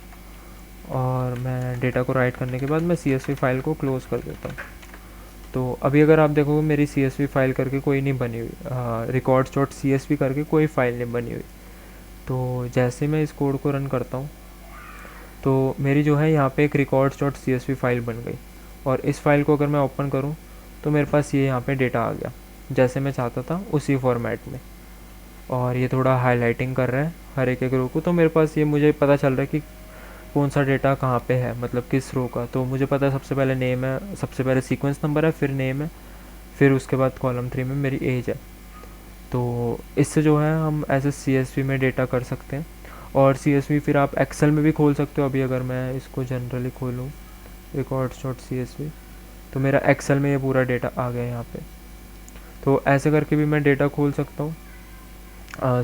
और मैं डेटा को राइट करने के बाद मैं CSV फाइल को क्लोज़ कर देता हूँ। तो अभी अगर आप देखोगे मेरी CSV फाइल करके कोई नहीं बनी हुई, रिकॉर्ड्स डॉट CSV करके कोई फाइल नहीं बनी हुई। तो जैसे मैं इस कोड को रन करता हूँ तो मेरी जो है यहाँ पे एक रिकॉर्ड्स डॉट CSV फाइल बन गई, और इस फाइल को अगर मैं ओपन करूँ तो मेरे पास ये यहाँ पे डेटा आ गया जैसे मैं चाहता था उसी फॉर्मेट में। और ये थोड़ा हाईलाइटिंग कर रहा है हर एक एक रो को, तो मेरे पास ये मुझे पता चल रहा है कि कौन सा डेटा कहाँ पे है, मतलब किस रो का। तो मुझे पता है सबसे पहले नेम है, सबसे पहले सीक्वेंस नंबर है, फिर नेम है, फिर उसके बाद कॉलम 3 में मेरी एज है। तो इससे जो है हम ऐसे CSV में डेटा कर सकते हैं। और CSV फिर आप एक्सेल में भी खोल सकते हो। अभी अगर मैं इसको जनरली खोलूँ records.csv। तो मेरा एक्सेल में ये पूरा डेटा आ गया यहाँ पे। तो ऐसे करके भी मैं डेटा खोल सकता हूँ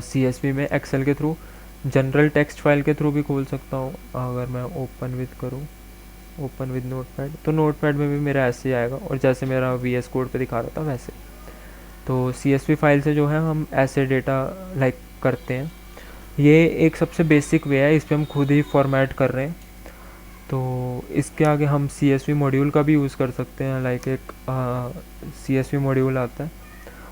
CSV में एक्सेल के थ्रू, जनरल टेक्स्ट फाइल के थ्रू भी खोल सकता हूँ। अगर मैं ओपन विद करूँ, ओपन विद नोटपैड, तो नोटपैड में भी मेरा ऐसे ही आएगा, और जैसे मेरा VS कोड पे दिखा रहा था वैसे। तो CSV फाइल से जो है हम ऐसे डेटा लाइक करते हैं। ये एक सबसे बेसिक वे है, इस पर हम खुद ही फॉर्मेट कर रहे हैं। तो इसके आगे हम CSV मॉड्यूल का भी यूज़ कर सकते हैं। लाइक एक CSV मॉड्यूल आता है,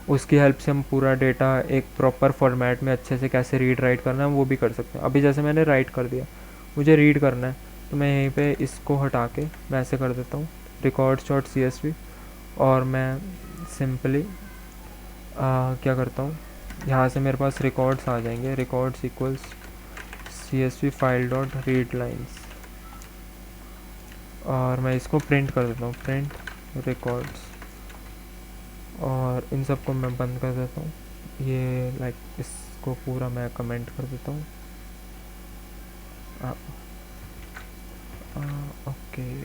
उसकी हेल्प से हम पूरा डेटा एक प्रॉपर फॉर्मेट में अच्छे से कैसे रीड राइट करना है वो भी कर सकते हैं। अभी जैसे मैंने राइट कर दिया, मुझे रीड करना है, तो मैं यहीं पे इसको हटा के मैं ऐसे कर देता हूँ records.csv, और मैं सिंपली क्या करता हूँ, यहाँ से मेरे पास रिकॉर्ड्स आ जाएंगे, records equals CSV file dot read lines, और मैं इसको प्रिंट कर देता हूँ, प्रिंट रिकॉर्ड्स, और इन सब को मैं बंद कर देता हूँ। ये लाइक इसको पूरा मैं कमेंट कर देता हूँ। ओके,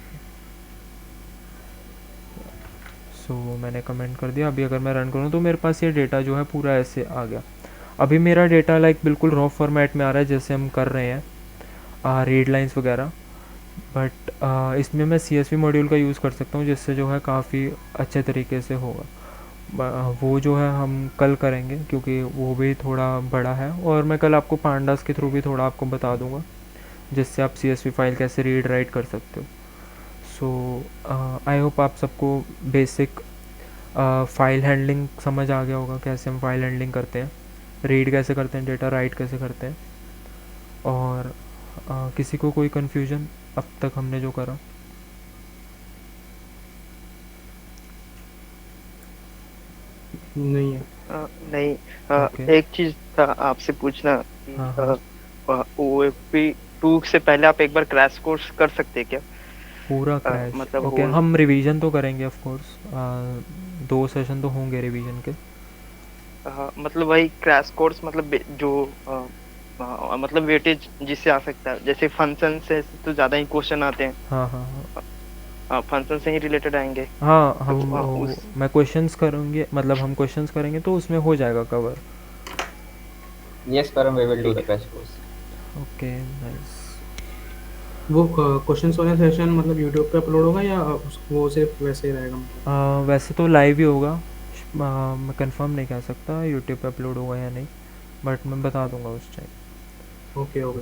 सो मैंने कमेंट कर दिया। अभी अगर मैं रन करूँ तो मेरे पास ये डेटा जो है पूरा ऐसे आ गया। अभी मेरा डेटा लाइक बिल्कुल रॉ फॉर्मेट में आ रहा है जैसे हम कर रहे हैं रीड लाइंस वगैरह, बट इसमें मैं CSV मॉड्यूल का यूज़ कर सकता हूँ, जिससे जो है काफ़ी अच्छे तरीके से होगा। वो जो है हम कल करेंगे, क्योंकि वो भी थोड़ा बड़ा है, और मैं कल आपको पांडास के थ्रू भी थोड़ा आपको बता दूंगा, जिससे आप CSV फाइल कैसे रीड राइट कर सकते हो। सो आई होप आप सबको बेसिक फाइल हैंडलिंग समझ आ गया होगा, कैसे हम फाइल हैंडलिंग करते हैं, रीड कैसे करते हैं, डेटा राइट कैसे करते हैं। और किसी को कोई कन्फ्यूजन अब तक हमने जो करा? नहीं है। नहीं, Okay. एक चीज था आपसे पूछना कि हाँ, हाँ। OFP 2 से पहले आप एक बार क्रैश कोर्स कर सकते हैं क्या? पूरा क्रैश? मतलब ओके, whole- हम रिवीजन तो करेंगे ऑफ कोर्स, 2 सेशन तो होंगे रिवीजन के। मतलब वही क्रैश कोर्स, मतलब जो मतलब वेटेज जिससे आ सकता है, जैसे फंक्शन से तो ज्यादा ही क्वेश्चन आते हैं, हाँ हाँ हाँ फंक्शन से ही रिलेटेड आएंगे। हाँ, हम उस मैं क्वेश्चंस करेंगे, मतलब हम क्वेश्चंस करेंगे तो उसमें हो जाएगा cover. Yes, Param, we will do the crash course. Okay, nice. वो क्वेश्चंस वाला सेशन मतलब यूट्यूब पे अपलोड होगा या वो सिर्फ वैसे ही रहेगा? मतलब वैसे तो लाइव ही होगा, मैं कंफर्म नहीं कह सकता यूट्यूब पे अपलोड होगा या नहीं, बट मैं बता दूंगा उस टाइम। Okay okay.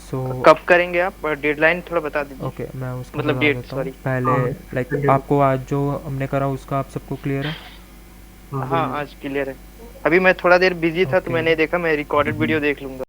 सो कब करेंगे आप? डेडलाइन थोड़ा बता दीजिए। ओके, मैं उसको मतलब बता डेट, देता हूँ सॉरी। पहले। हाँ, लाइक डेट। आपको आज जो हमने करा उसका आप सबको क्लियर है? हाँ, आज क्लियर है। अभी मैं थोड़ा देर बिजी था तो Okay. मैंने देखा, मैं रिकॉर्डेड वीडियो देख लूंगा।